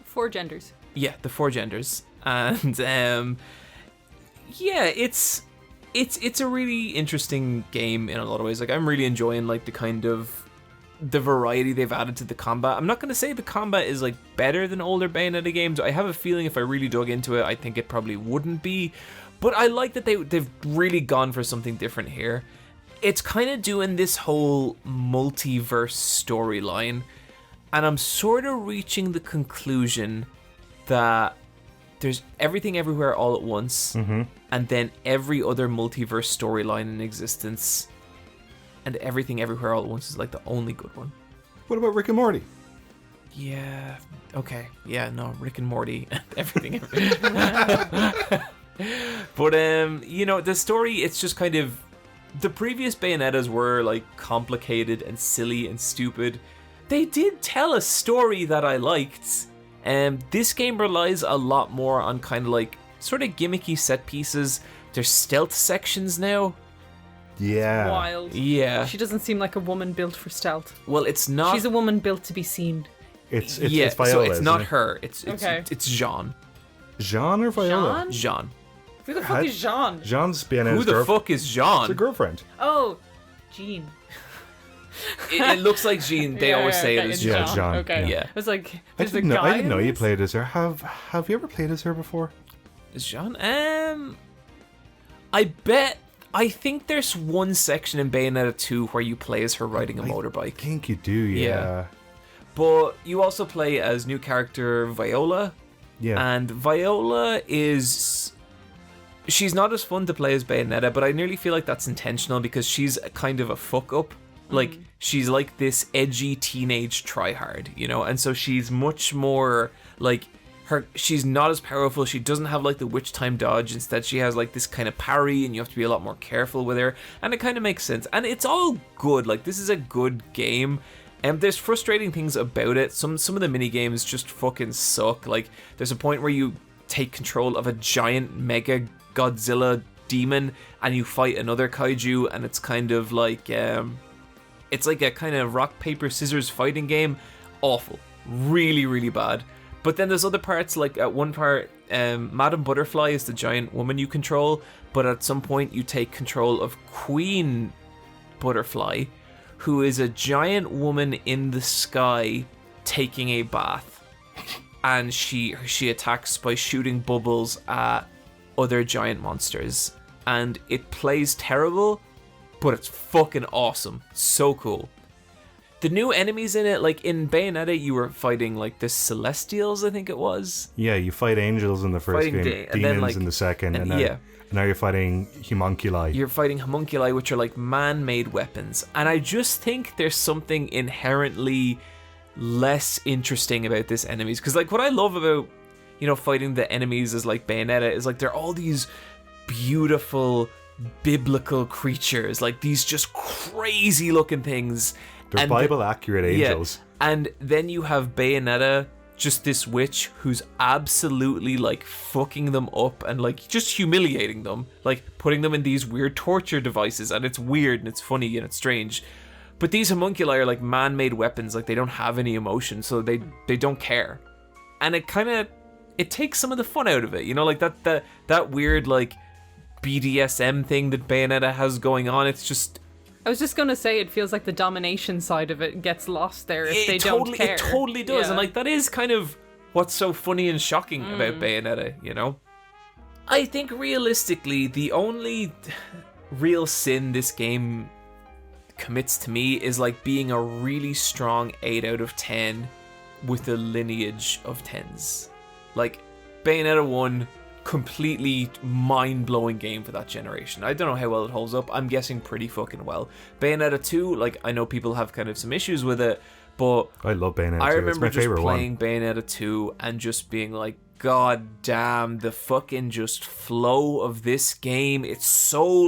4 genders. Yeah, the 4 genders. And yeah, it's a really interesting game in a lot of ways. Like, I'm really enjoying like the variety they've added to the combat. I'm not going to say the combat is like better than older Bayonetta games. I have a feeling if I really dug into it, I think it probably wouldn't be. But I like that they've really gone for something different here. It's kind of doing this whole multiverse storyline, and I'm sort of reaching the conclusion that there's everything everywhere all at once, and then every other multiverse storyline in existence, and everything everywhere all at once is like the only good one. What about Rick and Morty? Yeah. Okay. Yeah. No. Rick and Morty. Everything. But the story. It's just kind of the previous Bayonettas were like complicated and silly and stupid. They did tell a story that I liked. This game relies a lot more on kind of like sort of gimmicky set pieces. There's stealth sections now. Yeah. Wild. Yeah. She doesn't seem like a woman built for stealth. Well, it's not. She's a woman built to be seen. It's Viola. So it's not her. It's Jean. Jean or Viola? Jean. Who the fuck is Jean? Jean's Bayonetta's Who the fuck is Jean? It's her girlfriend. Oh, Jean. It looks like Jean. They always say it as Jean. Yeah, Jean. Okay. Yeah. I was like, I there's a didn't know. guy I didn't know in you this? played as her. Have you ever played as her before? Is Jean? I think there's one section in Bayonetta 2 where you play as her riding a I motorbike. think you do. Yeah. But you also play as new character Viola. Yeah. And Viola is... She's not as fun to play as Bayonetta, but I nearly feel like that's intentional because she's kind of a fuck-up. Like, she's like this edgy teenage tryhard, And so she's much more, like... She's not as powerful. She doesn't have like the witch time dodge. Instead, she has like this kind of parry, and you have to be a lot more careful with her. And it kind of makes sense. And it's all good. Like, this is a good game. And there's frustrating things about it. Some of the mini games just fucking suck. Like, there's a point where you take control of a giant mega Godzilla demon, and you fight another kaiju, and it's kind of like it's like a kind of rock paper scissors fighting game. Awful, really, really bad. But then there's other parts, like at one part, Madame Butterfly is the giant woman you control, but at some point you take control of Queen Butterfly, who is a giant woman in the sky taking a bath. And she attacks by shooting bubbles at other giant monsters. And it plays terrible, but it's fucking awesome. So cool. The new enemies in it, like in Bayonetta, you were fighting like the Celestials, I think it was. Yeah, you fight angels in the first game, demons then, like, in the second, and yeah. now you're fighting homunculi. You're fighting homunculi, which are like man-made weapons. And I just think there's something inherently less interesting about this enemies. Because like what I love about, fighting the enemies as like Bayonetta is like they're all these beautiful biblical creatures, like these just crazy looking things. They're Bible accurate angels. Yeah. And then you have Bayonetta, just this witch who's absolutely like fucking them up and like just humiliating them, like putting them in these weird torture devices, and it's weird and it's funny and it's strange. But these homunculi are like man-made weapons, like they don't have any emotion, so they don't care. And it takes some of the fun out of it, like that weird like BDSM thing that Bayonetta has going on. It's just, I was just gonna say, it feels like the domination side of it gets lost there if they don't care. It totally does, yeah. And like that is kind of what's so funny and shocking about Bayonetta, I think realistically, the only real sin this game commits to me is like being a really strong 8 out of 10 with a lineage of 10s. Like Bayonetta 1, completely mind-blowing game for that generation. I don't know how well it holds up. I'm guessing pretty fucking well. Bayonetta 2, like I know people have kind of some issues with it, but I love Bayonetta 2. I remember it's my just favorite playing one. Bayonetta 2 and just being like, God damn, the fucking just flow of this game. It's so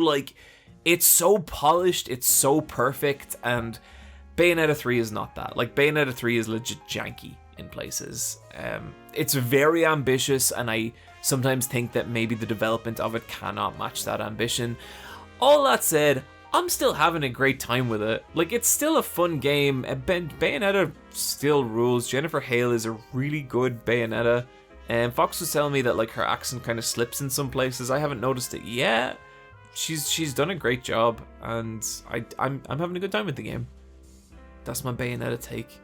polished, it's so perfect, and Bayonetta 3 is not that. Like Bayonetta 3 is legit janky in places. It's very ambitious, and I sometimes think that maybe the development of it cannot match that ambition. All that said, I'm still having a great time with it. Like, it's still a fun game. Bayonetta still rules. Jennifer Hale is a really good Bayonetta. And Fox was telling me that like her accent kind of slips in some places. I haven't noticed it yet. She's done a great job, and I'm having a good time with the game. That's my Bayonetta take.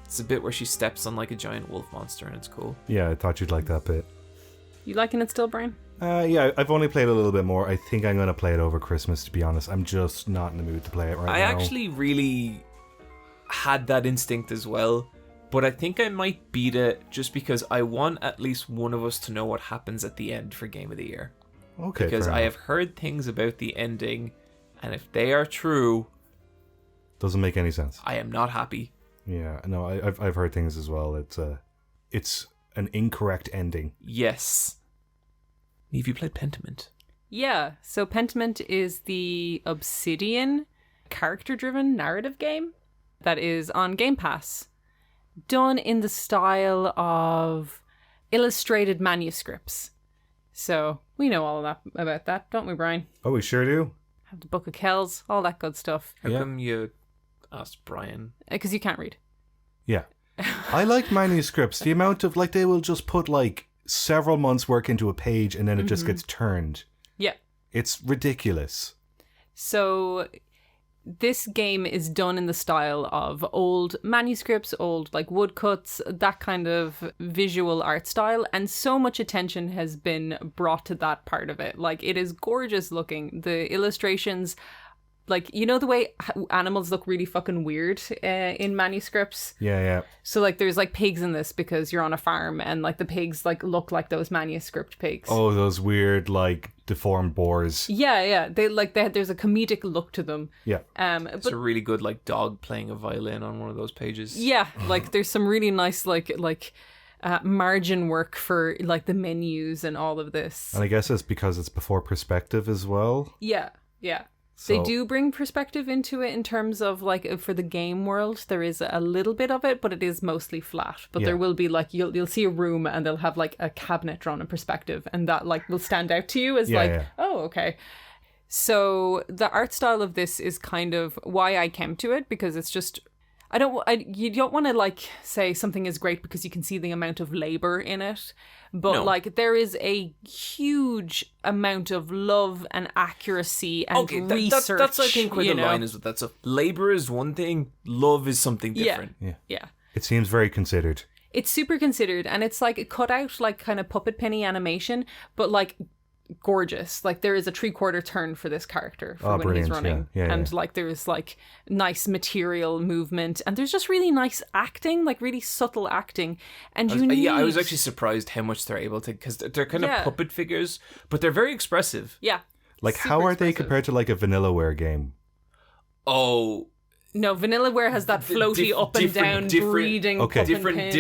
It's a bit where she steps on like a giant wolf monster, and it's cool. Yeah, I thought you'd like that bit. You liking it still, Brian? Yeah, I've only played a little bit more. I think I'm going to play it over Christmas, to be honest. I'm just not in the mood to play it right now. I actually really had that instinct as well, but I think I might beat it just because I want at least one of us to know what happens at the end for Game of the Year. Okay. Because I have heard things about the ending, and if they are true, doesn't make any sense. I am not happy. Yeah, no, I've heard things as well. It's an incorrect ending. Yes. Have you played Pentiment? Yeah, so Pentiment is the Obsidian character-driven narrative game that is on Game Pass, done in the style of illustrated manuscripts. So we know all of that about that, don't we, Brian? Oh, we sure do. Have the Book of Kells, all that good stuff. How come you asked Brian? Because you can't read. Yeah. I like manuscripts. The amount of, like, they will just put, like, several months' work into a page and then it just gets turned. Yeah. It's ridiculous. So this game is done in the style of old manuscripts, old like woodcuts, that kind of visual art style, and so much attention has been brought to that part of it. Like, it is gorgeous looking. The illustrations, like, you know the way animals look really fucking weird in manuscripts? Yeah. So, like, there's, like, pigs in this because you're on a farm and, like, the pigs, like, look like those manuscript pigs. Oh, those weird, like, deformed boars. Yeah. There's a comedic look to them. Yeah. It's a really good, like, dog playing a violin on one of those pages. Yeah, like, there's some really nice, margin work for, like, the menus and all of this. And I guess it's because it's before perspective as well. Yeah. So, They do bring perspective into it in terms of, like, for the game world, there is a little bit of it, but it is mostly flat. But there will be, like, you'll see a room and they'll have, like, a cabinet drawn in perspective, and that, like, will stand out to you as, oh, okay. So the art style of this is kind of why I came to it, because it's just... you don't want to, like, say something is great because you can see the amount of labor in it. But, like, there is a huge amount of love and accuracy and research. That's, I think, where the line is with that stuff. Labor is one thing, love is something different. Yeah. It seems very considered. It's super considered, and it's, like, cut out, like, kind of puppet penny animation, but, like, gorgeous. Like, there is a 3/4 turn for this character for when he's running. And like, there's, like, nice material movement, and there's just really nice acting, like really subtle acting. And I was actually surprised how much they're able to, because they're kind of puppet figures, but they're very expressive. Yeah. Like, how are they compared to, like, a Vanillaware game? Oh, no, Vanillaware has that floaty up and down breeding. Okay.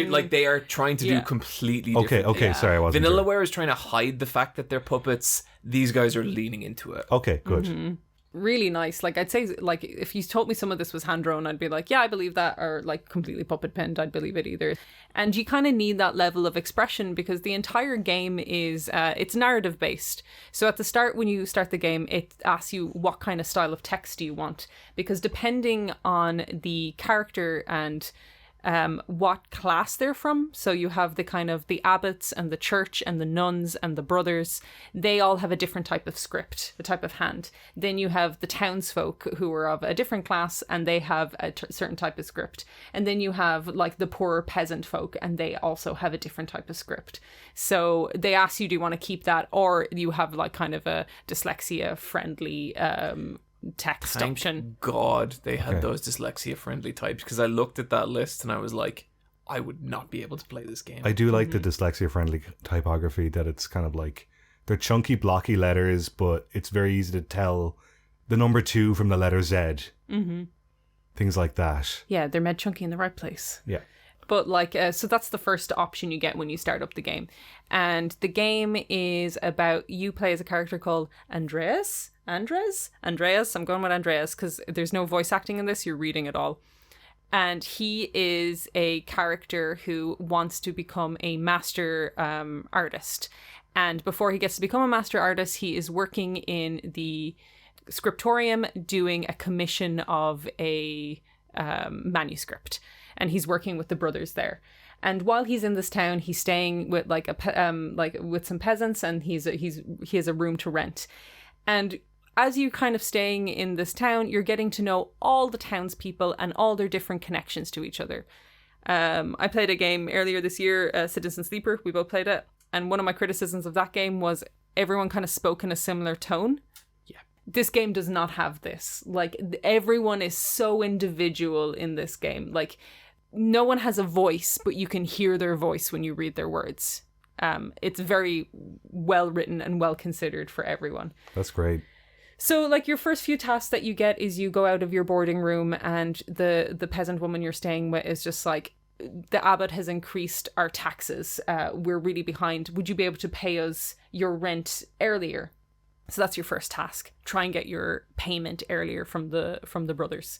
Like, they are trying to do completely different. Okay, sorry, I wasn't Vanillaware is trying to hide the fact that they're puppets. These guys are leaning into it. Okay, good. Really nice. Like, I'd say, like, if you told me some of this was hand drawn, I'd be like, yeah, I believe that. Or, like, completely puppet penned, I'd believe it either. And you kind of need that level of expression because the entire game is it's narrative based. So at the start, when you start the game, it asks you what kind of style of text do you want, because depending on the character and what class they're from. So you have the kind of the abbots and the church and the nuns and the brothers. They all have a different type of script, a type of hand. Then you have the townsfolk who are of a different class and they have a certain type of script. And then you have, like, the poorer peasant folk and they also have a different type of script. So they ask you, do you want to keep that, or you have, like, kind of a dyslexia friendly text option. God, they had those dyslexia friendly types, because I looked at that list and I was like, I would not be able to play this game. I do like the dyslexia friendly typography, that it's kind of like they're chunky blocky letters, but it's very easy to tell the number 2 from the letter Z. Things like that. Yeah, they're made chunky in the right place. Yeah. But, like, so that's the first option you get when you start up the game. And the game is about, you play as a character called Andreas. I'm going with Andreas because there's no voice acting in this. You're reading it all. And he is a character who wants to become a master artist. And before he gets to become a master artist, he is working in the scriptorium doing a commission of a manuscript. And he's working with the brothers there. And while he's in this town, he's staying with with some peasants, and he has a room to rent. And as you kind of staying in this town, you're getting to know all the townspeople and all their different connections to each other. I played a game earlier this year, Citizen Sleeper. We both played it. And one of my criticisms of that game was everyone kind of spoke in a similar tone. Yeah. This game does not have this. Like, everyone is so individual in this game. Like, no one has a voice, but you can hear their voice when you read their words. It's very well written and well considered for everyone. That's great. So, like, your first few tasks that you get is you go out of your boarding room, and the peasant woman you're staying with is just like, the abbot has increased our taxes. We're really behind. Would you be able to pay us your rent earlier? So that's your first task. Try and get your payment earlier from the brothers.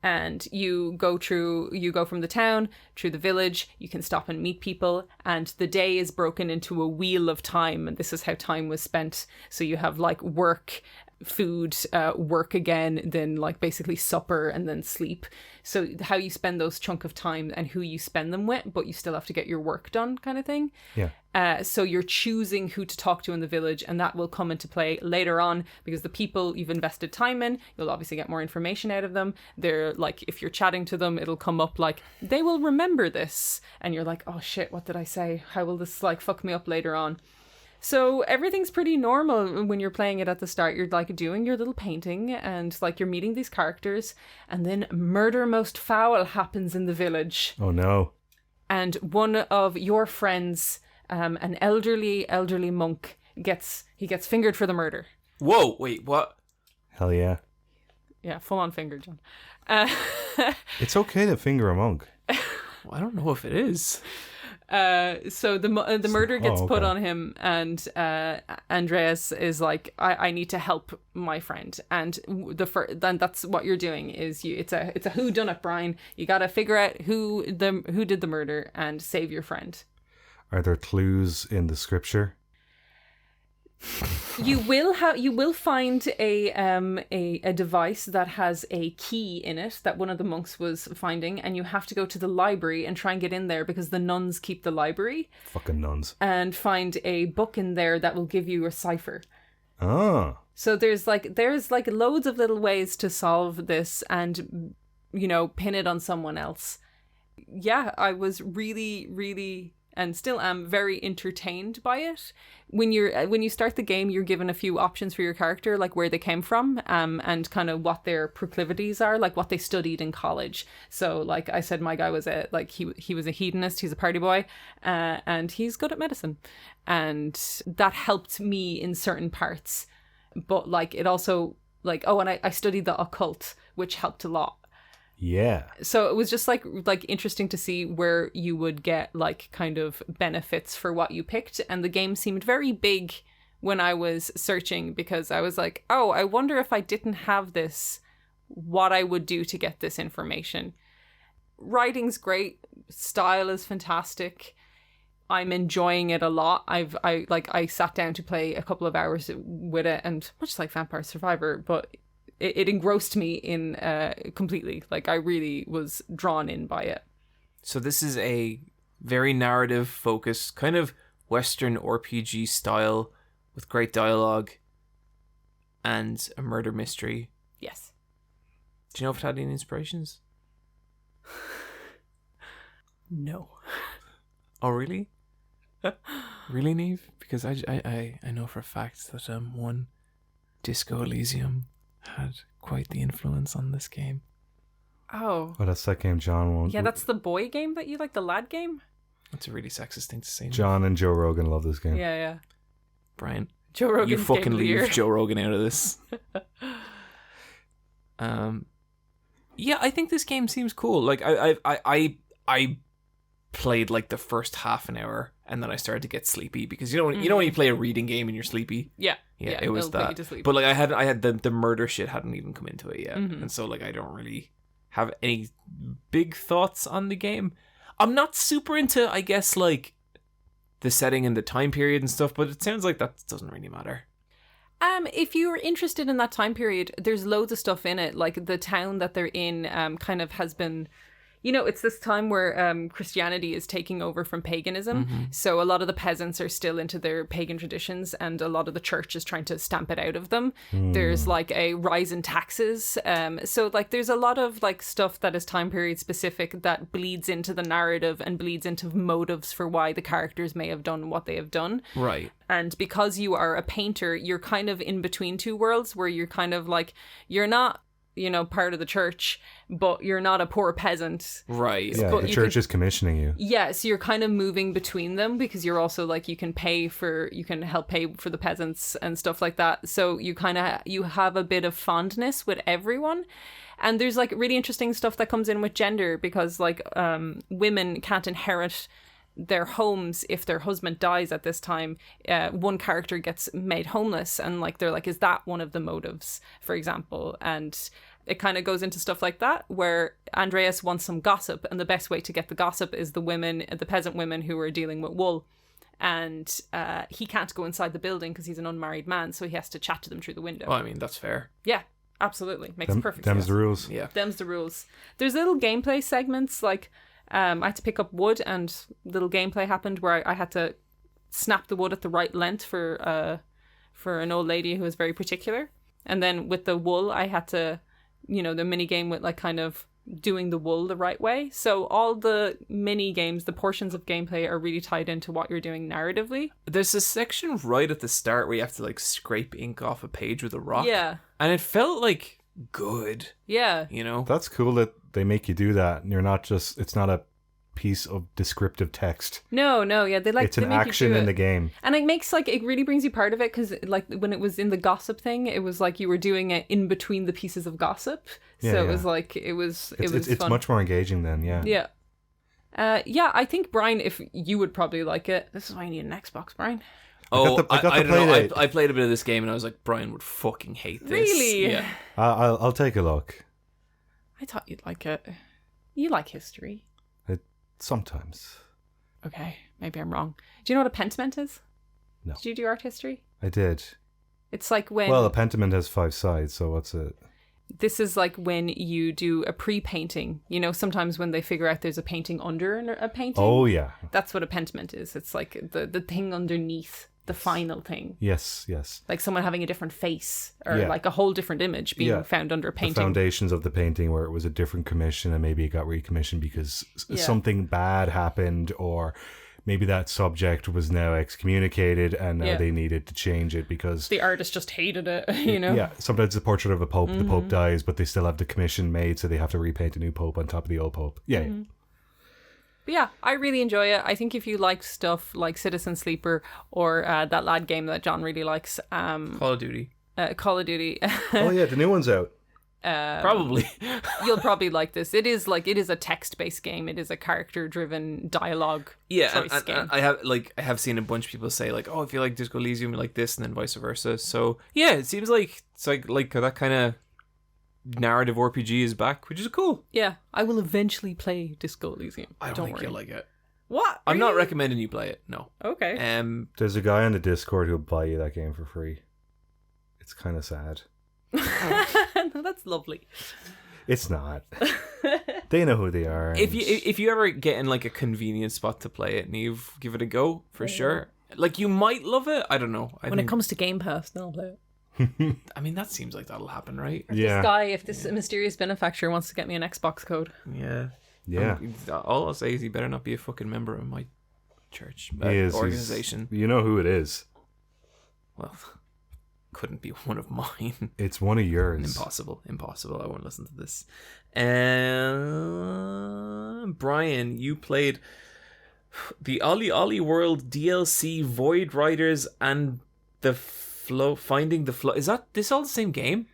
And you go from the town through the village. You can stop and meet people, and the day is broken into a wheel of time, and this is how time was spent. So you have like work, food, work again, then like basically supper, and then sleep. So how you spend those chunk of time and who you spend them with, but you still have to get your work done, kind of thing. Yeah. So you're choosing who to talk to in the village, and that will come into play later on, because the people you've invested time in, you'll obviously get more information out of them. They're like, if you're chatting to them, it'll come up like, they will remember this, and you're like, oh shit, what did I say? How will this like fuck me up later on? So everything's pretty normal when you're playing it at the start. You're like doing your little painting, and like you're meeting these characters, and then murder most foul happens in the village. Oh no. And one of your friends, an elderly monk, gets fingered for the murder. Whoa, wait, what? Hell yeah. Yeah, full on finger, John. It's okay to finger a monk. Well, I don't know if it is. So the murder gets put on him, and Andreas is like, I need to help my friend, and then that's what you're doing is it's a whodunit, Brian. You got to figure out who did the murder and save your friend. Are there clues in the scripture? You will find a device that has a key in it that one of the monks was finding, and you have to go to the library and try and get in there because the nuns keep the library. Fucking nuns. And find a book in there that will give you a cipher. Oh. So there's loads of little ways to solve this and, you know, pin it on someone else. Yeah, I was really, really, and still am very entertained by it. When you start the game, you're given a few options for your character, like where they came from, and kind of what their proclivities are, like what they studied in college. So, like I said, my guy was he was a hedonist, he's a party boy, and he's good at medicine, and that helped me in certain parts. But like it also and I studied the occult, which helped a lot. Yeah. So it was just like interesting to see where you would get like kind of benefits for what you picked. And the game seemed very big when I was searching, because I was like, oh, I wonder if I didn't have this, what I would do to get this information. Writing's great. Style is fantastic. I'm enjoying it a lot. I sat down to play a couple of hours with it, and much like Vampire Survivor, but it engrossed me in completely. Like, I really was drawn in by it. So this is a very narrative focused, kind of Western RPG style with great dialogue and a murder mystery. Yes. Do you know if it had any inspirations? No. Oh, really? Really, Niamh? Because I know for a fact that one Disco Elysium had quite the influence on this game. Oh. Oh, that's that game John won't. Yeah, that's the boy game that you like, the lad game? That's a really sexist thing to say. John and Joe Rogan love this game. Yeah, yeah. Brian, Joe Rogan's you fucking game of the leave year. Joe Rogan out of this. Yeah, I think this game seems cool. Like I played like the first half an hour, and then I started to get sleepy, because you know when you play a reading game and you're sleepy. Yeah, it was that. But like I had the murder shit hadn't even come into it yet, and so like I don't really have any big thoughts on the game. I'm not super into, I guess, like the setting and the time period and stuff, but it sounds like that doesn't really matter. If you're interested in that time period, there's loads of stuff in it. Like the town that they're in kind of has been, it's this time where Christianity is taking over from paganism. Mm-hmm. So a lot of the peasants are still into their pagan traditions, and a lot of the church is trying to stamp it out of them. There's like a rise in taxes. So like there's a lot of like stuff that is time period specific that bleeds into the narrative and bleeds into motives for why the characters may have done what they have done. Right. And because you are a painter, you're kind of in between two worlds, where you're kind of like, you're not part of the church, but you're not a poor peasant. Right. Yeah, But the you church can- is commissioning you. Yeah, so you're kind of moving between them because you're also like you can help pay for the peasants and stuff like that. So you have a bit of fondness with everyone. And there's like really interesting stuff that comes in with gender because like women can't inherit their homes if their husband dies at this time. One character gets made homeless and like they're like, is that one of the motives, for example? And it kind of goes into stuff like that where Andreas wants some gossip, and the best way to get the gossip is the peasant women who are dealing with wool. And he can't go inside the building because he's an unmarried man, so he has to chat to them through the window. Oh, I mean, that's fair. Yeah, absolutely. Makes perfect Them's sense. the rules. Yeah. Them's the rules. There's little gameplay segments, like I had to pick up wood, and little gameplay happened where I had to snap the wood at the right length for an old lady who was very particular. And then with the wool, I had to, the mini game with like kind of doing the wool the right way. So all the mini games, the portions of gameplay are really tied into what you're doing narratively. There's a section right at the start where you have to like scrape ink off a page with a rock. Yeah. And it felt like good, Yeah. That's cool that they make you do that, and you're not just. It's not a piece of descriptive text. No, yeah, It's an action in the game. And it really brings you part of it because like when it was in the gossip thing, it was like you were doing it in between the pieces of gossip. Yeah, So yeah. it was like it was It's fun. much more engaging then. Yeah. Yeah. I think Brian, if you would probably like it. This is why you need an Xbox, Brian. Oh, I got the I don't know. Playdate. I played a bit of this game and I was like, Brian would fucking hate this. Really? Yeah. I'll take a look. I thought you'd like it. You like history. Sometimes Okay, maybe I'm wrong. Do you know what a Pentiment is? No. Did you do art history? I did. It's like when Well, a Pentiment has 5 sides, so what's it? this is like when you do a pre-painting. Sometimes when they figure out there's a painting under a painting. Oh yeah. That's what a Pentiment is. It's like the thing underneath the final thing. Yes. Like someone having a different face or Yeah. like a whole different image being Yeah. found under a The painting. foundations of the painting where it was a different commission and maybe it got recommissioned because something bad happened, or maybe that subject was now excommunicated and now they needed to change it because The artist just hated it, yeah, sometimes it's a portrait of a pope, the pope dies, but they still have the commission made, so they have to repaint a new pope on top of the old pope. Yeah. But yeah, I really enjoy it. I think if you like stuff like Citizen Sleeper or that lad game that John really likes, Call of Duty. Call of Duty, Oh yeah, the new one's out. Probably. you'll probably like this. It is a text-based game. It is a character-driven dialogue choice game. I have seen a bunch of people say like, oh, if you like Disco Elysium, you like this, and then vice versa. So yeah, it seems like it's like that kind of narrative RPG is back, which is cool. Yeah, I will eventually play Disco Elysium. I don't think worry. you'll like it. What? I'm not Really? recommending you play it. No. Okay. There's a guy on the Discord who'll buy you that game for free. It's kind of sad. No, that's lovely. It's not. They know who they are. If you ever get in like a convenient spot to play it, Niamh, give it a go for sure. Like you might love it. I don't know. When it comes to Game Pass, then I'll play it. I mean, that seems like that'll happen, right? yeah, This guy, if this mysterious benefactor wants to get me an Xbox code. Yeah. yeah. All I'll say is he better not be a fucking member of my church He is. organization. You know who it is. Well, couldn't be one of mine. It's one of yours. Impossible. I won't listen to this. Brian, you played the OlliOlli World DLC, Void Riders, and the Finding the Flow. Is this all the same game?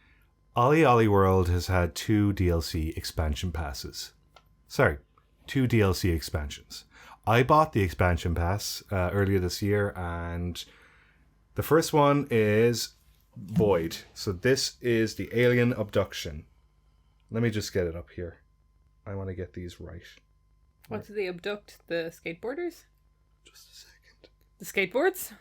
OlliOlli World has had 2 DLC expansion passes. Sorry, 2 DLC expansions. I bought the expansion pass earlier this year, and the first one is Void. So this is the alien abduction. Let me just get it up here. I want to get these right. What, do they abduct the skateboarders? Just a second. The skateboards?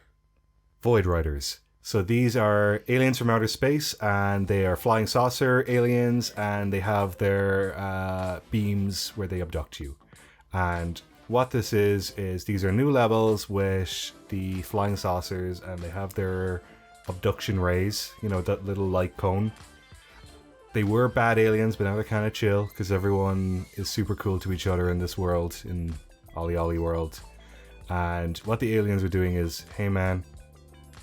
Void Riders. So these are aliens from outer space, and they are flying saucer aliens, and they have their beams where they abduct you. And what this is these are new levels with the flying saucers, and they have their abduction rays, that little light cone. They were bad aliens, but now they're kind of chill, because everyone is super cool to each other in this world, in OlliOlli World. And what the aliens are doing is, hey man,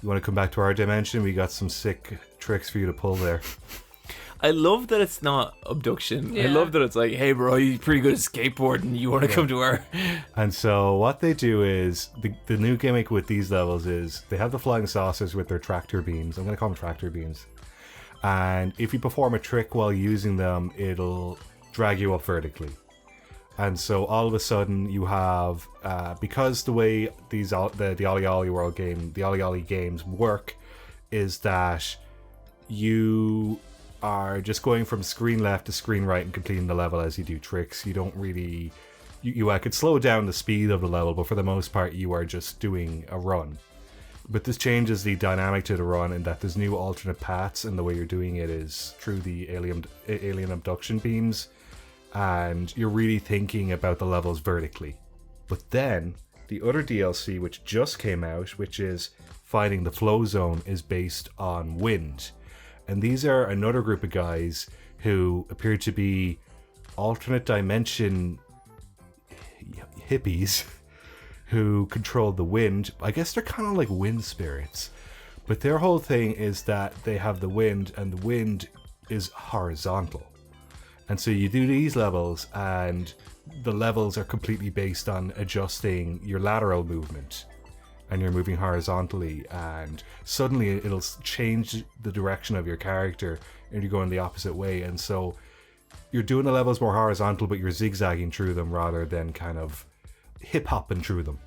you want to come back to our dimension? We got some sick tricks for you to pull there. I love that it's not abduction. I Yeah. love that it's like, hey bro, you're pretty good at skateboarding. You want to come to our... And so what they do is, the new gimmick with these levels is, they have the flying saucers with their tractor beams. I'm going to call them tractor beams. And if you perform a trick while using them, it'll drag you up vertically. And so all of a sudden you have, because the way the OlliOlli World game, the OlliOlli games work, is that you are just going from screen left to screen right and completing the level as you do tricks. You don't really... You could slow down the speed of the level, but for the most part you are just doing a run. But this changes the dynamic to the run in that there's new alternate paths, and the way you're doing it is through the alien abduction beams, and you're really thinking about the levels vertically. But then, the other DLC which just came out, which is Finding the Flowzone, is based on wind. And these are another group of guys who appear to be alternate dimension hippies who control the wind. I guess they're kind of like wind spirits. But their whole thing is that they have the wind, and the wind is horizontal. And so you do these levels, and the levels are completely based on adjusting your lateral movement. And you're moving horizontally, and suddenly it'll change the direction of your character, and you're going the opposite way. And so you're doing the levels more horizontal, but you're zigzagging through them rather than kind of hip-hopping through them.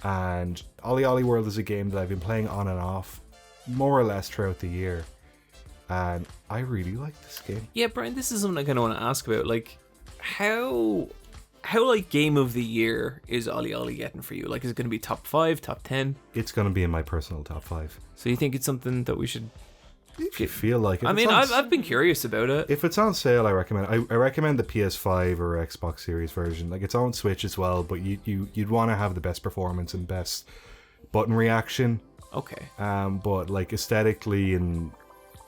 And OlliOlli World is a game that I've been playing on and off more or less throughout the year. And I really like this game. Yeah, Brian, this is something I kind of want to ask about. Like, how like game of the year is OlliOlli getting for you? Like, is it going to be top 5, top 10? It's going to be in my personal top 5. So you think it's something that we should... If you feel like it. I mean, I've been curious about it. If it's on sale, I recommend. I recommend the PS5 or Xbox Series version. Like, it's on Switch as well, but you'd want to have the best performance and best button reaction. Okay. But like aesthetically and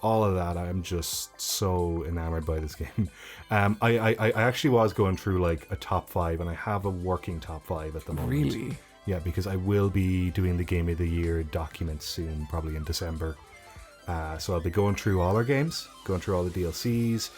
all of that, I'm just so enamored by this game. I actually was going through like a top 5, and I have a working top 5 at the moment. Really? Yeah, because I will be doing the Game of the Year document soon, probably in December. So I'll be going through all our games, going through all the DLCs,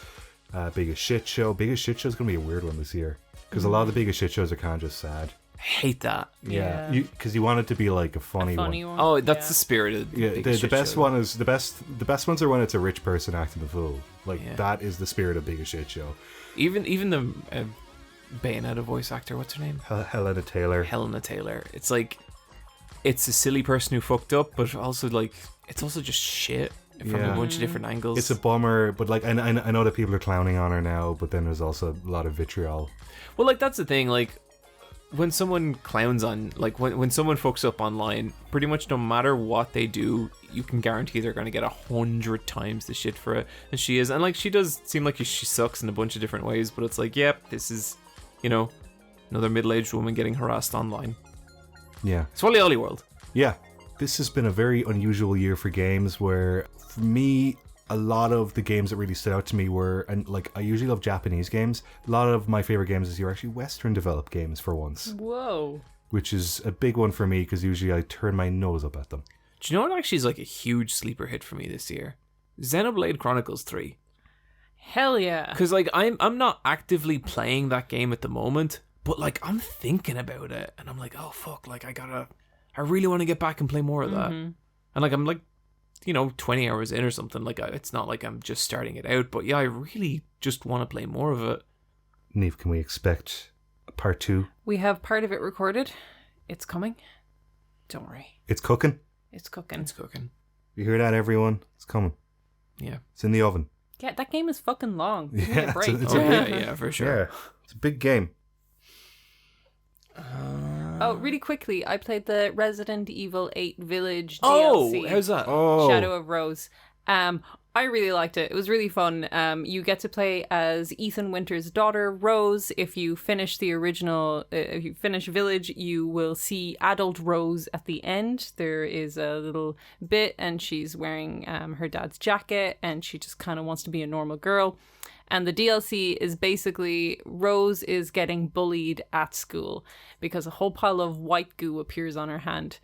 Biggest Shit Show. Biggest Shit Show is going to be a weird one this year, because a lot of the Biggest Shit Shows are kind of just sad. I hate that. Yeah, because you want it to be like a funny one. Oh, that's the spirit of the best one is the best ones are when it's a rich person acting the fool. Like that is the spirit of Biggest Shit Show. Even the Bayonetta voice actor, what's her name? Helena Taylor. It's like, it's a silly person who fucked up, but also like it's also just shit from a bunch of different angles. It's a bummer, but like I know that people are clowning on her now, but then there's also a lot of vitriol. Well, like that's the thing, like when someone clowns on, like when someone fucks up online, pretty much no matter what they do, you can guarantee they're going to get 100 times the shit for it. And she is, and like she does seem like she sucks in a bunch of different ways, but it's like, yep, this is, another middle-aged woman getting harassed online. Yeah. It's OlliOlli World. Yeah. This has been a very unusual year for games where, for me, a lot of the games that really stood out to me were, and like I usually love Japanese games, a lot of my favorite games this year are actually Western developed games for once. Whoa. Which is a big one for me, because usually I turn my nose up at them. Do you know what actually is like a huge sleeper hit for me this year? Xenoblade Chronicles 3. Hell yeah. Because like I'm not actively playing that game at the moment, but like I'm thinking about it, and I'm like, oh fuck, like I really want to get back and play more of that. And like I'm like 20 hours in or something. Like it's not like I'm just starting it out, but yeah, I really just want to play more of it. Niamh, can we expect a part 2? We have part of it recorded. It's coming. Don't worry. It's cooking. It's cooking. It's cooking. You hear that, everyone? It's coming. Yeah. It's in the oven. Yeah, that game is fucking long. Give me Yeah, a break. it's yeah, for sure. Yeah, it's a big game. Oh, really quickly, I played the Resident Evil 8 Village Oh, DLC. how's that? Oh, Shadow of Rose. I really liked it. It was really fun. You get to play as Ethan Winter's daughter, Rose. If you finish the original, if you finish Village, you will see adult Rose at the end. There is a little bit, and she's wearing her dad's jacket, and she just kind of wants to be a normal girl. And the DLC is basically Rose is getting bullied at school because a whole pile of white goo appears on her hand.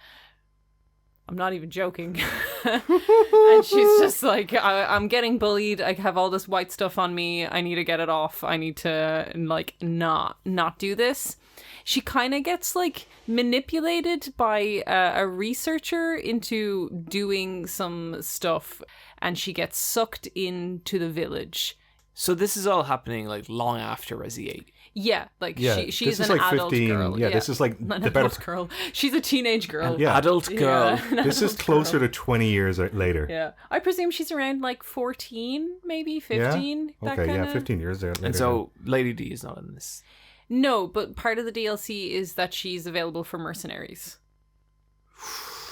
I'm not even joking. And she's just like, I'm getting bullied. I have all this white stuff on me. I need to get it off. I need to like not do this. She kind of gets like manipulated by a researcher into doing some stuff, and she gets sucked into the village. So this is all happening like long after Resi 8. Yeah, like she's an like adult 15, girl. Yeah, this is like an the adult better girl. She's a teenage girl. Adult girl. Yeah, this is closer to 20 years later. Yeah, I presume she's around like 14, maybe 15. Yeah? That Okay, kinda... yeah, 15 years later. And so Lady D is not in this. No, but part of the DLC is that she's available for mercenaries.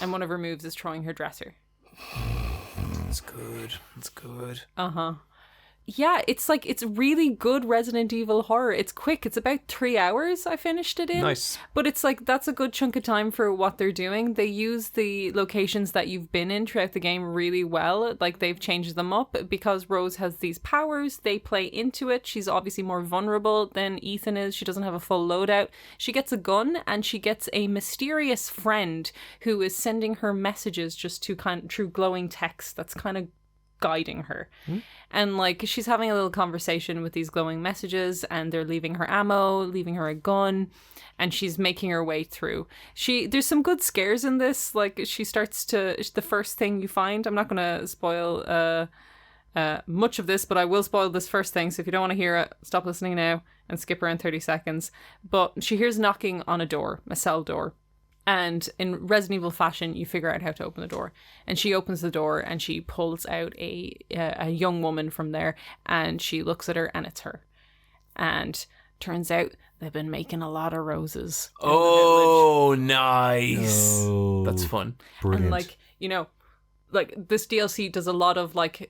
And one of her moves is throwing her dresser. That's good. That's good. Uh-huh. Yeah, it's like, it's really good Resident Evil horror. It's quick. It's about 3 hours I finished it in. Nice. But it's like, that's a good chunk of time for what they're doing. They use the locations that you've been in throughout the game really well. Like, they've changed them up because Rose has these powers. They play into it. She's obviously more vulnerable than Ethan is. She doesn't have a full loadout. She gets a gun and she gets a mysterious friend who is sending her messages just to through glowing text that's kind of guiding her. And like, she's having a little conversation with these glowing messages, and they're leaving her ammo, leaving her a gun, and she's making her way through. There's some good scares in this. Like, she starts to, the first thing you find, I'm not gonna spoil much of this, but I will spoil this first thing, so if you don't want to hear it, stop listening now and skip around 30 seconds. But she hears knocking on a door, a cell door. And in Resident Evil fashion, you figure out how to open the door. And she opens the door and she pulls out a young woman from there, and she looks at her, and it's her. And turns out they've been making a lot of roses. Oh, nice. Oh, that's fun. Brilliant. And like, you know, like this DLC does a lot of like,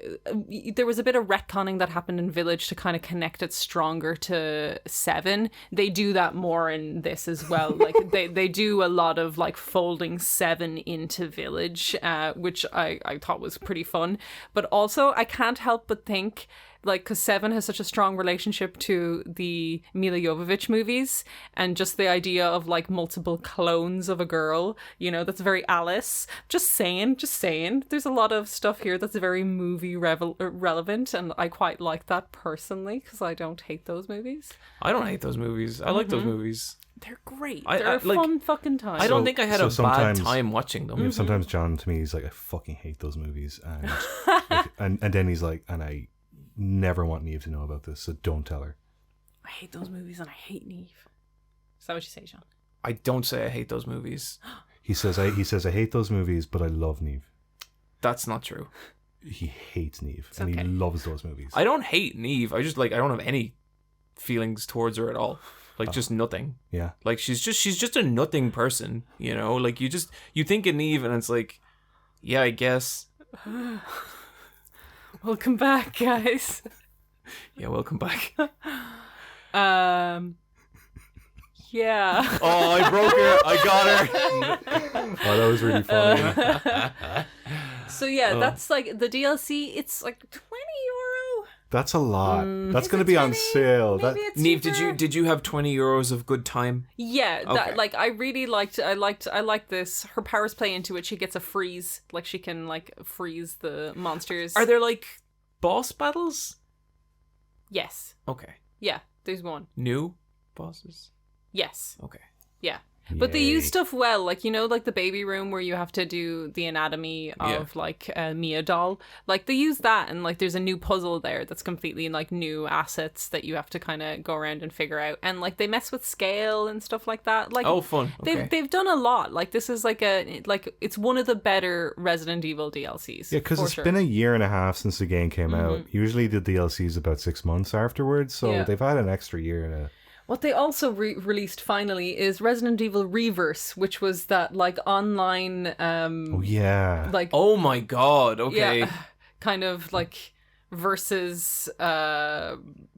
there was a bit of retconning that happened in Village to kind of connect it stronger to 7. They do that more in this as well. Like they do a lot of like folding 7 into Village, which I thought was pretty fun. But also I can't help but think, like, because 7 has such a strong relationship to the Mila Jovovich movies, and just the idea of like multiple clones of a girl, you know, that's very Alice. Just saying. There's a lot of stuff here that's very movie relevant, and I quite like that personally, because I don't hate those movies. I don't hate those movies. I like those movies. They're great. I They're a like, fun fucking time. I don't think I had a bad time watching them. Yeah, sometimes John to me he's like, I fucking hate those movies, and like, and then he's like, and I never want Niamh to know about this, so don't tell her. I hate those movies and I hate Niamh. Is that what you say, John? I don't say I hate those movies. He says I hate those movies, but I love Niamh. That's not true. He hates Niamh, and okay. he loves those movies. I don't hate Niamh. I just like, I don't have any feelings towards her at all. Like, just nothing. Yeah. Like, she's just a nothing person, you know? Like, you think of Niamh and it's like, yeah, I guess. Welcome back, guys. Yeah, welcome back. Yeah. Oh, I broke her. I got her. Oh, that was really funny. So yeah, that's like the DLC. It's like €20. That's a lot. That's going to be on sale. Maybe it's Niamh, did you have €20 of good time? Yeah, Okay. that, like I really liked. I liked this. Her powers play into it. She gets a freeze. Like she can like freeze the monsters. Are there like boss battles? Yes. Okay. Yeah. There's one. New bosses? Yes. Okay. Yeah. But they use Yay. stuff well, like, you know, like the baby room where you have to do the anatomy of like a Mia doll. Like they use that, and like there's a new puzzle there that's completely like new assets that you have to kind of go around and figure out. And like they mess with scale and stuff like that. Like, oh, fun. Okay. They've done a lot. Like this is like it's one of the better Resident Evil DLCs. Yeah, because it's been a year and a half since the game came out. Usually the DLC is about 6 months afterwards, so they've had an extra year to... What they also released finally is Resident Evil Reverse, which was that like online oh yeah, like oh my god, okay. yeah, kind of like versus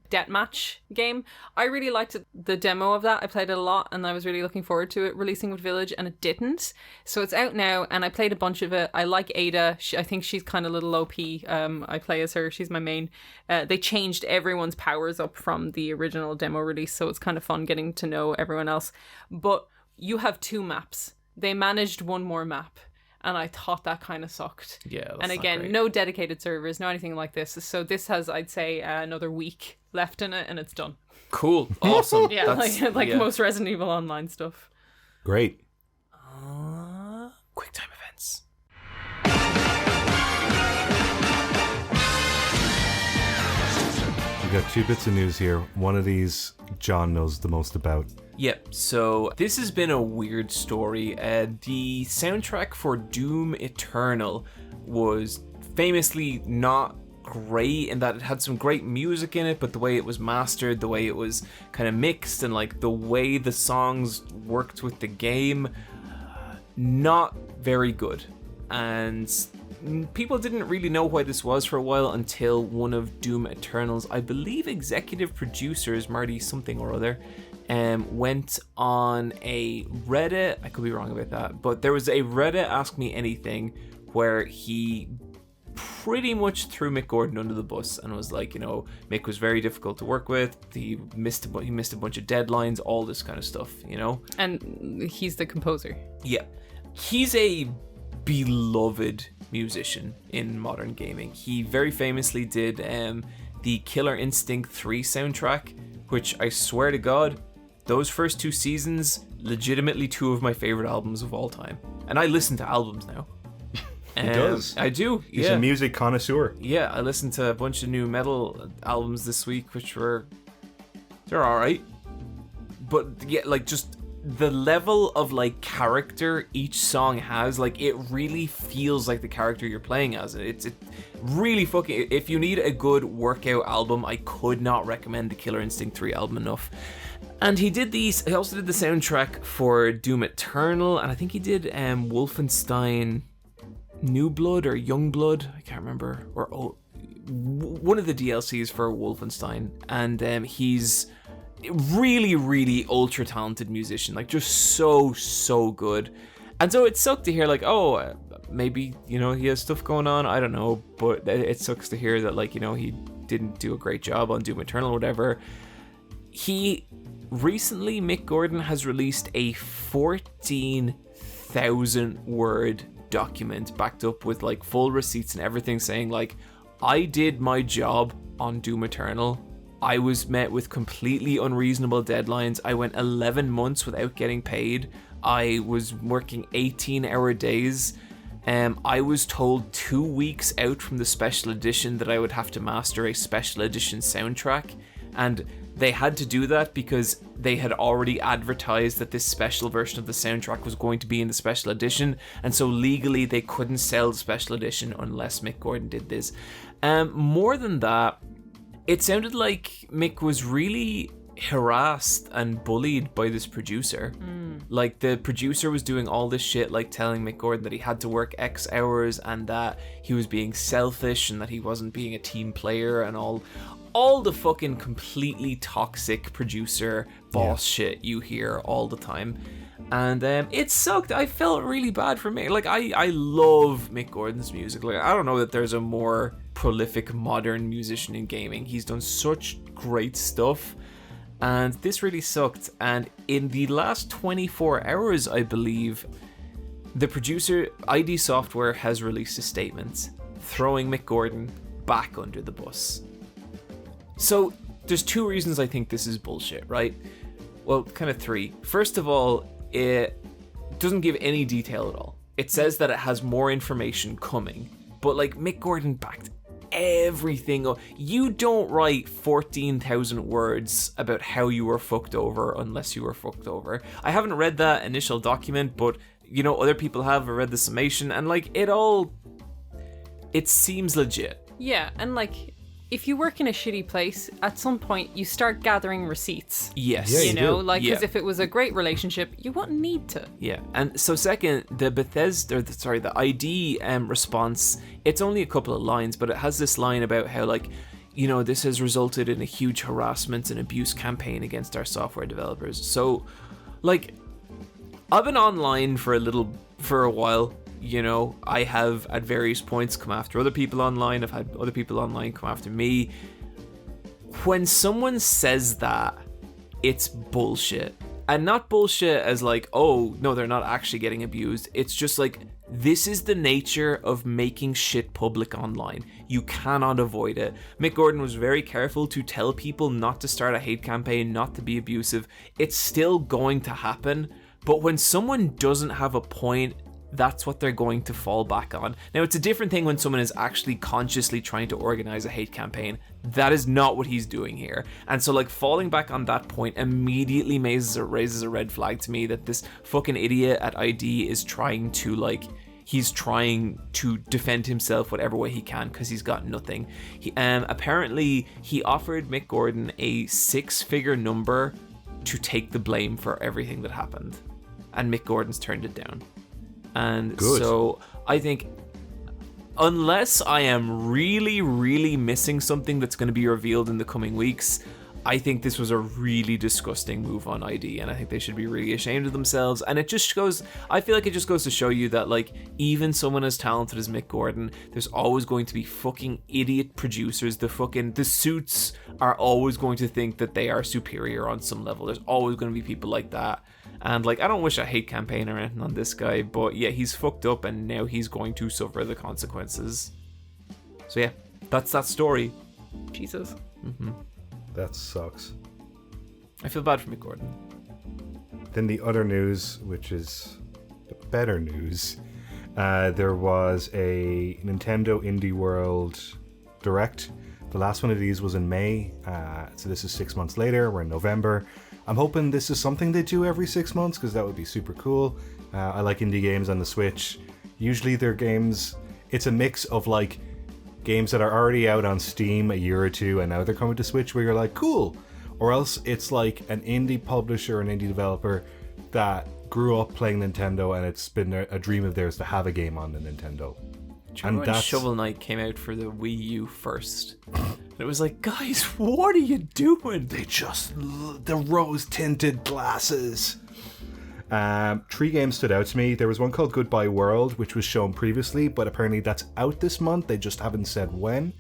deathmatch game. I really liked the demo of that. I played it a lot, and I was really looking forward to it releasing with Village, and it didn't. So it's out now, and I played a bunch of it. I like Ada. I think she's kind of a little OP. I play as her. She's my main. They changed everyone's powers up from the original demo release, so it's kind of fun getting to know everyone else. But you have 2 maps. They managed one more map. and I thought that kind of sucked. Yeah, that's and again, no dedicated servers, no anything like this. So this has, I'd say, another week left in it, and it's done. Cool, awesome. Yeah, like most Resident Evil Online stuff. Great. QuickTime Events. We got 2 bits of news here. One of these John knows the most about. Yep, so this has been a weird story. The soundtrack for Doom Eternal was famously not great in that it had some great music in it, but the way it was mastered, the way it was kind of mixed, and like the way the songs worked with the game, not very good. And people didn't really know why this was for a while until one of Doom Eternal's, I believe, executive producers, Marty something or other, went on a Reddit. I could be wrong about that, but there was a Reddit Ask Me Anything where he pretty much threw Mick Gordon under the bus and was like, Mick was very difficult to work with. He missed a bunch of deadlines, all this kind of stuff, And he's the composer. Yeah, he's a beloved musician in modern gaming. He very famously did the Killer Instinct 3 soundtrack, which I swear to God, those first 2 seasons, legitimately 2 of my favorite albums of all time. And I listen to albums now. He does. I do. He's a music connoisseur. Yeah, I listened to a bunch of new metal albums this week, which they're all right. But yeah, like just the level of like character each song has, like it really feels like the character you're playing as. It really fucking. If you need a good workout album, I could not recommend the Killer Instinct 3 album enough. And he also did the soundtrack for Doom Eternal, and I think he did Wolfenstein New Blood or Young Blood, I can't remember, or one of the DLCs for Wolfenstein. And he's really, really ultra talented musician, like just so good. And so it sucked to hear like, maybe he has stuff going on, I don't know, but it sucks to hear that like he didn't do a great job on Doom Eternal or whatever. Recently Mick Gordon has released a 14,000 word document backed up with like full receipts and everything, saying like, I did my job on Doom Eternal. I was met with completely unreasonable deadlines. I went 11 months without getting paid. I was working 18-hour days. I was told 2 weeks out from the special edition that I would have to master a special edition soundtrack, and they had to do that because they had already advertised that this special version of the soundtrack was going to be in the special edition, and so legally they couldn't sell the special edition unless Mick Gordon did this. More than that, it sounded like Mick was really harassed and bullied by this producer. Like the producer was doing all this shit, like telling Mick Gordon that he had to work X hours and that he was being selfish and that he wasn't being a team player and all the fucking completely toxic producer boss shit you hear all the time. And it sucked. I felt really bad for Mick. Like I love Mick Gordon's music. Like I don't know that there's a more prolific modern musician in gaming. He's done such great stuff, and this really sucked. And in the last 24 hours, I believe, the producer ID Software has released a statement throwing Mick Gordon back under the bus. So there's 2 reasons I think this is bullshit, right? Well, kind of 3. First of all, it doesn't give any detail at all. It says that it has more information coming, but like Mick Gordon backed everything up. You don't write 14,000 words about how you were fucked over unless you were fucked over. I haven't read that initial document, but other people have read the summation, and like it seems legit. Yeah, and like if you work in a shitty place, at some point you start gathering receipts. Yes. Yeah, because if it was a great relationship, you wouldn't need to. Yeah, and so second, the ID response, it's only a couple of lines, but it has this line about how like, this has resulted in a huge harassment and abuse campaign against our software developers. So, like, I've been online for a while. I have at various points come after other people online. I've had other people online come after me. When someone says that, it's bullshit. And not bullshit as like, oh, no, they're not actually getting abused. It's just like This is the nature of making shit public online. You cannot avoid it. Mick Gordon was very careful to tell people not to start a hate campaign, not to be abusive. It's still going to happen, but when someone doesn't have a point, that's what they're going to fall back on. Now, it's a different thing when someone is actually consciously trying to organize a hate campaign. That is not what he's doing here. And so, like, falling back on that point immediately raises a red flag to me that this fucking idiot at ID is trying to, like, he's trying to defend himself whatever way he can because he's got nothing. Apparently, he offered Mick Gordon a 6-figure number to take the blame for everything that happened. And Mick Gordon's turned it down. And Good. So I think unless I am really, really missing something that's going to be revealed in the coming weeks, I think this was a really disgusting move on ID, and I think they should be really ashamed of themselves. And it just goes, I feel like it just goes to show you that, like, even someone as talented as Mick Gordon, there's always going to be fucking idiot producers. The suits are always going to think that they are superior on some level. There's always going to be people like that. And, like, I don't wish a hate campaign or anything on this guy, but yeah, he's fucked up and now he's going to suffer the consequences. So yeah, that's that story. Jesus. Mm-hmm. That sucks. I feel bad for Mick Gordon. Then the other news, which is the better news, there was a Nintendo Indie World Direct. The last one of these was in May, so this is 6 months later. We're in November. I'm hoping this is something they do every 6 months, because that would be super cool. I like indie games on the Switch. Usually they're games, it's a mix of like games that are already out on Steam a year or two and now they're coming to Switch where you're like, cool. Or else it's like an indie publisher, an indie developer that grew up playing Nintendo and it's been a dream of theirs to have a game on the Nintendo. And when Shovel Knight came out for the Wii U first, it was like, guys, what are you doing? The rose-tinted glasses. 3 games stood out to me. There was one called Goodbye World, which was shown previously, but apparently that's out this month. They just haven't said when.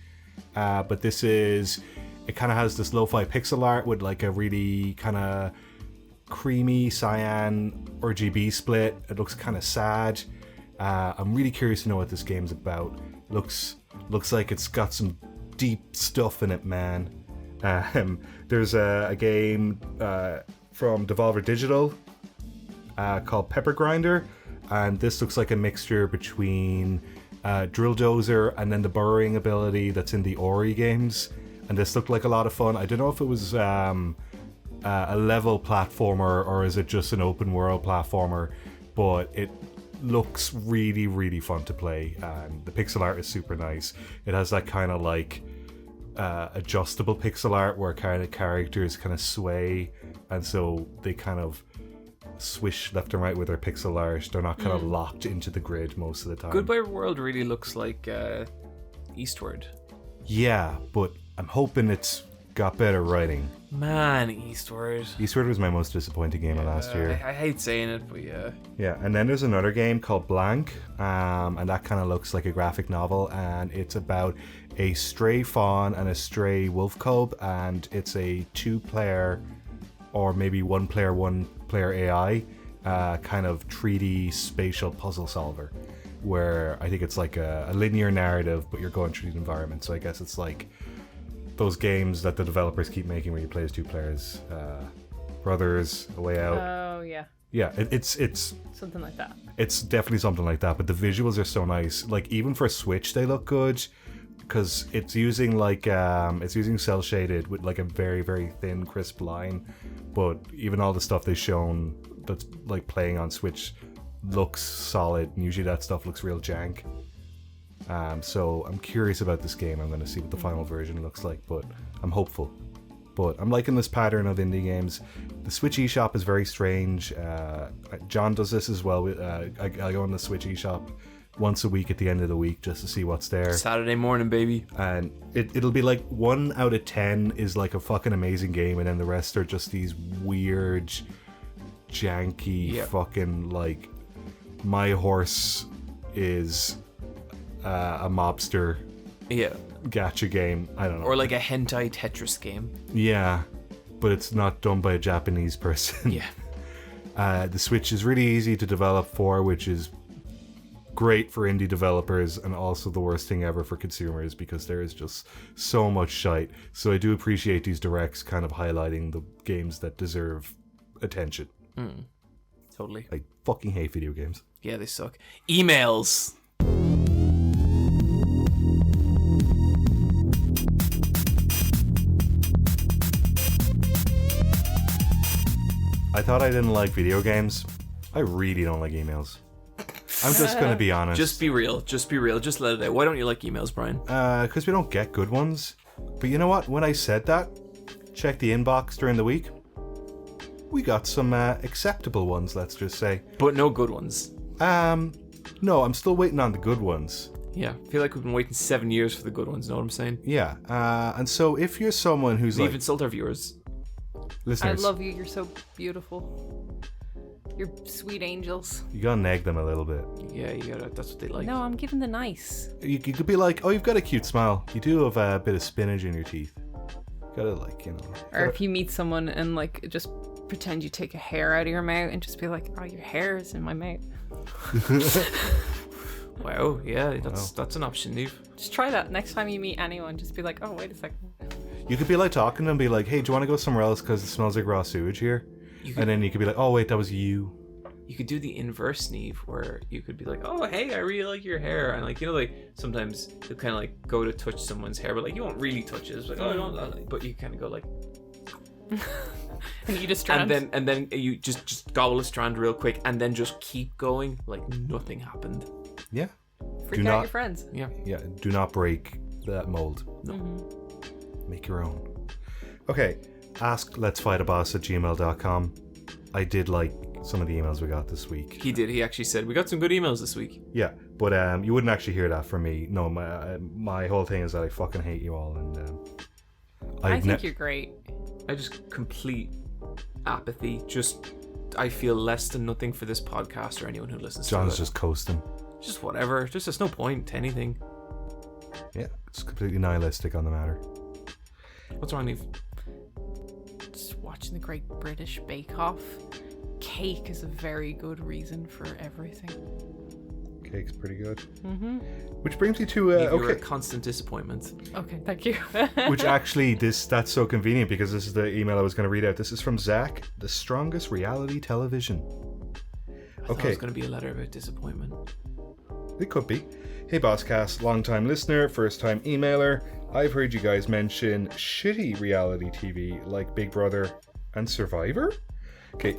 But this is, it kind of has this lo-fi pixel art with like a really kind of creamy cyan RGB split. It looks kind of sad. I'm really curious to know what this game's about. Looks like it's got some deep stuff in it, man. There's a game from Devolver Digital called Pepper Grinder, and this looks like a mixture between Drill Dozer and then the burrowing ability that's in the Ori games. And this looked like a lot of fun. I don't know if it was a level platformer or is it just an open world platformer, but it looks really, really fun to play, and the pixel art is super nice. It has that kind of like adjustable pixel art where kind of characters kind of sway, and so they kind of swish left and right with their pixel art. They're not kind of locked into the grid most of the time. Goodbye World really looks like Eastward. Yeah, but I'm hoping it's got better writing. Man, Eastward Was my most disappointing game of last year. I hate saying it, but yeah. Yeah, and then there's another game called Blank, and that kind of looks like a graphic novel, and it's about a stray fawn and a stray wolf cub, and it's a 2-player or maybe 1-player AI kind of 3D spatial puzzle solver, where I think it's like a linear narrative, but you're going through the environment. So I guess it's like those games that the developers keep making where you play as 2 players, Brothers, A Way Out. Oh yeah. Yeah, it's something like that. It's definitely something like that, but the visuals are so nice. Like even for Switch, they look good because it's using like it's using cell shaded with like a very, very thin, crisp line. But even all the stuff they've shown that's like playing on Switch looks solid. And usually that stuff looks real jank. So I'm curious about this game. I'm going to see what the final version looks like, but I'm hopeful. But I'm liking this pattern of indie games. The Switch eShop is very strange. John does this as well. I go on the Switch eShop once a week at the end of the week just to see what's there. Saturday morning, baby. And it'll be like 1 out of 10 is like a fucking amazing game, and then the rest are just these weird, janky, fucking like my horse is a mobster. Yeah. Gacha game. I don't know. Or like a hentai Tetris game. Yeah, but it's not done by a Japanese person. Yeah. The Switch is really easy to develop for, which is great for indie developers and also the worst thing ever for consumers because there is just so much shite. So I do appreciate these directs kind of highlighting the games that deserve attention. Totally. I fucking hate video games. Yeah, they suck. Emails. I thought I didn't like video games. I really don't like emails. I'm just going to be honest. Just be real. Just be real. Just let it out. Why don't you like emails, Brian? Because we don't get good ones. But you know what? When I said that, check the inbox during the week. We got some acceptable ones, let's just say. But no good ones. No, I'm still waiting on the good ones. Yeah, I feel like we've been waiting 7 years for the good ones, know what I'm saying? Yeah, and so if you're someone who's Leave insult our viewers. Listeners, I love you. You're so beautiful. You're sweet angels. You gotta nag them a little bit. Yeah, you gotta. That's what they like. No, I'm giving the nice. You could be like, oh, you've got a cute smile. You do have a bit of spinach in your teeth. You gotta like, you know. Or if you meet someone and like just pretend you take a hair out of your mouth and just be like, oh, your hair is in my mouth. Wow, yeah, that's an option, Niamh. Just try that next time you meet anyone. Just be like, oh, wait a second. You could be like talking to them and be like, hey, do you want to go somewhere else because it smells like raw sewage here? And then you could be like, oh, wait, that was you. You could do the inverse, Niamh, where you could be like, oh, hey, I really like your hair. And like, you know, like sometimes you'll kind of like go to touch someone's hair, but like you won't really touch it. It's like, oh, I don't, but you kind of go like. And you just strand. And then you just gobble a strand real quick and then just keep going like nothing happened. Yeah. Freak out your friends. Yeah. Yeah, do not break that mold. No. Mm-hmm. Make your own. Okay, ask letsfightaboss@gmail.com. I did like some of the emails we got this week. He did. He actually said, we got some good emails this week. Yeah, but you wouldn't actually hear that from me. No, my whole thing is that I fucking hate you all. And I think you're great. I just complete apathy. Just, I feel less than nothing for this podcast or anyone who listens to it. John's just coasting. Just whatever. Just there's no point to anything. Yeah, it's completely nihilistic on the matter. What's wrong, Niamh? Just watching the Great British Bake Off. Cake is a very good reason for everything. Cake's pretty good. Mm-hmm. Which brings me to You're a constant disappointment. Okay, thank you. Which actually, that's so convenient because this is the email I was going to read out. This is from Zach, the strongest reality television. I thought it was going to be a letter about disappointment. It could be. Hey Bosscast, long-time listener, first-time emailer. I've heard you guys mention shitty reality TV like Big Brother and Survivor. Okay,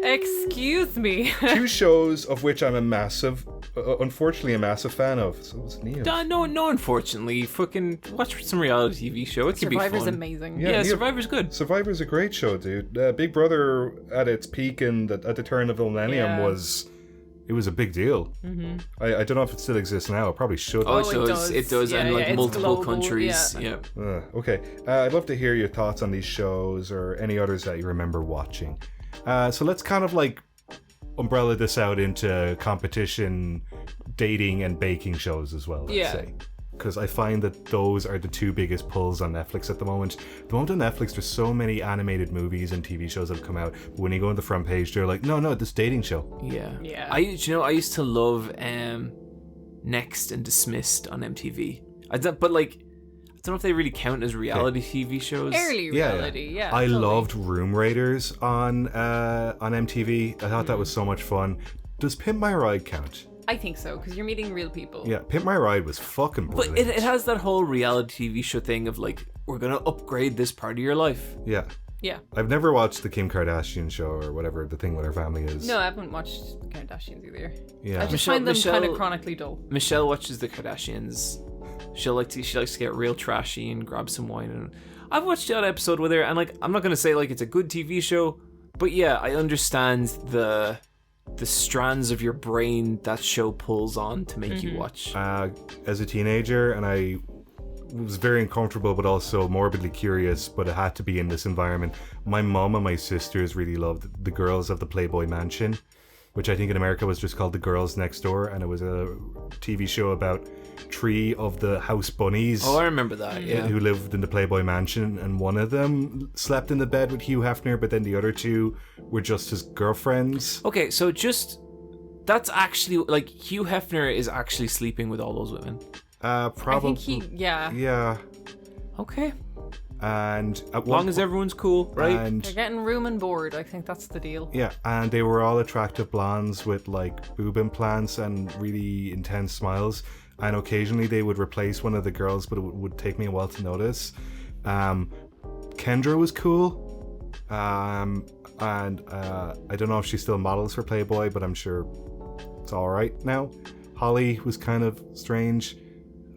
Excuse me. two shows of which I'm unfortunately a massive fan of. So it's Niamh. No, unfortunately. Fucking watch some reality TV show. It can be fun. Survivor's amazing. Yeah, Niamh, Survivor's good. Survivor's a great show, dude. Big Brother at its peak and at the turn of the millennium was a big deal. Mm-hmm. I don't know if it still exists now. It probably should. Oh, it does, yeah, and like multiple global, countries. Yeah. Okay. I'd love to hear your thoughts on these shows or any others that you remember watching. So let's kind of like umbrella this out into competition, dating, and baking shows as well, let's say. Because I find that those are the two biggest pulls on Netflix at the moment. At the moment on Netflix, there's so many animated movies and TV shows that have come out. But when you go on the front page, they're like, no, this dating show. Yeah. I used to love Next and Dismissed on MTV. I don't know if they really count as reality TV shows. Early reality, yeah. I loved Room Raiders on MTV. I thought that was so much fun. Does Pimp My Ride count? I think so, because you're meeting real people. Yeah, Pimp My Ride was fucking brilliant. But it has that whole reality TV show thing of like, we're going to upgrade this part of your life. Yeah. Yeah. I've never watched the Kim Kardashian show or whatever the thing with her family is. No, I haven't watched the Kardashians either. Yeah. I just find them kind of chronically dull. Michelle watches the Kardashians. She likes to get real trashy and grab some wine. And I've watched the odd episode with her, and like, I'm not going to say like it's a good TV show, but yeah, I understand the strands of your brain that show pulls on to make you watch. As a teenager, and I was very uncomfortable but also morbidly curious, but it had to be in this environment. My mom and my sisters really loved The Girls of the Playboy Mansion, which I think in America was just called The Girls Next Door, and it was a TV show about 3 of the house bunnies. Oh, I remember that, yeah. Who lived in the Playboy Mansion, and one of them slept in the bed with Hugh Hefner, but then the other 2 were just his girlfriends. Okay, so just That's actually like Hugh Hefner is actually sleeping with all those women. Probably. I think yeah. Yeah. Okay. And as long as everyone's cool, right? And They're getting room and board. I think that's the deal. yeah, and they were all attractive blondes with like boob implants and really intense smiles. And occasionally they would replace one of the girls, but it would take me a while to notice. Kendra was cool. And I don't know if she still models for Playboy, but I'm sure it's all right now. Holly was kind of strange.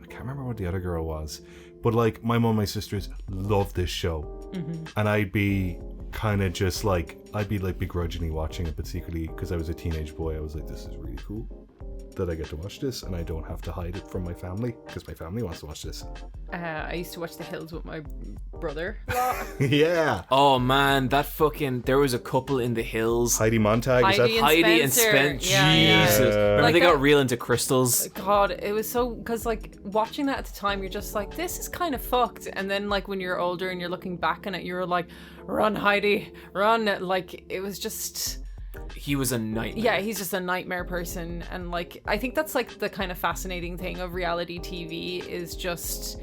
I can't remember what the other girl was, but like my mom and my sisters loved this show, and I'd be kind of just like begrudgingly watching it, but secretly, because I was a teenage boy, I was like, this is really cool that I get to watch this and I don't have to hide it from my family because my family wants to watch this. I used to watch The Hills with my brother. Yeah. Oh man, there was a couple in the Hills. Heidi Montag. Heidi and Spencer. Jesus. Yeah. Remember Like they got that- real into crystals. God, it was so, because like watching that at the time, you're just like, this is kind of fucked. And then like when you're older and you're looking back on it, you're like, run Heidi, run. Like it was just... He was a nightmare. Yeah, he's just a nightmare person. And like, I think that's like the kind of fascinating thing of reality TV is just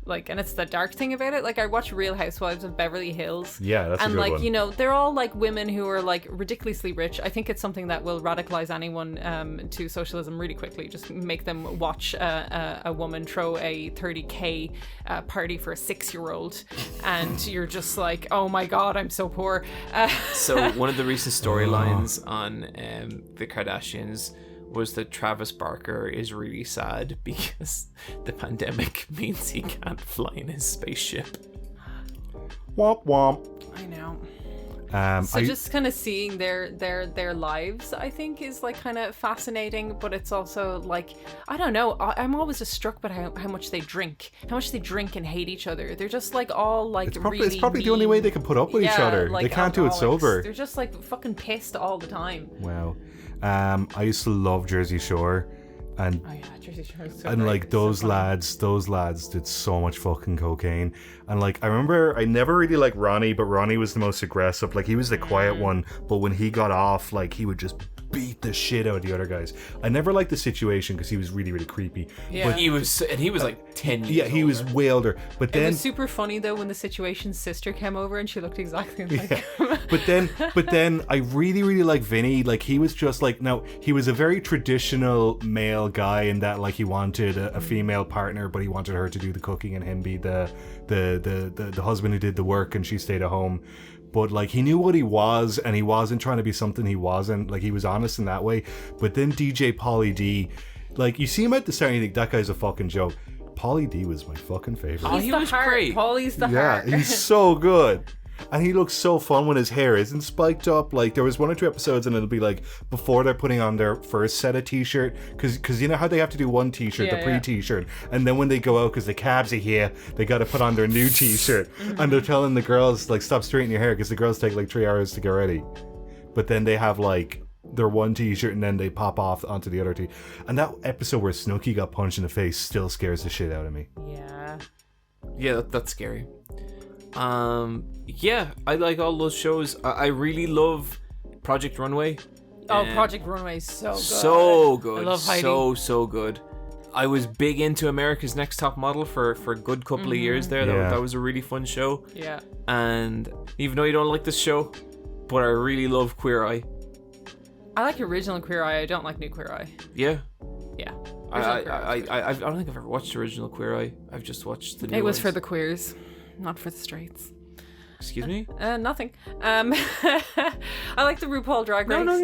like, and it's the dark thing about it. Like I watch Real Housewives of Beverly Hills. Yeah, that's a and good like, one. you know, they're all like women who are like ridiculously rich. I think it's something that will radicalize anyone to socialism really quickly. Just make them watch a woman throw a 30K party for a 6-year-old, and you're just like, oh my god, I'm so poor. So one of the recent storylines on the Kardashians was that Travis Barker is really sad because the pandemic means he can't fly in his spaceship. Womp womp. I know. So Just kind of seeing their lives, I think, is like kind of fascinating, but it's also like, I don't know, I'm always just struck by how much they drink and hate each other. They're just like all like it's probably really the only way they can put up with each other. Like they can't do it alcoholics. sober. They're just like fucking pissed all the time. Wow. I used to love Jersey Shore, and Oh yeah, Jersey Shore is so and great. like It's so those funny. lads did so much fucking cocaine. And like I remember, I never really liked Ronnie, but Ronnie was the most aggressive. Like he was the quiet one, but when he got off, like he would just beat the shit out of the other guys. I never liked the situation because he was really, really creepy. Yeah. He was like 10 years Yeah, he was older. way older. But It then was super funny though when the situation's sister came over and she looked exactly like him. But then I really, really like Vinny. Like he was just like, now he was a very traditional male guy in that like he wanted a female partner, but he wanted her to do the cooking and him be the husband who did the work and she stayed at home. But like he knew what he was, and he wasn't trying to be something he wasn't. Like he was honest in that way. But then DJ Pauly D, like you see him at the start and you think that guy's a fucking joke. Pauly D was my fucking favorite. Oh, He's he the was heart. great. Paulie's the Yeah, heart. he's so good. And he looks so fun when his hair isn't spiked up. Like there was 1 or 2 episodes and it'll be like before they're putting on their first set of t-shirt, because you know how they have to do one t-shirt, Yeah, the pre-t-shirt, and then when they go out because the cabs are here, they got to put on their new t-shirt. And they're telling the girls like stop straightening your hair because the girls take like 3 hours to get ready. But then they have like their one t-shirt and then they pop off onto the other And that episode where Snooki got punched in the face still scares the shit out of me. Yeah. Yeah, that's scary. Yeah, I like all those shows. I really love Project Runway. Oh, Project Runway is so good. So good. I love Heidi. So good. I was big into America's Next Top Model for a good couple of years there. Yeah. That was a really fun show. Yeah. And even though you don't like this show, but I really love Queer Eye. I like original Queer Eye. I don't like new Queer Eye. Yeah. Yeah. I don't think I've ever watched original Queer Eye. I've just watched the new It was ones. for the queers, not for the straights. Excuse me? Nothing. I like the RuPaul Drag Race. No.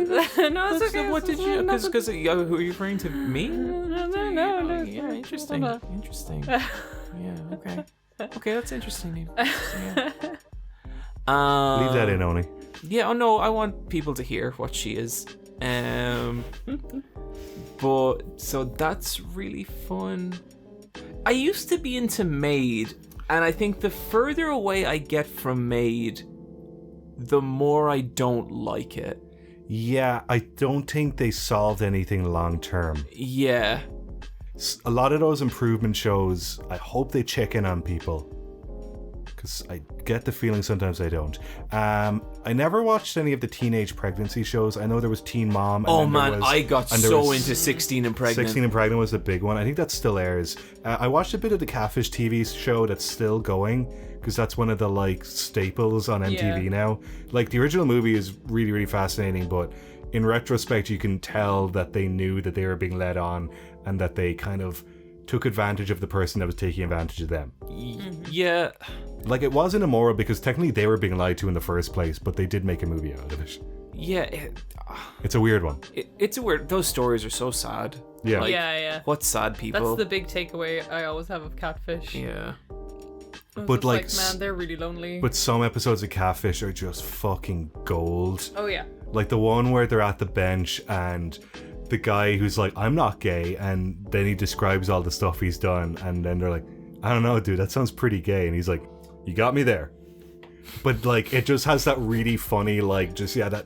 No, it's okay. What did you? Because who are you referring to me? No. Yeah, interesting. No. Interesting. Yeah. Okay. Okay, that's interesting. Yeah. Leave that in, Oni. Yeah. Oh no, I want people to hear what she is. But so that's really fun. I used to be into Maid, and I think the further away I get from Maid, the more I don't like it. Yeah, I don't think they solved anything long term. Yeah. A lot of those improvement shows, I hope they check in on people. because I get the feeling sometimes I don't. I never watched any of the teenage pregnancy shows. I know there was Teen Mom. I got so into 16 and Pregnant. 16 and Pregnant was the big one. I think that still airs. I watched a bit of the Catfish TV show that's still going, because that's one of the like staples on MTV now. Like the original movie is really, really fascinating, but in retrospect you can tell that they knew that they were being led on and that they kind of took advantage of the person that was taking advantage of them. Yeah. Like, it wasn't immoral because technically they were being lied to in the first place, but they did make a movie out of it. Yeah. It's a weird one. It's a weird... Those stories are so sad. Yeah. Like, yeah. What sad people. That's the big takeaway I always have of Catfish. Yeah. But like, man, they're really lonely. But some episodes of Catfish are just fucking gold. Oh, yeah. Like the one where they're at the bench and the guy who's like, I'm not gay, and then he describes all the stuff he's done, and then they're like, I don't know, dude, that sounds pretty gay, and he's like, you got me there. But like, it just has that really funny, like, just that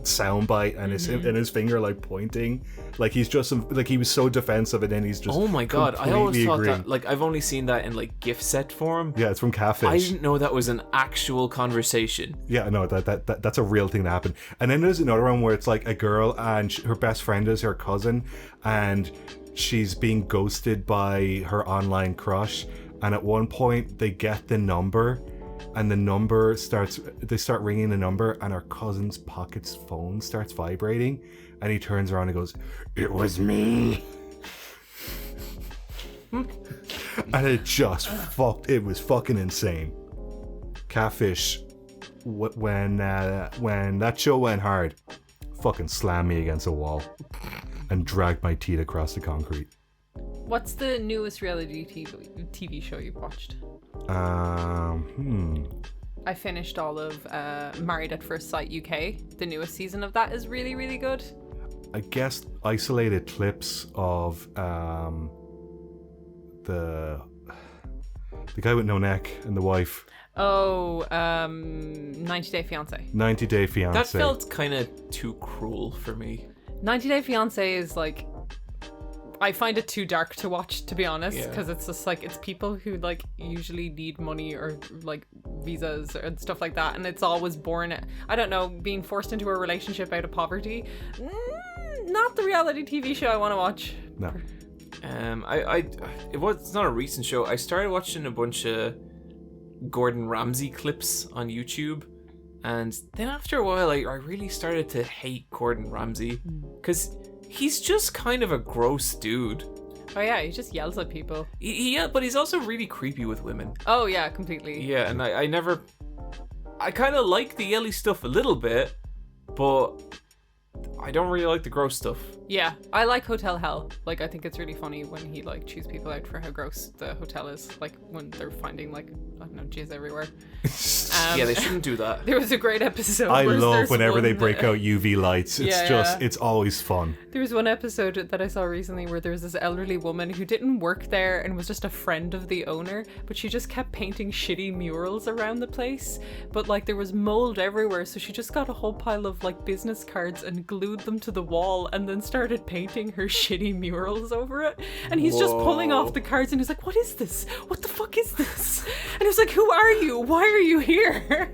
soundbite and his finger like pointing, like he's just like, he was so defensive, and then he's just, oh my god, I always thought agreeing. that, like, I've only seen that in like GIF set form. Yeah, it's from Catfish. I didn't know that was an actual conversation. Yeah, no, that's a real thing that happened. And then there's another one where it's like a girl and her best friend is her cousin, and she's being ghosted by her online crush, and at one point they get the number, and the number they start ringing the number, and her cousin's pocket's phone starts vibrating, and he turns around and goes, it was me. And it just it was fucking insane. Catfish, when that show went hard, fucking slammed me against a wall and dragged my teeth across the concrete. What's the newest reality TV show you've watched? I finished all of Married at First Sight UK. The newest season of that is really, really good. I guess isolated clips of the guy with no neck and the wife. Oh, 90 Day Fiancé. 90 Day Fiancé. That felt kind of too cruel for me. 90 Day Fiancé is like, I find it too dark to watch, to be honest, because it's just like, it's people who like usually need money or like visas and stuff like that, and it's always born, I don't know, being forced into a relationship out of poverty. Not the reality TV show I want to watch. No. It's not a recent show. I started watching a bunch of Gordon Ramsay clips on YouTube, and then after a while I really started to hate Gordon Ramsay because he's just kind of a gross dude. Oh yeah, he just yells at people. Yeah, but he's also really creepy with women. Oh yeah, completely. Yeah, and I kind of like the yelly stuff a little bit, but I don't really like the gross stuff. Yeah, I like Hotel Hell. Like, I think it's really funny when he like chews people out for how gross the hotel is. Like when they're finding like, I don't know, jizz everywhere. Yeah, they shouldn't do that. There was a great episode. I love whenever they break out UV lights. It's it's always fun. There was one episode that I saw recently where there was this elderly woman who didn't work there and was just a friend of the owner, but she just kept painting shitty murals around the place. But like there was mold everywhere, so she just got a whole pile of like business cards and glued them to the wall and then started painting her shitty murals over it. And he's just pulling off the cards and he's like, what is this? What the fuck is this? And he was like, who are you? Why are you here?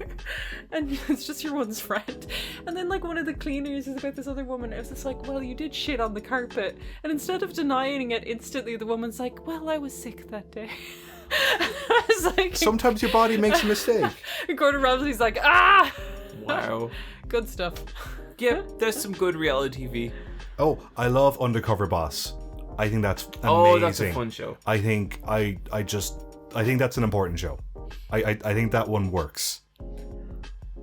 And it's just your one's friend. And then like one of the cleaners is about this other woman. It was just like, well, you did shit on the carpet. And instead of denying it instantly, the woman's like, well, I was sick that day. I was like, sometimes your body makes a mistake. And Gordon Ramsay's like, ah! Wow. Good stuff. Yeah, there's some good reality TV. Oh, I love Undercover Boss. I think that's amazing. Oh, that's a fun show. I think I think that's an important show. I think that one works.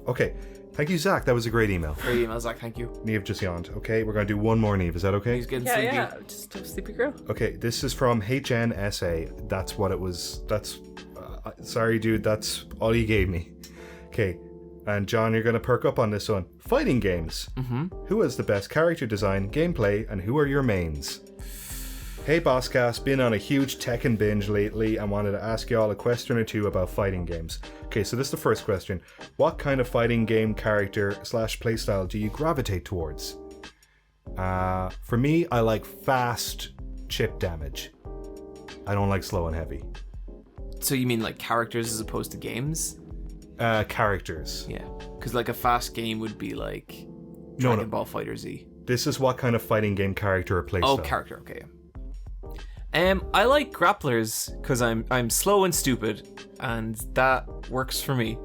Okay. Thank you, Zach. That was a great email. Great email, Zach. Thank you. Niamh just yawned. Okay, we're going to do one more, Niamh. Is that okay? He's getting sleepy. Yeah. Just a sleepy girl. Okay, this is from HNSA. That's what it was. That's... sorry, dude. That's all you gave me. Okay. And John, you're going to perk up on this one. Fighting games. Mm-hmm. Who has the best character design, gameplay, and who are your mains? Hey Bosscast, been on a huge Tekken binge lately and wanted to ask y'all a question or two about fighting games. Okay, so this is the first question. What kind of fighting game character / playstyle do you gravitate towards? For me, I like fast chip damage. I don't like slow and heavy. So you mean like characters as opposed to games? Characters. Yeah, because like a fast game would be like Dragon Ball Fighter Z. This is what kind of fighting game character or playstyle. Oh, character. Okay. I like grapplers because I'm slow and stupid, and that works for me.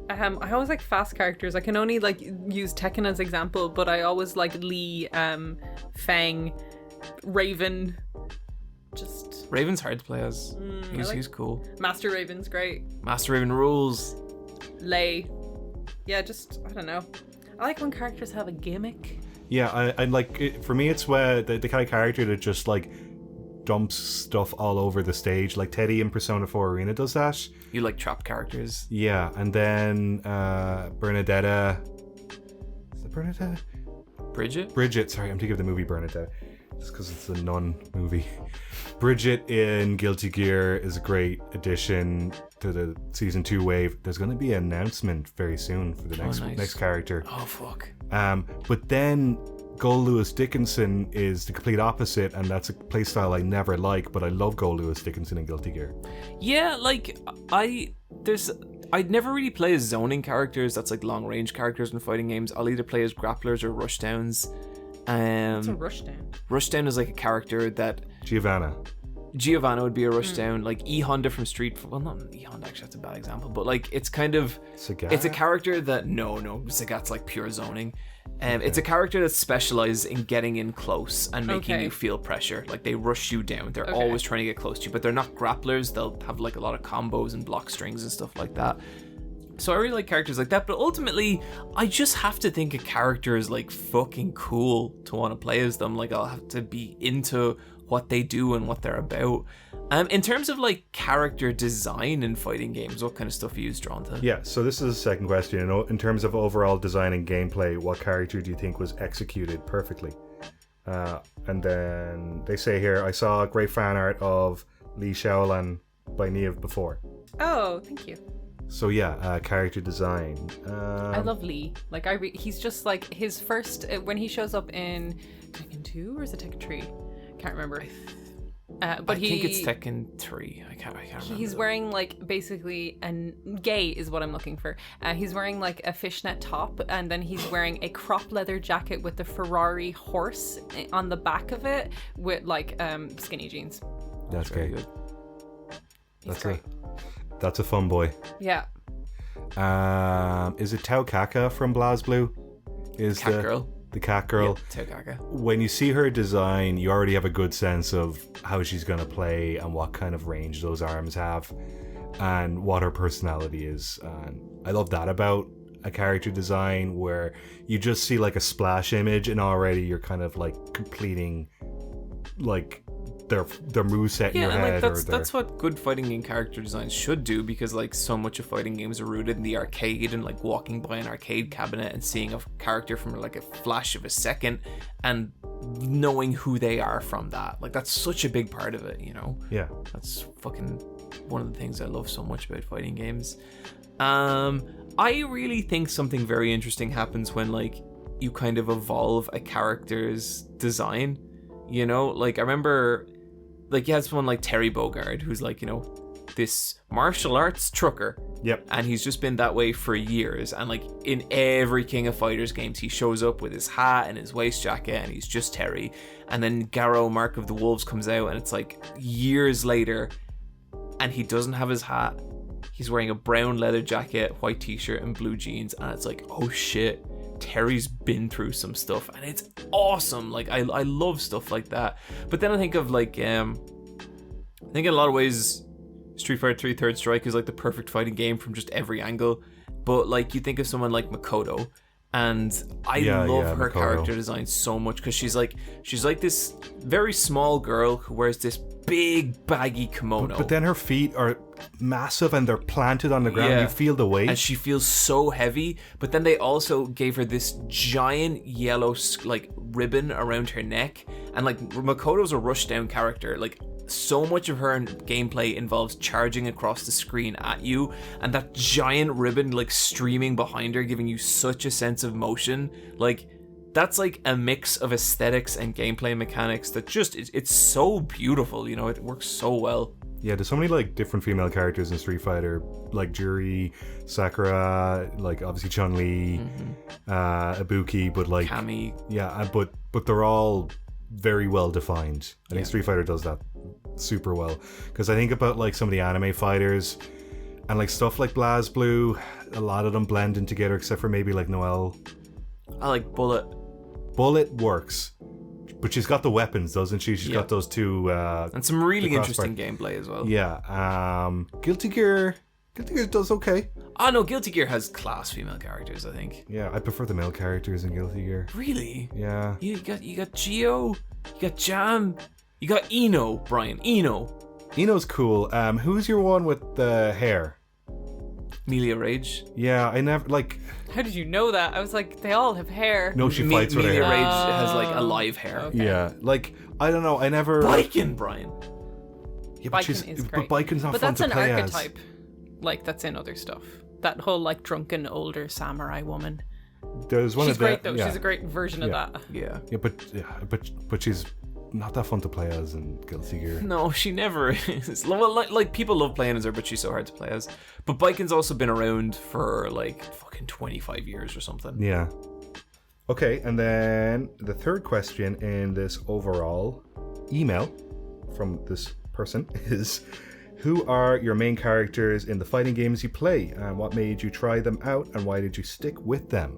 I always like fast characters. I can only like use Tekken as example, but I always like Lee, Fang, Raven. Just Raven's hard to play as. He's cool. Master Raven's great. Master Raven rules. Lei. Yeah, just I don't know. I like when characters have a gimmick. Yeah, I like it, for me it's where the kind of character that just like dumps stuff all over the stage, like Teddy in Persona 4 Arena does that. You like trap characters. Yeah, and then Bernadetta. Is it Bernadetta? Bridget, sorry, I'm thinking of the movie Bernadetta. Just because it's a nun movie. Bridget in Guilty Gear is a great addition to the Season 2 wave. There's going to be an announcement very soon for the next character. Oh, fuck. But then Gold Lewis Dickinson is the complete opposite, and that's a playstyle I never like, but I love Gold Lewis Dickinson in Guilty Gear. Yeah, like, I'd never really play as zoning characters, that's like long-range characters in fighting games. I'll either play as grapplers or rushdowns. What's a rushdown? Rushdown is like a character that... Giovanna would be a rushdown, like E Honda from Street. Well, not E Honda, actually, that's a bad example. But like, it's kind of, Sagat? It's a character that Sagat's like pure zoning. It's a character that specializes in getting in close and making you feel pressure. Like they rush you down. They're always trying to get close to you, but they're not grapplers. They'll have like a lot of combos and block strings and stuff like that. So I really like characters like that, but ultimately, I just have to think a character is like fucking cool to want to play as them. Like I'll have to be into what they do and what they're about. In terms of like character design in fighting games, what kind of stuff are you drawn to? Yeah, so this is the second question. In terms of overall design and gameplay, what character do you think was executed perfectly? And then they say here, I saw a great fan art of Li Xiaolan by Niamh before. Oh, thank you. So yeah, character design. I love Lee. Like he's just like his first when he shows up in Tekken 2 or is it Tekken 3? Can't remember. But I think it's Tekken 3. I can't remember. He's wearing like basically gay is what I'm looking for. He's wearing like a fishnet top, and then he's wearing a crop leather jacket with the Ferrari horse on the back of it with like skinny jeans. That's very good. That's great. That's a fun boy. Yeah. Is it Tao Kaka from BlazBlue? Is Cat Girl. The cat girl. Yeah, Tao Kaka. When you see her design, you already have a good sense of how she's going to play and what kind of range those arms have and what her personality is. And I love that about a character design where you just see like a splash image and already you're kind of like completing like their moveset in your head. Yeah, like that's what good fighting game character designs should do, because like so much of fighting games are rooted in the arcade and like walking by an arcade cabinet and seeing a character from like a flash of a second and knowing who they are from that. Like that's such a big part of it, you know? Yeah. That's fucking one of the things I love so much about fighting games. I really think something very interesting happens when like you kind of evolve a character's design. You know, like I remember, like you had someone like Terry Bogard, who's like, you know, this martial arts trucker. Yep. And he's just been that way for years. And like in every King of Fighters games, he shows up with his hat and his waist jacket, and he's just Terry. And then Garou Mark of the Wolves comes out, and it's like years later, and he doesn't have his hat. He's wearing a brown leather jacket, white t-shirt, and blue jeans, and it's like, oh shit. Terry's been through some stuff, and it's awesome. Like I love stuff like that. But then I think of like I think in a lot of ways Street Fighter 3 Third Strike is like the perfect fighting game from just every angle. But like you think of someone like Makoto, and I love her Makoto. Character design so much, because she's like this very small girl who wears this big baggy kimono, but then her feet are massive and they're planted on the ground. You feel the weight, and she feels so heavy. But then they also gave her this giant yellow like ribbon around her neck, and like Makoto's a rushdown character. Like so much of her gameplay involves charging across the screen at you, and that giant ribbon like streaming behind her, giving you such a sense of motion. Like that's like a mix of aesthetics and gameplay mechanics that just it's so beautiful, you know. It works so well. Yeah, there's so many like different female characters in Street Fighter, like Juri, Sakura, like obviously Chun-Li, Ibuki, but like Cammy. Yeah, but they're all very well defined. I think Street Fighter does that super well, because I think about like some of the anime fighters and like stuff like BlazBlue, a lot of them blend in together except for maybe like Noelle. I like Bullet. Bullet works, but she's got the weapons, doesn't she? She's got those two and some really interesting gameplay as well. Yeah. Guilty Gear does okay. Oh no, Guilty Gear has class female characters, I think. Yeah, I prefer the male characters in Guilty Gear. Really? Yeah. You got Gio, you got Jam, you got Eno, Brian. Eno's cool. Who's your one with the hair? Melia Rage. Yeah, I never like. How did you know that? I was like, they all have hair. No, she fights with her Melia hair. Rage has like alive hair. Okay. Yeah, like I don't know. I never. Biken, Brian. Yeah, but Biken is great. But Biken's not But fun that's to an play archetype, like that's in other stuff. That whole like drunken older samurai woman. There's one She's of the, great though. Yeah. She's a great version of that. Yeah. Yeah, but she's not that fun to play as in Guilty Gear. No, she never is. Well, like people love playing as her, but she's so hard to play as. But Biken's also been around for like fucking 25 years or something. Yeah. Okay, and then the third question in this overall email from this person is: who are your main characters in the fighting games you play, and what made you try them out, and why did you stick with them?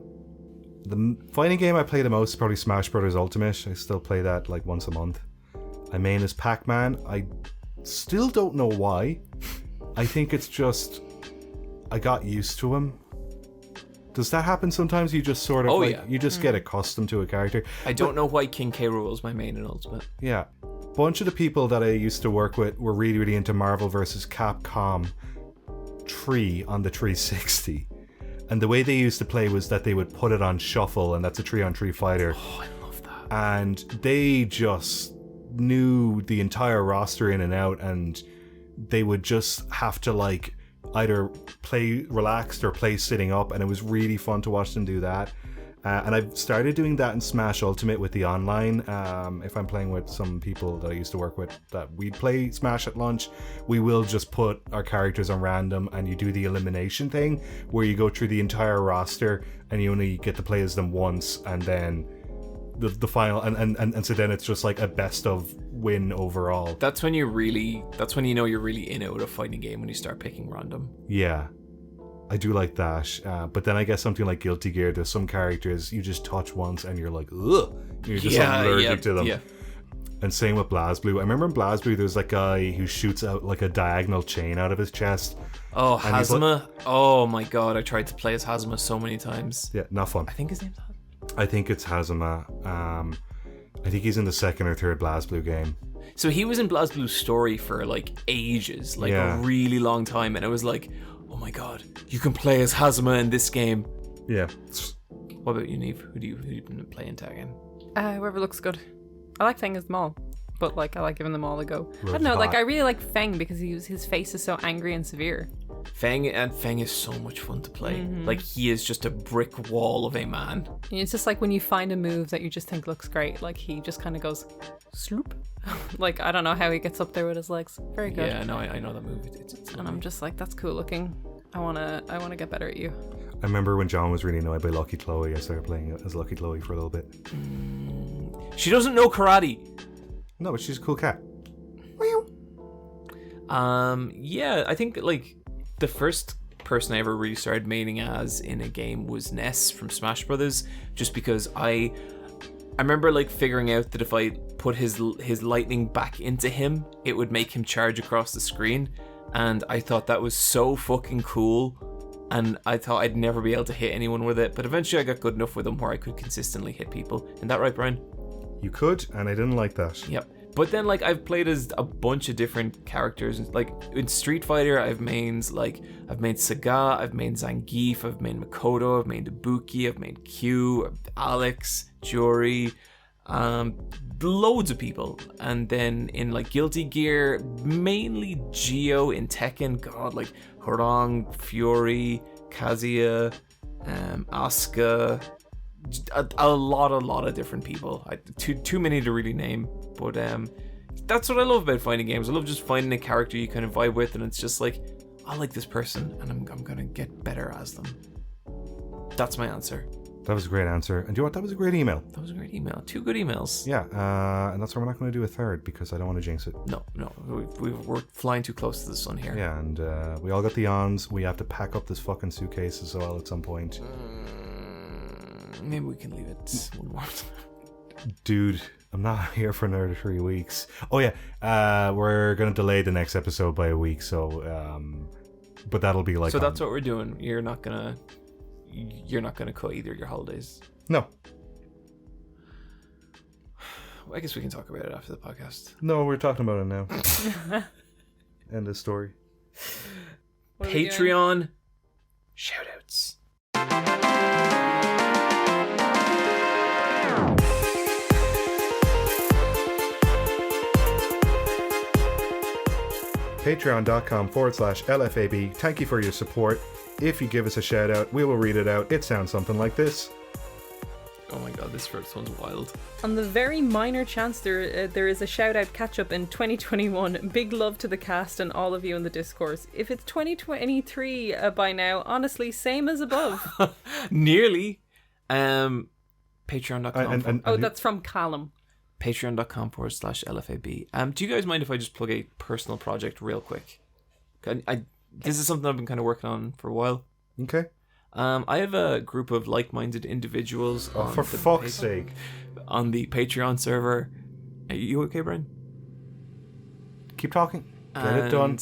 The fighting game I play the most is probably Smash Bros. Ultimate. I still play that like once a month. I main as Pac-Man. I still don't know why. I think it's just I got used to him. Does that happen sometimes? You just sort of you just get accustomed to a character. I don't know why King K. Rool is my main in Ultimate. Yeah. Bunch of the people that I used to work with were really, really into Marvel vs. Capcom 3 on the 360. And the way they used to play was that they would put it on shuffle, and that's a 3-on-3 fighter. Oh, I love that. And they just knew the entire roster in and out, and they would just have to like either play relaxed or play sitting up, and it was really fun to watch them do that. And I've started doing that in Smash Ultimate with the online. If I'm playing with some people that I used to work with that we'd play Smash at lunch, we will just put our characters on random, and you do the elimination thing where you go through the entire roster and you only get to play as them once, and then the final and so then it's just like a best of win overall. That's when you know you're really in it with a fighting game, when you start picking random. Yeah. I do like that, but then I guess something like Guilty Gear, there's some characters you just touch once and you're like, ugh, you're just allergic to them. Yeah. And same with BlazBlue. I remember in BlazBlue, there's that guy who shoots out like a diagonal chain out of his chest. Oh, Hazama. Oh my god, I tried to play as Hazama so many times. Yeah, not fun. I think his name's Hazama. I think it's Hazama. I think he's in the second or third BlazBlue game. So he was in BlazBlue's story for like ages, like a really long time, and it was like, oh my god, you can play as Hazama in this game. Yeah. What about you, Niamh? Who do you play in tag in? Whoever looks good. I like Feng as them all, but like I like giving them all a go. Love I don't know, hot. like I really like Feng because his face is so angry and severe. Feng is so much fun to play. Like he is just a brick wall of a man. It's just like when you find a move that you just think looks great, like he just kind of goes sloop. Like I don't know how he gets up there with his legs. Very good. Yeah, no, I know that move. It's and I'm just like, that's cool looking. I wanna get better at you. I remember when John was really annoyed by Lucky Chloe, I started playing as Lucky Chloe for a little bit. She doesn't know karate. No, but she's a cool cat. Yeah, I think like the first person I ever really started maining as in a game was Ness from Smash Brothers, just because I remember like figuring out that if I put his lightning back into him, it would make him charge across the screen, and I thought that was so fucking cool, and I thought I'd never be able to hit anyone with it, but eventually I got good enough with him where I could consistently hit people. Isn't that right, Brian? You could, and I didn't like that. Yep. But then, like, I've played as a bunch of different characters. Like, in Street Fighter, I've mained Saga, I've mained Zangief, I've mained Makoto, I've mained Ibuki, I've mained Q, Alex, Juri, loads of people. And then in, like, Guilty Gear, mainly Gio. In Tekken, God, like, Hurong, Fury, Kazuya, Asuka, a lot of different people. Too many to really name. But That's what I love about finding games. I love just finding a character you kind of vibe with, and it's just like, I like this person, and I'm gonna get better as them. That's my answer. That was a great answer. And do you know what? That was a great email. That was a great email. 2 good emails. Yeah, and that's why we're not going to do a third, because I don't want to jinx it. No. We're flying too close to the sun here. Yeah, and we all got the ons. We have to pack up this fucking suitcase as well at some point. Maybe we can leave it one more time. Dude, I'm not here for another 3 weeks. Oh yeah, we're going to delay the next episode by a week, so... but that'll be like... So that's what we're doing. You're not gonna cut either of your holidays. No. I guess we can talk about it after the podcast. No, we're talking about it now. End of story. Patreon shoutouts. Patreon.com/LFAB. Thank you for your support. If you give us a shout out, we will read it out. It sounds something like this. Oh my god, this first one's wild. On the very minor chance there is a shout out catch up in 2021, big love to the cast and all of you in the discourse. If it's 2023 by now, honestly, same as above. Nearly. Patreon.com. That's from Callum. Patreon.com/LFAB. Do you guys mind if I just plug a personal project real quick? This is something I've been kind of working on for a while. Okay. I have a group of like-minded individuals. Oh, for fuck's sake. On the Patreon server. Are you okay, Brian? Keep talking. Get it done.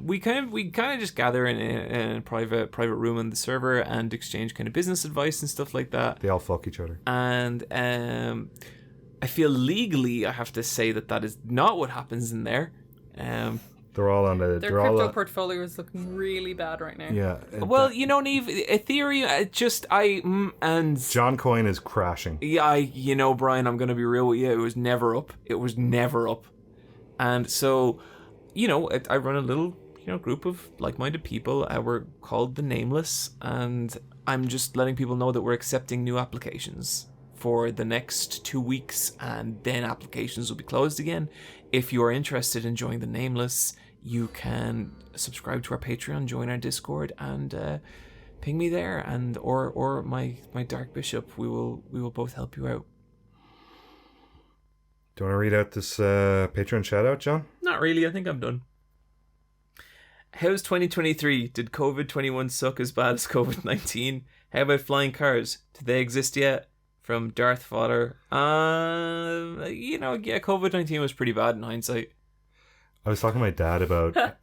We kind of just gather in a private room on the server and exchange kind of business advice and stuff like that. They all fuck each other. And I feel legally I have to say that is not what happens in there. They're all on the... Their crypto portfolio is looking really bad right now. Yeah. Well, Niamh, Ethereum, and... John Coin is crashing. Yeah, Brian, I'm going to be real with you. It was never up. And so, I run a little, group of like-minded people. We're called the Nameless, and I'm just letting people know that we're accepting new applications for the next 2 weeks, and then applications will be closed again. If you are interested in joining the Nameless, you can subscribe to our Patreon, join our Discord, and ping me there, and or my Dark Bishop. We will both help you out. Do you want to read out this Patreon shout out, John? Not really. I think I'm done. How's 2023? Did COVID-21 suck as bad as COVID-19? How about flying cars? Do they exist yet? From Darth Fodder. COVID-19 was pretty bad in hindsight. I was talking to my dad about... I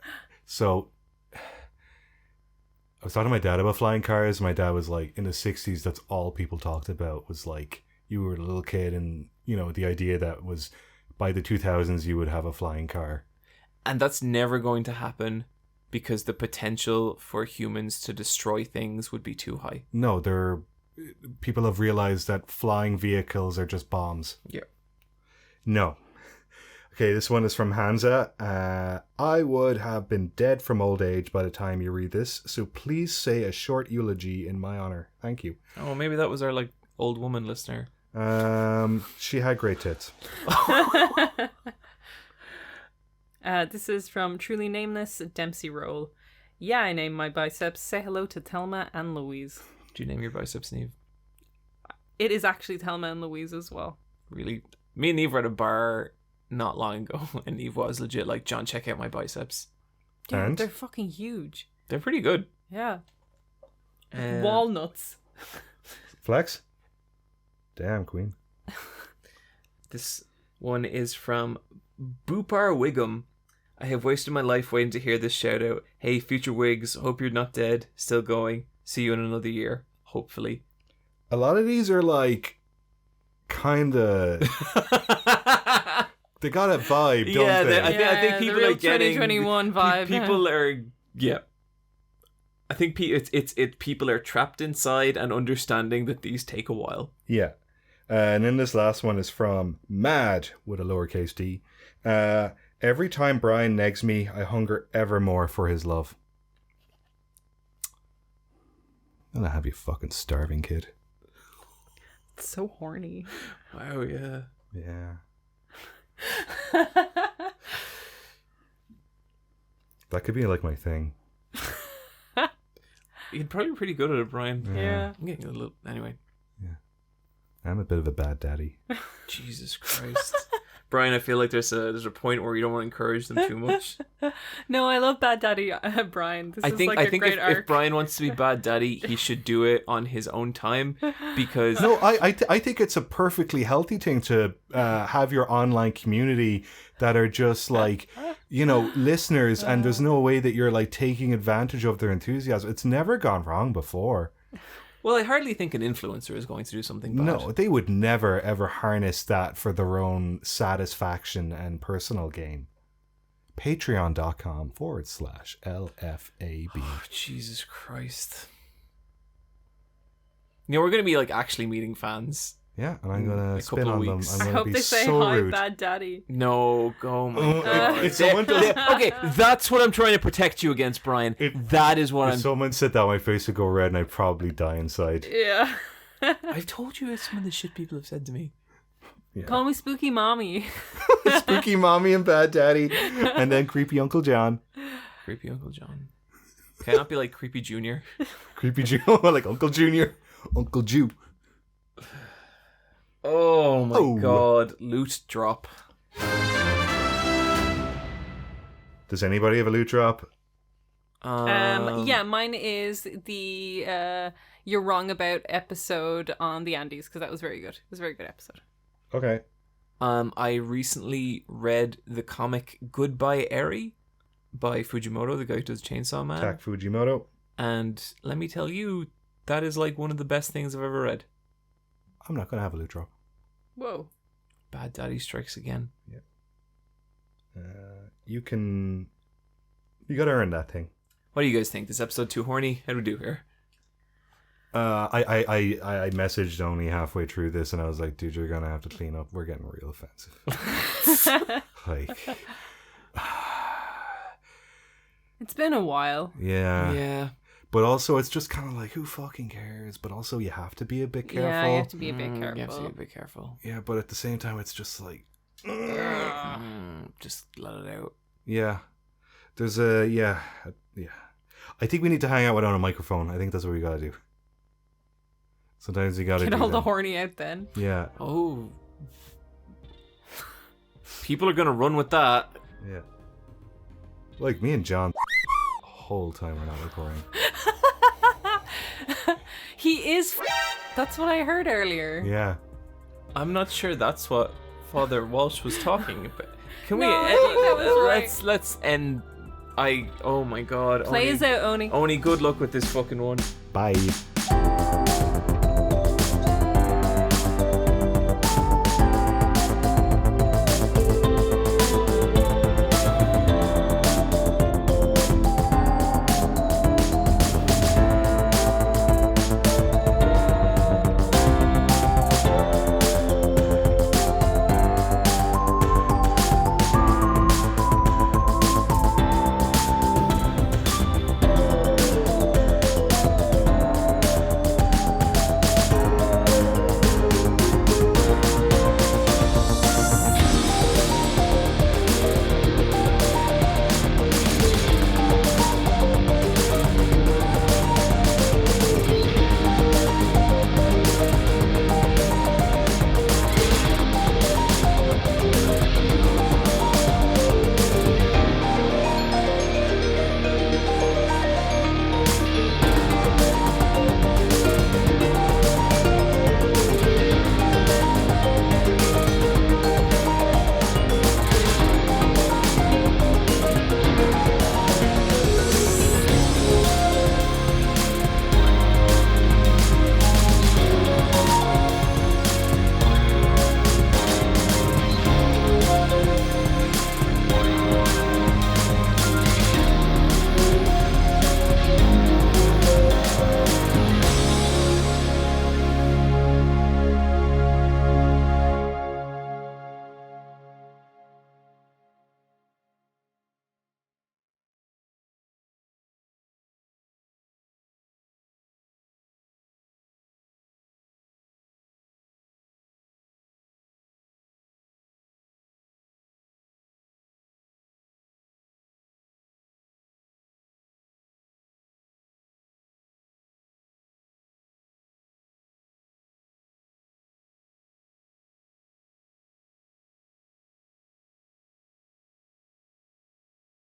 was talking to my dad about flying cars. My dad was like, in the 60s, that's all people talked about. Was like, you were a little kid and, the idea that was by the 2000s you would have a flying car. And that's never going to happen because the potential for humans to destroy things would be too high. No, people have realized that flying vehicles are just bombs. Yeah. No. Okay, this one is from Hansa. I would have been dead from old age by the time you read this, so please say a short eulogy in my honor. Thank you. Oh, maybe that was our old woman listener. She had great tits. This is from Truly Nameless Dempsey Roll. Yeah, I named my biceps. Say hello to Thelma and Louise. Do you name your biceps, Niamh? It is actually Thelma and Louise as well. Really? Me and Niamh were at a bar not long ago, and Niamh was legit like, John, check out my biceps. Dude, and? They're fucking huge. They're pretty good. Yeah. Walnuts. Flex? Damn, queen. This one is from Boopar Wiggum. I have wasted my life waiting to hear this shout out. Hey, future Wigs, hope you're not dead. Still going. See you in another year. Hopefully. A lot of these are kinda... They got a vibe, don't they? I think people the real are getting 2021 vibe. People are, yeah. I think it's people are trapped inside and understanding that these take a while. Yeah. And then this last one is from Mad with a lowercase d. Every time Brian negs me, I hunger ever more for his love. I'm gonna have you fucking starving, kid. It's so horny. Wow, yeah. Yeah. That could be like my thing. You'd probably be pretty good at it, Brian. Yeah. I'm getting a little... Anyway. I'm a bit of a bad daddy. Jesus Christ. Brian, I feel like there's a point where you don't want to encourage them too much. No, I love Bad Daddy Brian. This is like a great arc. If Brian wants to be Bad Daddy, he should do it on his own time because... No, I think it's a perfectly healthy thing to have your online community that are just like, you know, listeners, and there's no way that you're like taking advantage of their enthusiasm. It's never gone wrong before. Well, I hardly think an influencer is going to do something bad. No, they would never, ever harness that for their own satisfaction and personal gain. Patreon.com/LFAB. Oh, Jesus Christ. You know, we're going to be like actually meeting fans. Yeah, and I'm going to spin on them. I'm I going hope to be they say so hi, rude. Bad Daddy. No, go my God. If someone does... Okay, that's what I'm trying to protect you against, Brian. That is what If I'm... someone said that, my face would go red and I'd probably die inside. Yeah. I've told you some of the shit people have said to me. Yeah. Call me Spooky Mommy. Spooky Mommy and Bad Daddy. And then Creepy Uncle John. Creepy Uncle John. Can I not be like Creepy Junior? Creepy Jew. Like Uncle Junior. Uncle Jew. Oh my God. Loot drop. Does anybody have a loot drop? Yeah, mine is the You're Wrong About episode on the Andes, because that was very good. It was a very good episode. Okay. I recently read the comic Goodbye Eri by Fujimoto, the guy who does Chainsaw Man. Tak Fujimoto. And let me tell you, that is like one of the best things I've ever read. I'm not going to have a loot drop. Whoa. Bad Daddy strikes again. Yeah. You got to earn that thing. What do you guys think? This episode too horny? How do we do here? I messaged only halfway through this and I was like, dude, you're going to have to clean up. We're getting real offensive. Like... It's been a while. Yeah. Yeah. But also, it's just kind of like, who fucking cares? But also, you have to be a bit careful. Yeah, you have to be a bit careful. You have to be a bit careful. Yeah, but at the same time, it's just like... Just let it out. Yeah. There's a... Yeah. I think we need to hang out without a microphone. I think that's what we gotta do. Sometimes you gotta Get do all the that. horny out then. Yeah. Oh. People are gonna run with that. Yeah. Like me and John... whole time we're not recording. He is... That's what I heard earlier. Yeah. I'm not sure that's what Father Walsh was talking about. Can No, I think that was right. let's end... Oh my God. Play us out, Oni. Oni, good luck with this fucking one. Bye.